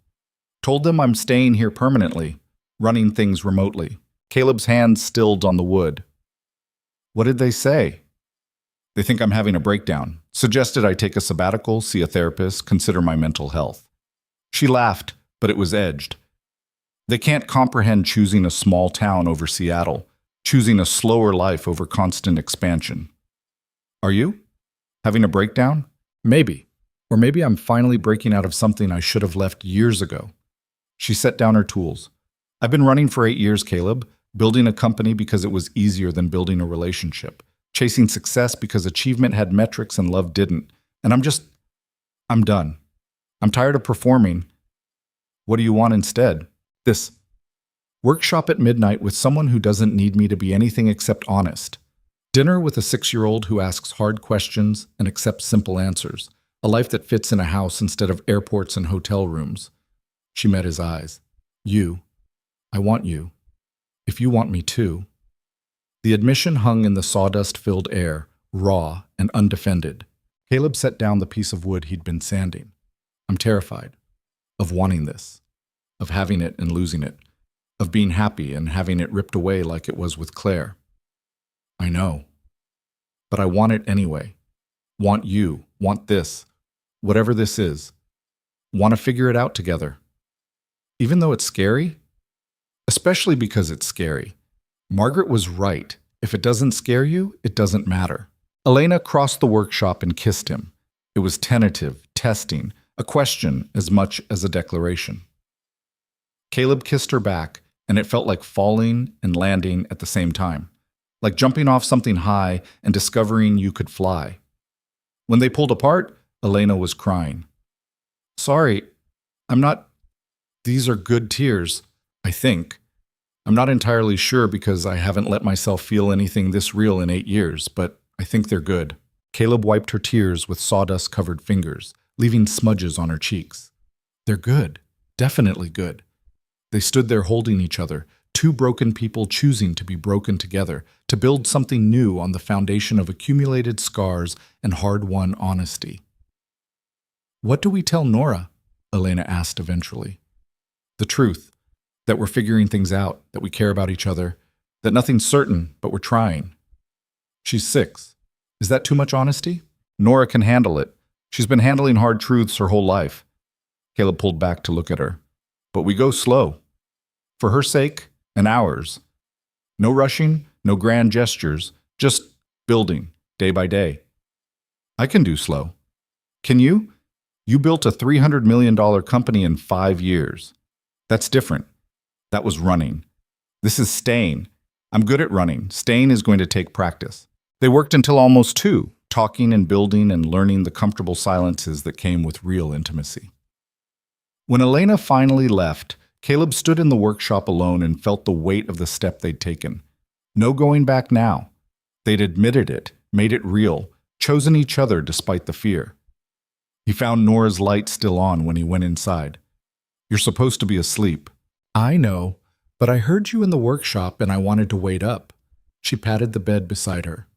"Told them I'm staying here permanently, running things remotely." Caleb's hands stilled on the wood. "What did they say?" "They think I'm having a breakdown. Suggested I take a sabbatical, see a therapist, consider my mental health." She laughed, but it was edged. "They can't comprehend choosing a small town over Seattle, choosing a slower life over constant expansion." "Are you? Having a breakdown?" "Maybe. Or maybe I'm finally breaking out of something I should have left years ago." She set down her tools. "I've been running for 8 years, Caleb, building a company because it was easier than building a relationship, chasing success because achievement had metrics and love didn't, and I'm done. I'm tired of performing. What do you want instead?" "This workshop at midnight with someone who doesn't need me to be anything except honest. Dinner with a 6-year-old who asks hard questions and accepts simple answers. A life that fits in a house instead of airports and hotel rooms." She met his eyes. "You. I want you. If you want me too." The admission hung in the sawdust-filled air, raw and undefended. Caleb set down the piece of wood he'd been sanding. "I'm terrified. Of wanting this. Of having it and losing it. Of being happy and having it ripped away like it was with Claire." "I know. But I want it anyway. Want you. Want this. Whatever this is. Want to figure it out together. Even though it's scary? Especially because it's scary. Margaret was right. If it doesn't scare you, it doesn't matter." Elena crossed the workshop and kissed him. It was tentative, testing, a question as much as a declaration. Caleb kissed her back, and it felt like falling and landing at the same time, like jumping off something high and discovering you could fly. When they pulled apart, Elena was crying. Sorry, I'm not. These are good tears, I think. I'm not entirely sure because I haven't let myself feel anything this real in 8 years, but I think they're good. Caleb wiped her tears with sawdust-covered fingers, leaving smudges on her cheeks. They're good. Definitely good. They stood there holding each other, two broken people choosing to be broken together, to build something new on the foundation of accumulated scars and hard-won honesty. What do we tell Nora? Elena asked eventually. The truth, that we're figuring things out, that we care about each other, that nothing's certain, but we're trying. She's 6. Is that too much honesty? Nora can handle it. She's been handling hard truths her whole life. Caleb pulled back to look at her. But we go slow. For her sake and ours. No rushing, no grand gestures, just building, day by day. I can do slow. Can you? You built a $300 million company in 5 years. That's different. That was running. This is staying. I'm good at running. Staying is going to take practice. They worked until almost 2, talking and building and learning the comfortable silences that came with real intimacy. When Elena finally left, Caleb stood in the workshop alone and felt the weight of the step they'd taken. No going back now. They'd admitted it, made it real, chosen each other despite the fear. He found Nora's light still on when he went inside. You're supposed to be asleep. I know, but I heard you in the workshop and I wanted to wait up. She patted the bed beside her.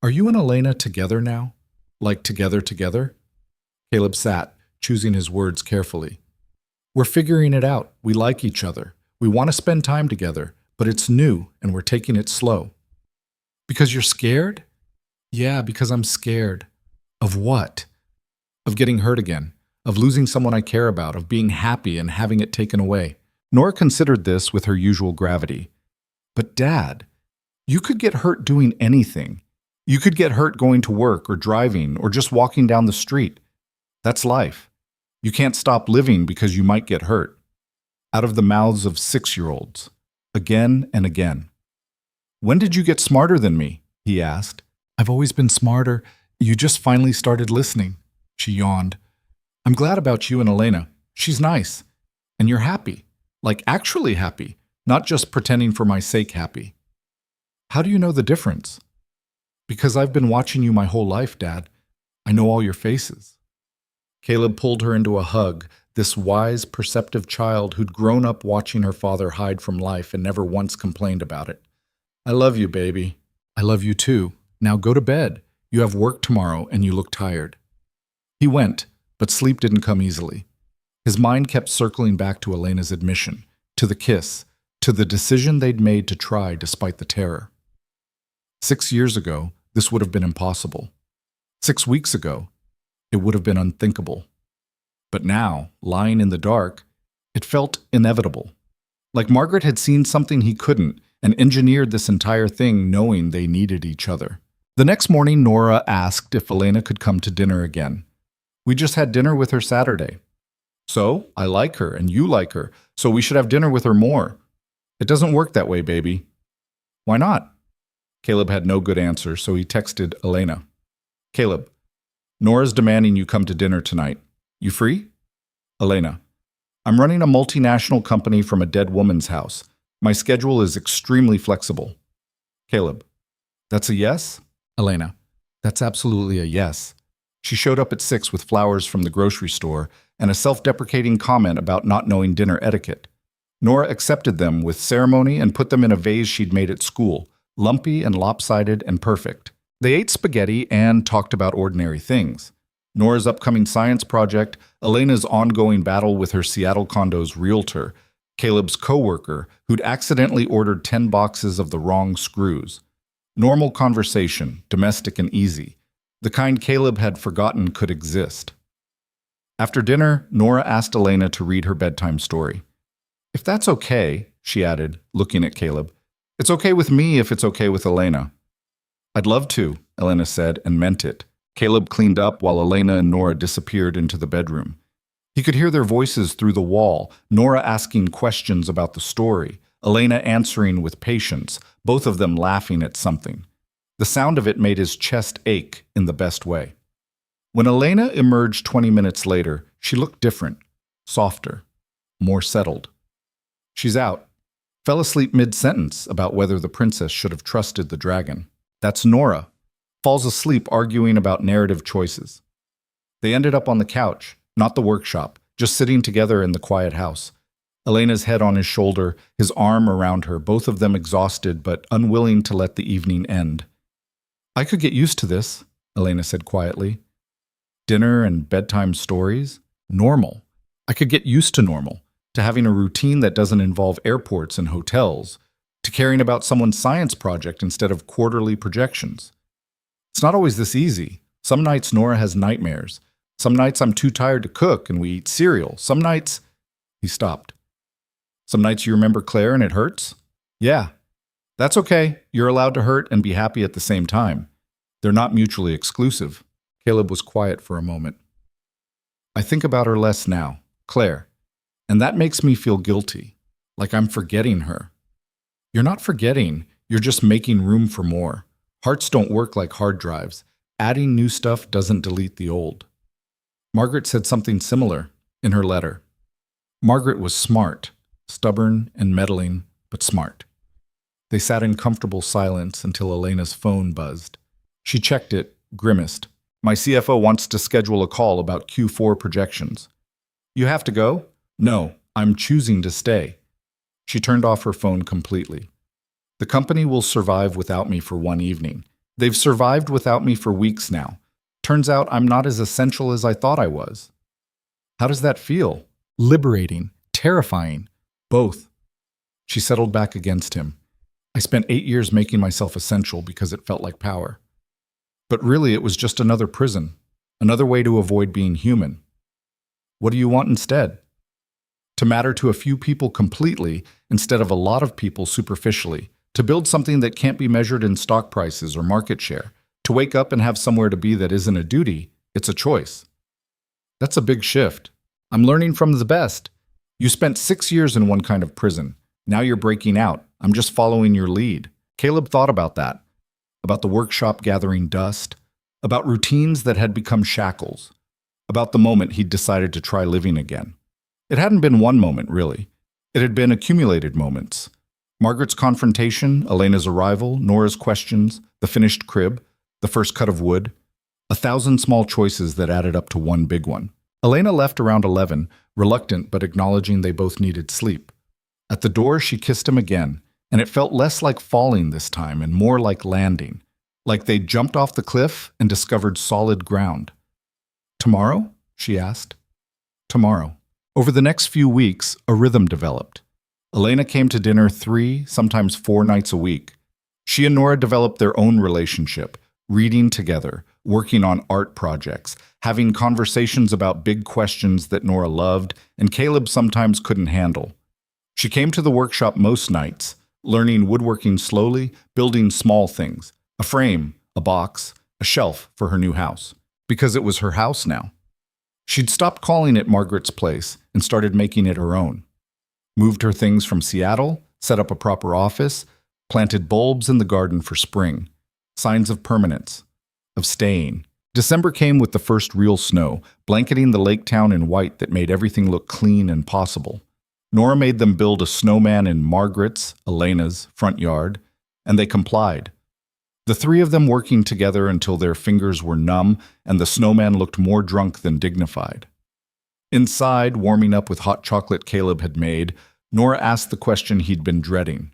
Are you and Elena together now? Like together? Caleb sat, choosing his words carefully. We're figuring it out. We like each other. We want to spend time together, but it's new and we're taking it slow. Because you're scared? Yeah, because I'm scared. Of what? Of getting hurt again, of losing someone I care about, of being happy and having it taken away. Nora considered this with her usual gravity. But Dad, you could get hurt doing anything. You could get hurt going to work or driving or just walking down the street. That's life. You can't stop living because you might get hurt. Out of the mouths of 6-year-olds, again and again. When did you get smarter than me? He asked. I've always been smarter. You just finally started listening. She yawned. I'm glad about you and Elena. She's nice. And you're happy. Like actually happy, not just pretending for my sake happy. How do you know the difference? Because I've been watching you my whole life, Dad. I know all your faces. Caleb pulled her into a hug, this wise, perceptive child who'd grown up watching her father hide from life and never once complained about it. I love you, baby. I love you too. Now go to bed. You have work tomorrow and you look tired. He went, but sleep didn't come easily. His mind kept circling back to Elena's admission, to the kiss, to the decision they'd made to try despite the terror. 6 years ago, this would have been impossible. 6 weeks ago, it would have been unthinkable. But now, lying in the dark, it felt inevitable. Like Margaret had seen something he couldn't and engineered this entire thing knowing they needed each other. The next morning, Nora asked if Elena could come to dinner again. We just had dinner with her Saturday. So, I like her and you like her, so we should have dinner with her more. It doesn't work that way, baby. Why not? Caleb had no good answer, so he texted Elena. Caleb, Nora's demanding you come to dinner tonight. You free? Elena, I'm running a multinational company from a dead woman's house. My schedule is extremely flexible. Caleb, that's a yes? Elena, that's absolutely a yes. She showed up at 6 with flowers from the grocery store and a self-deprecating comment about not knowing dinner etiquette. Nora accepted them with ceremony and put them in a vase she'd made at school, lumpy and lopsided and perfect. They ate spaghetti and talked about ordinary things. Nora's upcoming science project, Elena's ongoing battle with her Seattle condo's realtor, Caleb's coworker who'd accidentally ordered 10 boxes of the wrong screws. Normal conversation, domestic and easy, the kind Caleb had forgotten could exist. After dinner, Nora asked Elena to read her bedtime story. If that's okay, she added, looking at Caleb. It's okay with me if it's okay with Elena. I'd love to, Elena said, and meant it. Caleb cleaned up while Elena and Nora disappeared into the bedroom. He could hear their voices through the wall, Nora asking questions about the story, Elena answering with patience, both of them laughing at something. The sound of it made his chest ache in the best way. When Elena emerged 20 minutes later, she looked different, softer, more settled. She's out. Fell asleep mid-sentence about whether the princess should have trusted the dragon. That's Nora. Falls asleep arguing about narrative choices. They ended up on the couch, not the workshop, just sitting together in the quiet house. Elena's head on his shoulder, his arm around her, both of them exhausted but unwilling to let the evening end. I could get used to this, Elena said quietly. Dinner and bedtime stories? Normal. I could get used to normal, to having a routine that doesn't involve airports and hotels, to caring about someone's science project instead of quarterly projections. It's not always this easy. Some nights Nora has nightmares. Some nights I'm too tired to cook and we eat cereal. Some nights... He stopped. Some nights you remember Claire and it hurts? Yeah. That's okay. You're allowed to hurt and be happy at the same time. They're not mutually exclusive. Caleb was quiet for a moment. I think about her less now, Claire, and that makes me feel guilty, like I'm forgetting her. You're not forgetting, you're just making room for more. Hearts don't work like hard drives. Adding new stuff doesn't delete the old. Margaret said something similar in her letter. Margaret was smart, stubborn and meddling, but smart. They sat in comfortable silence until Elena's phone buzzed. She checked it, grimaced. My CFO wants to schedule a call about Q4 projections. You have to go? No, I'm choosing to stay. She turned off her phone completely. The company will survive without me for one evening. They've survived without me for weeks now. Turns out I'm not as essential as I thought I was. How does that feel? Liberating, terrifying, both. She settled back against him. I spent 8 years making myself essential because it felt like power. But really it was just another prison, another way to avoid being human. What do you want instead? To matter to a few people completely instead of a lot of people superficially. To build something that can't be measured in stock prices or market share. To wake up and have somewhere to be that isn't a duty, it's a choice. That's a big shift. I'm learning from the best. You spent 6 years in one kind of prison. Now you're breaking out. I'm just following your lead. Caleb thought about that. About the workshop gathering dust. About routines that had become shackles. About the moment he'd decided to try living again. It hadn't been one moment, really. It had been accumulated moments. Margaret's confrontation, Elena's arrival, Nora's questions, the finished crib, the first cut of wood. 1,000 small choices that added up to one big one. Elena left around 11, reluctant but acknowledging they both needed sleep. At the door, she kissed him again, and it felt less like falling this time and more like landing. Like they'd jumped off the cliff and discovered solid ground. Tomorrow? She asked. Tomorrow. Over the next few weeks, a rhythm developed. Elena came to dinner 3, sometimes 4 nights a week. She and Nora developed their own relationship, reading together, working on art projects, having conversations about big questions that Nora loved and Caleb sometimes couldn't handle. She came to the workshop most nights, learning woodworking slowly, building small things, a frame, a box, a shelf for her new house, because it was her house now. She'd stopped calling it Margaret's place and started making it her own. Moved her things from Seattle, set up a proper office, planted bulbs in the garden for spring. Signs of permanence, of staying. December came with the first real snow, blanketing the lake town in white that made everything look clean and possible. Nora made them build a snowman in Margaret's, Elena's, front yard, and they complied. The 3 of them working together until their fingers were numb and the snowman looked more drunk than dignified. Inside, warming up with hot chocolate Caleb had made, Nora asked the question he'd been dreading.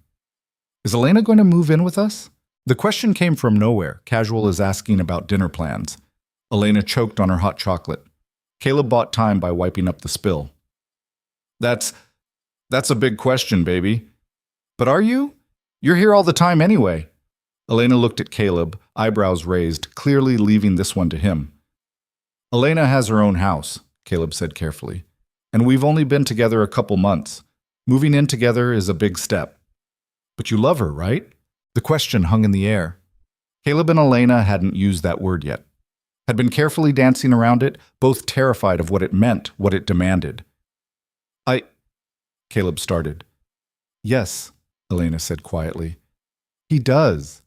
Is Elena going to move in with us? The question came from nowhere, casual as asking about dinner plans. Elena choked on her hot chocolate. Caleb bought time by wiping up the spill. That's a big question, baby. But are you? You're here all the time anyway. Elena looked at Caleb, eyebrows raised, clearly leaving this one to him. Elena has her own house, Caleb said carefully. And we've only been together a couple months. Moving in together is a big step. But you love her, right? The question hung in the air. Caleb and Elena hadn't used that word yet. Had been carefully dancing around it, both terrified of what it meant, what it demanded. Caleb started. Yes, Elena said quietly. He does.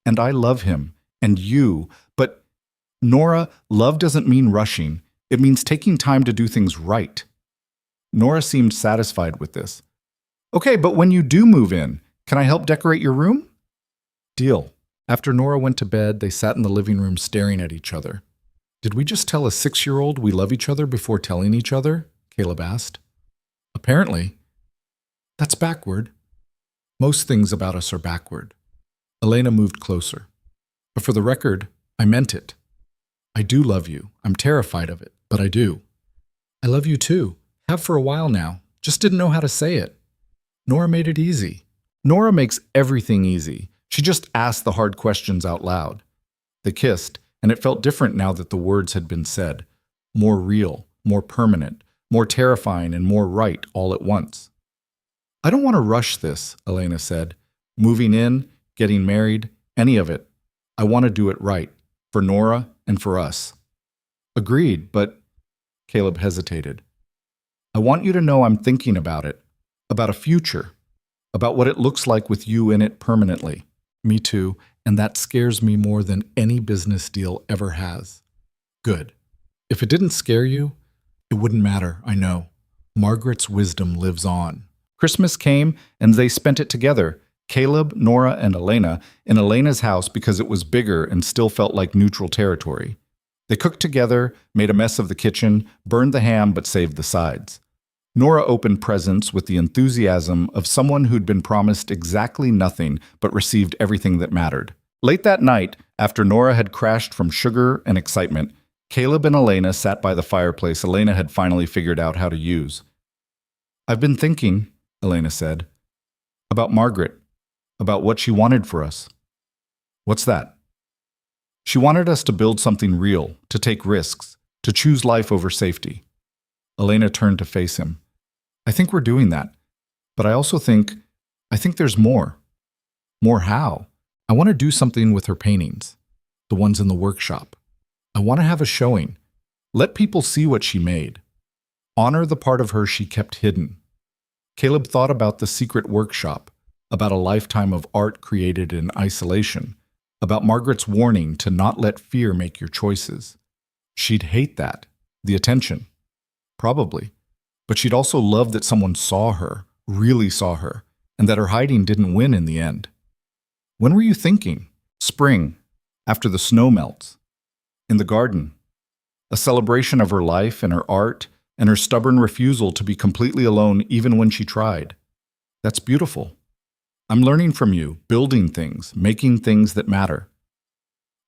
And I love him, and you, but Nora, love doesn't mean rushing. It means taking time to do things right. Nora seemed satisfied with this. Okay, but when you do move in, can I help decorate your room? Deal. After Nora went to bed, they sat in the living room staring at each other. Did we just tell a 6-year-old we love each other before telling each other? Caleb asked. Apparently. That's backward. Most things about us are backward. Elena moved closer. But for the record, I meant it. I do love you. I'm terrified of it, but I do. I love you too. Have for a while now. Just didn't know how to say it. Nora made it easy. Nora makes everything easy. She just asked the hard questions out loud. They kissed, and it felt different now that the words had been said. More real, more permanent, more terrifying, and more right all at once. I don't want to rush this, Elena said. Moving in, getting married, any of it. I want to do it right, for Nora and for us. Agreed, but Caleb hesitated. I want you to know I'm thinking about it, about a future, about what it looks like with you in it permanently. Me too, and that scares me more than any business deal ever has. Good. If it didn't scare you, it wouldn't matter, I know. Margaret's wisdom lives on. Christmas came, and they spent it together, Caleb, Nora, and Elena, in Elena's house because it was bigger and still felt like neutral territory. They cooked together, made a mess of the kitchen, burned the ham but saved the sides. Nora opened presents with the enthusiasm of someone who'd been promised exactly nothing but received everything that mattered. Late that night, after Nora had crashed from sugar and excitement, Caleb and Elena sat by the fireplace Elena had finally figured out how to use. I've been thinking, Elena said, about Margaret, about what she wanted for us. What's that? She wanted us to build something real, to take risks, to choose life over safety. Elena turned to face him. I think we're doing that, but I also think there's more. More how? I want to do something with her paintings, the ones in the workshop. I want to have a showing. Let people see what she made. Honor the part of her she kept hidden. Caleb thought about the secret workshop, about a lifetime of art created in isolation, about Margaret's warning to not let fear make your choices. She'd hate that, the attention. Probably. But she'd also love that someone saw her, really saw her, and that her hiding didn't win in the end. When were you thinking? Spring, after the snow melts. In the garden. A celebration of her life and her art and her stubborn refusal to be completely alone even when she tried. That's beautiful. I'm learning from you, building things, making things that matter.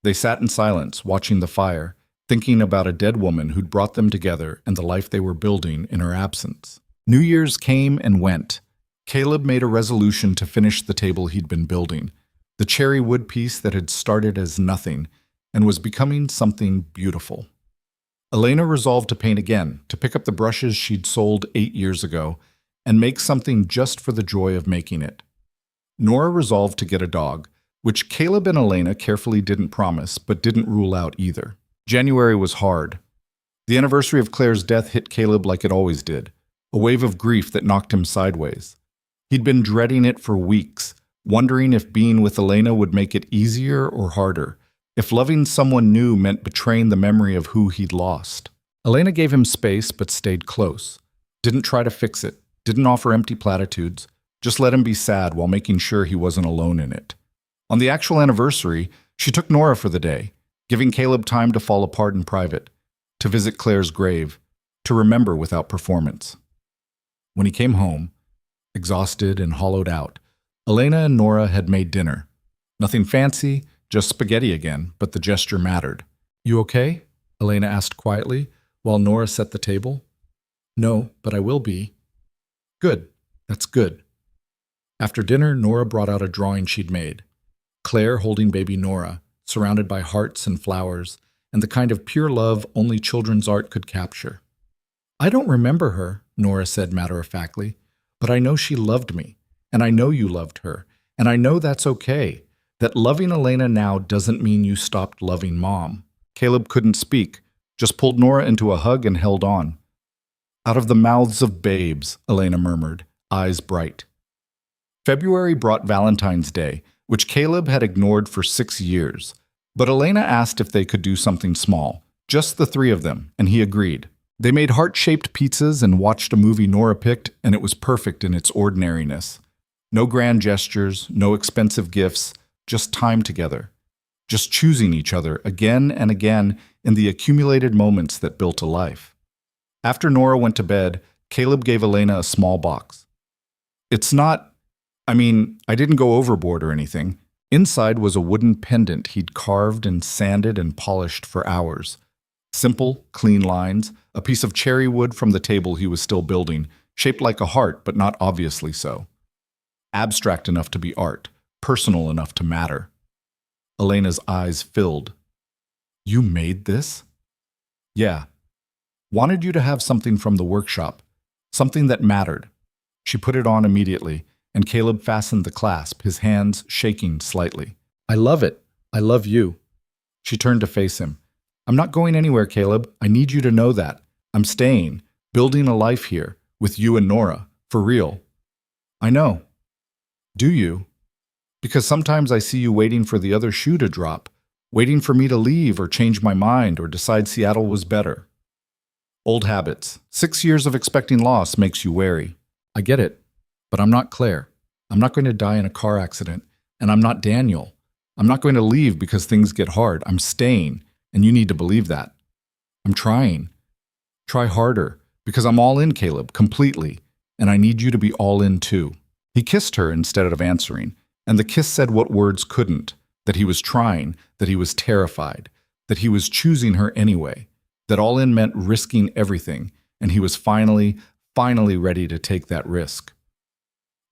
They sat in silence, watching the fire, thinking about a dead woman who'd brought them together and the life they were building in her absence. New Year's came and went. Caleb made a resolution to finish the table he'd been building, the cherry wood piece that had started as nothing and was becoming something beautiful. Elena resolved to paint again, to pick up the brushes she'd sold 8 years ago and make something just for the joy of making it. Nora resolved to get a dog, which Caleb and Elena carefully didn't promise but didn't rule out either. January was hard. The anniversary of Claire's death hit Caleb like it always did, a wave of grief that knocked him sideways. He'd been dreading it for weeks, wondering if being with Elena would make it easier or harder, if loving someone new meant betraying the memory of who he'd lost. Elena gave him space but stayed close, didn't try to fix it, didn't offer empty platitudes, just let him be sad while making sure he wasn't alone in it. On the actual anniversary, she took Nora for the day, giving Caleb time to fall apart in private, to visit Claire's grave, to remember without performance. When he came home, exhausted and hollowed out, Elena and Nora had made dinner. Nothing fancy, just spaghetti again, but the gesture mattered. You okay? Elena asked quietly, while Nora set the table. No, but I will be. Good, that's good. After dinner, Nora brought out a drawing she'd made. Claire holding baby Nora, surrounded by hearts and flowers, and the kind of pure love only children's art could capture. I don't remember her, Nora said matter-of-factly, but I know she loved me, and I know you loved her, and I know that's okay, that loving Elena now doesn't mean you stopped loving Mom. Caleb couldn't speak, just pulled Nora into a hug and held on. Out of the mouths of babes, Elena murmured, eyes bright. February brought Valentine's Day, which Caleb had ignored for 6 years. But Elena asked if they could do something small, just the three of them, and he agreed. They made heart-shaped pizzas and watched a movie Nora picked, and it was perfect in its ordinariness. No grand gestures, no expensive gifts, just time together. Just choosing each other again and again in the accumulated moments that built a life. After Nora went to bed, Caleb gave Elena a small box. It's not, I didn't go overboard or anything. Inside was a wooden pendant he'd carved and sanded and polished for hours. Simple, clean lines, a piece of cherry wood from the table he was still building, shaped like a heart but not obviously so. Abstract enough to be art, personal enough to matter. Elena's eyes filled. You made this? Yeah. Wanted you to have something from the workshop, something that mattered. She put it on immediately, and Caleb fastened the clasp, his hands shaking slightly. I love it. I love you. She turned to face him. I'm not going anywhere, Caleb. I need you to know that. I'm staying, building a life here, with you and Nora, for real. I know. Do you? Because sometimes I see you waiting for the other shoe to drop, waiting for me to leave or change my mind or decide Seattle was better. Old habits. 6 years of expecting loss makes you wary. I get it, but I'm not Claire. I'm not going to die in a car accident, and I'm not Daniel. I'm not going to leave because things get hard. I'm staying, and you need to believe that. I'm trying. Try harder, because I'm all in, Caleb, completely, and I need you to be all in too. He kissed her instead of answering, and the kiss said what words couldn't, that he was trying, that he was terrified, that he was choosing her anyway, that all in meant risking everything, and he was finally ready to take that risk.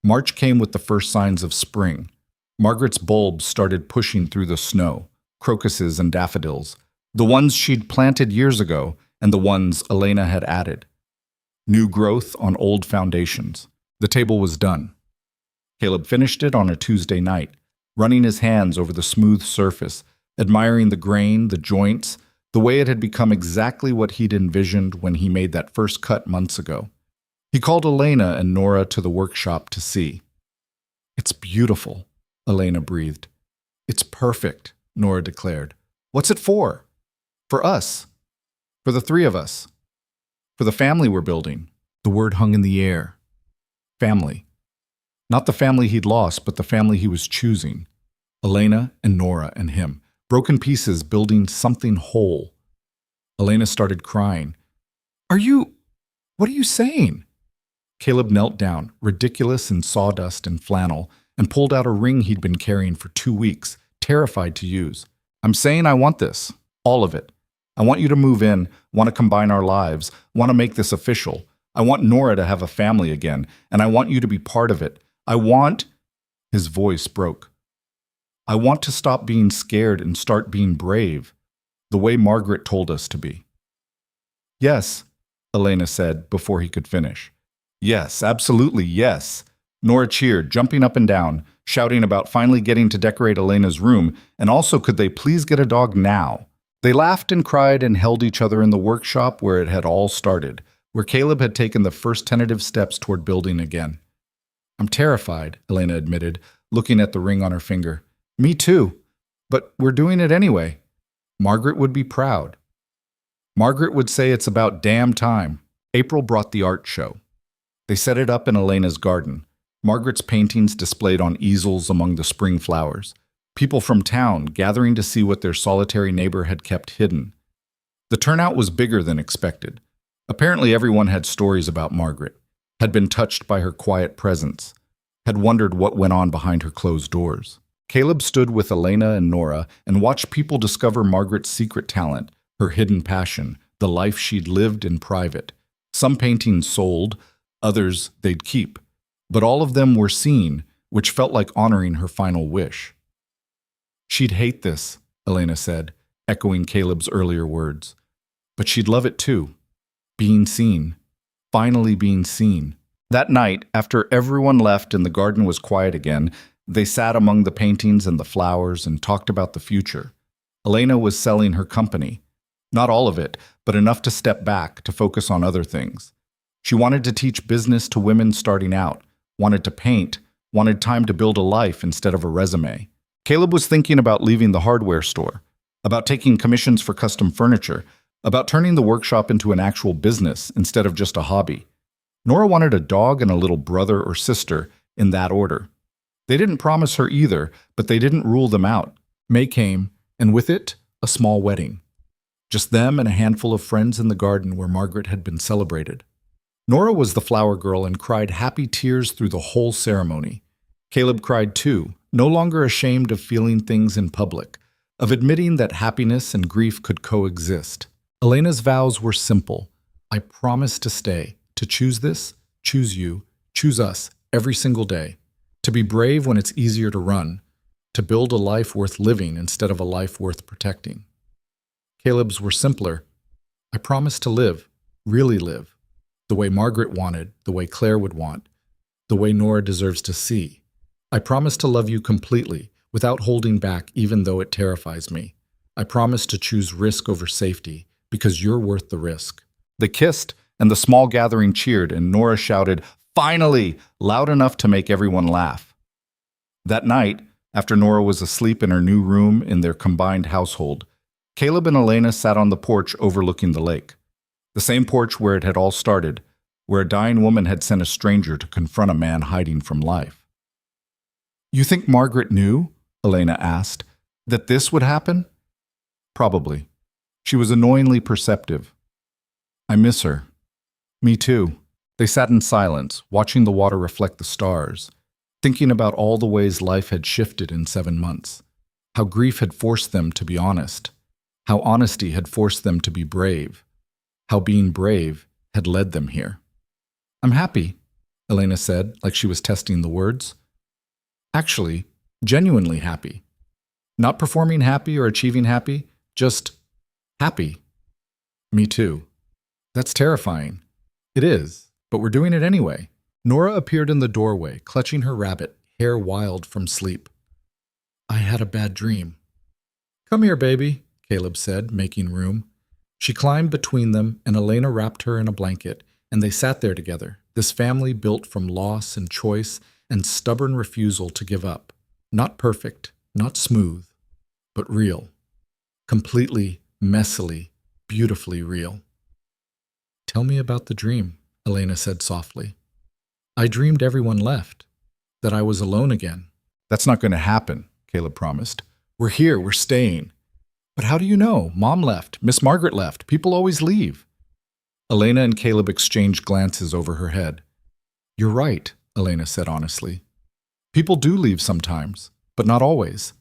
March came with the first signs of spring. Margaret's bulbs started pushing through the snow, crocuses and daffodils, the ones she'd planted years ago and the ones Elena had added. New growth on old foundations. The table was done. Caleb finished it on a Tuesday night, running his hands over the smooth surface, admiring the grain, the joints, the way it had become exactly what he'd envisioned when he made that first cut months ago. He called Elena and Nora to the workshop to see. It's beautiful, Elena breathed. It's perfect, Nora declared. What's it for? For us. For the three of us. For the family we're building. The word hung in the air. Family. Not the family he'd lost, but the family he was choosing. Elena and Nora and him. Broken pieces building something whole. Elena started crying. What are you saying? Caleb knelt down, ridiculous in sawdust and flannel, and pulled out a ring he'd been carrying for 2 weeks, terrified to use. I'm saying I want this. All of it. I want you to move in, want to combine our lives, want to make this official. I want Nora to have a family again, and I want you to be part of it. His voice broke. I want to stop being scared and start being brave, the way Margaret told us to be. Yes, Elena said before he could finish. Yes, absolutely yes. Nora cheered, jumping up and down, shouting about finally getting to decorate Elena's room, and also could they please get a dog now. They laughed and cried and held each other in the workshop where it had all started, where Caleb had taken the first tentative steps toward building again. I'm terrified, Elena admitted, looking at the ring on her finger. Me too, but we're doing it anyway. Margaret would be proud. Margaret would say it's about damn time. April brought the art show. They set it up in Elena's garden. Margaret's paintings displayed on easels among the spring flowers. People from town gathering to see what their solitary neighbor had kept hidden. The turnout was bigger than expected. Apparently everyone had stories about Margaret, had been touched by her quiet presence, had wondered what went on behind her closed doors. Caleb stood with Elena and Nora and watched people discover Margaret's secret talent, her hidden passion, the life she'd lived in private. Some paintings sold, others they'd keep, but all of them were seen, which felt like honoring her final wish. She'd hate this, Elena said, echoing Caleb's earlier words. But she'd love it too. Being seen. Finally being seen. That night, after everyone left and the garden was quiet again, they sat among the paintings and the flowers and talked about the future. Elena was selling her company. Not all of it, but enough to step back, to focus on other things. She wanted to teach business to women starting out, wanted to paint, wanted time to build a life instead of a resume. Caleb was thinking about leaving the hardware store, about taking commissions for custom furniture, about turning the workshop into an actual business instead of just a hobby. Nora wanted a dog and a little brother or sister in that order. They didn't promise her either, but they didn't rule them out. May came, and with it, a small wedding. Just them and a handful of friends in the garden where Margaret had been celebrated. Nora was the flower girl and cried happy tears through the whole ceremony. Caleb cried too, no longer ashamed of feeling things in public, of admitting that happiness and grief could coexist. Elena's vows were simple. I promise to stay, to choose this, choose you, choose us every single day, to be brave when it's easier to run, to build a life worth living instead of a life worth protecting. Caleb's were simpler. I promise to live, really live, the way Margaret wanted, the way Claire would want, the way Nora deserves to see. I promise to love you completely, without holding back even though it terrifies me. I promise to choose risk over safety, because you're worth the risk. They kissed, and the small gathering cheered, and Nora shouted, "Finally!" loud enough to make everyone laugh. That night, after Nora was asleep in her new room in their combined household, Caleb and Elena sat on the porch overlooking the lake. The same porch where it had all started, where a dying woman had sent a stranger to confront a man hiding from life. "You think Margaret knew?" Elena asked. "That this would happen?" "Probably. She was annoyingly perceptive." "I miss her." "Me too." They sat in silence, watching the water reflect the stars, thinking about all the ways life had shifted in 7 months, how grief had forced them to be honest, how honesty had forced them to be brave, how being brave had led them here. "I'm happy," Elena said, like she was testing the words. Actually, genuinely happy. Not performing happy or achieving happy, just happy. "Me too." "That's terrifying." "It is, but we're doing it anyway." Nora appeared in the doorway, clutching her rabbit, hair wild from sleep. "I had a bad dream." "Come here, baby," Caleb said, making room. She climbed between them, and Elena wrapped her in a blanket, and they sat there together, this family built from loss and choice and stubborn refusal to give up. Not perfect, not smooth, but real. Completely, messily, beautifully real. "Tell me about the dream," Elena said softly. "I dreamed everyone left, that I was alone again." "That's not going to happen," Caleb promised. "We're here, we're staying." "But how do you know? Mom left, Miss Margaret left, people always leave." Elena and Caleb exchanged glances over her head. "You're right," Elena said honestly. "People do leave sometimes, but not always.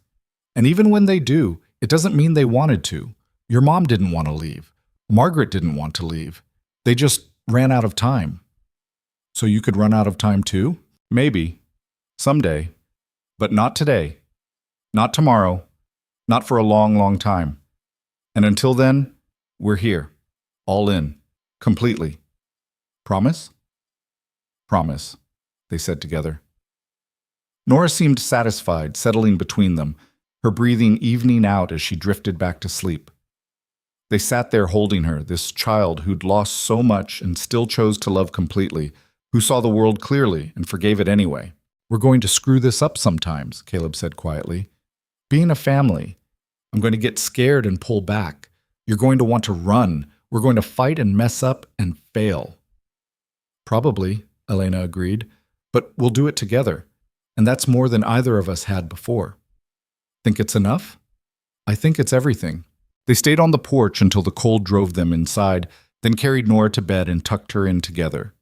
And even when they do, it doesn't mean they wanted to. Your mom didn't want to leave. Margaret didn't want to leave. They just ran out of time." "So you could run out of time too?" "Maybe. Someday. But not today. Not tomorrow. Not for a long, long time. And until then, we're here. All in. Completely. Promise?" "Promise," they said together. Nora seemed satisfied, settling between them, her breathing evening out as she drifted back to sleep. They sat there holding her, this child who'd lost so much and still chose to love completely, who saw the world clearly and forgave it anyway. "We're going to screw this up sometimes," Caleb said quietly. "Being a family, I'm going to get scared and pull back. You're going to want to run. We're going to fight and mess up and fail." "Probably," Elena agreed, "but we'll do it together. And that's more than either of us had before." "Think it's enough?" "I think it's everything." They stayed on the porch until the cold drove them inside, then carried Nora to bed and tucked her in together.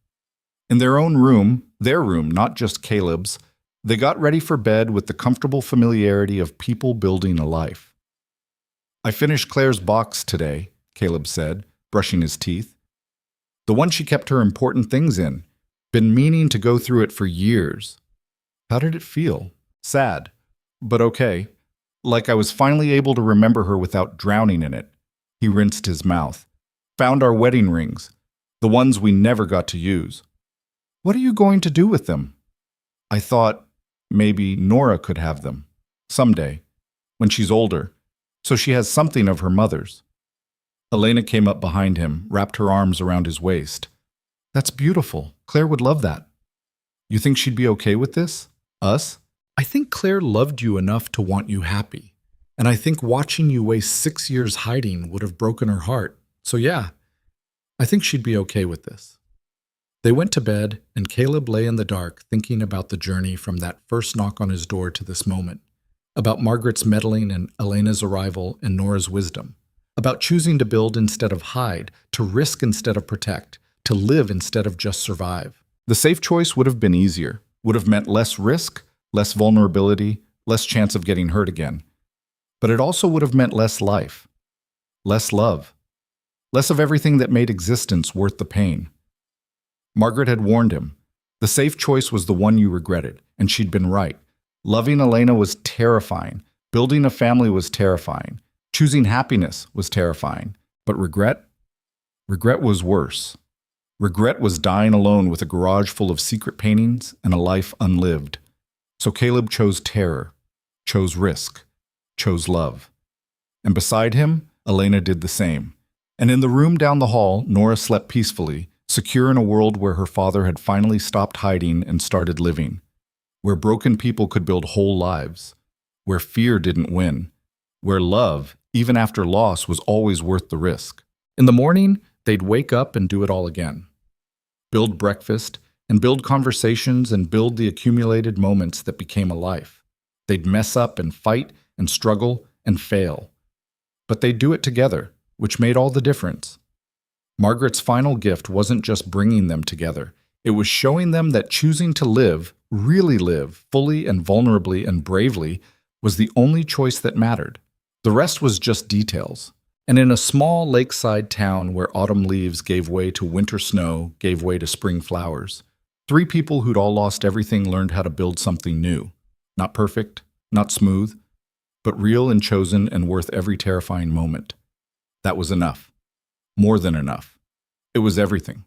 In their own room, their room, not just Caleb's, they got ready for bed with the comfortable familiarity of people building a life. "I finished Claire's box today," Caleb said, brushing his teeth. "The one she kept her important things in. Been meaning to go through it for years." "How did it feel?" "Sad, but okay. Like I was finally able to remember her without drowning in it." He rinsed his mouth. "Found our wedding rings, the ones we never got to use." "What are you going to do with them?" "I thought maybe Nora could have them. Someday, when she's older, so she has something of her mother's." Elena came up behind him, wrapped her arms around his waist. "That's beautiful. Claire would love that." "You think she'd be okay with this? Us?" "I think Claire loved you enough to want you happy. And I think watching you waste 6 years hiding would have broken her heart. So yeah, I think she'd be okay with this. They went to bed, and Caleb lay in the dark thinking about the journey from that first knock on his door to this moment, about Margaret's meddling and Elena's arrival and Nora's wisdom, about choosing to build instead of hide, to risk instead of protect, to live instead of just survive. The safe choice would have been easier, would have meant less risk, less vulnerability, less chance of getting hurt again. But it also would have meant less life, less love, less of everything that made existence worth the pain. Margaret had warned him. The safe choice was the one you regretted, and she'd been right. Loving Elena was terrifying. Building a family was terrifying. Choosing happiness was terrifying. But regret? Regret was worse. Regret was dying alone with a garage full of secret paintings and a life unlived. So Caleb chose terror, chose risk, chose love. And beside him, Elena did the same. And in the room down the hall, Nora slept peacefully, secure in a world where her father had finally stopped hiding and started living, where broken people could build whole lives, where fear didn't win, where love, even after loss, was always worth the risk. In the morning, they'd wake up and do it all again. Build breakfast, and build conversations, and build the accumulated moments that became a life. They'd mess up and fight and struggle and fail. But they'd do it together, which made all the difference. Margaret's final gift wasn't just bringing them together. It was showing them that choosing to live, really live, fully and vulnerably and bravely, was the only choice that mattered. The rest was just details. And in a small lakeside town where autumn leaves gave way to winter snow, gave way to spring flowers, 3 people who'd all lost everything learned how to build something new. Not perfect, not smooth, but real and chosen and worth every terrifying moment. That was enough. More than enough. It was everything.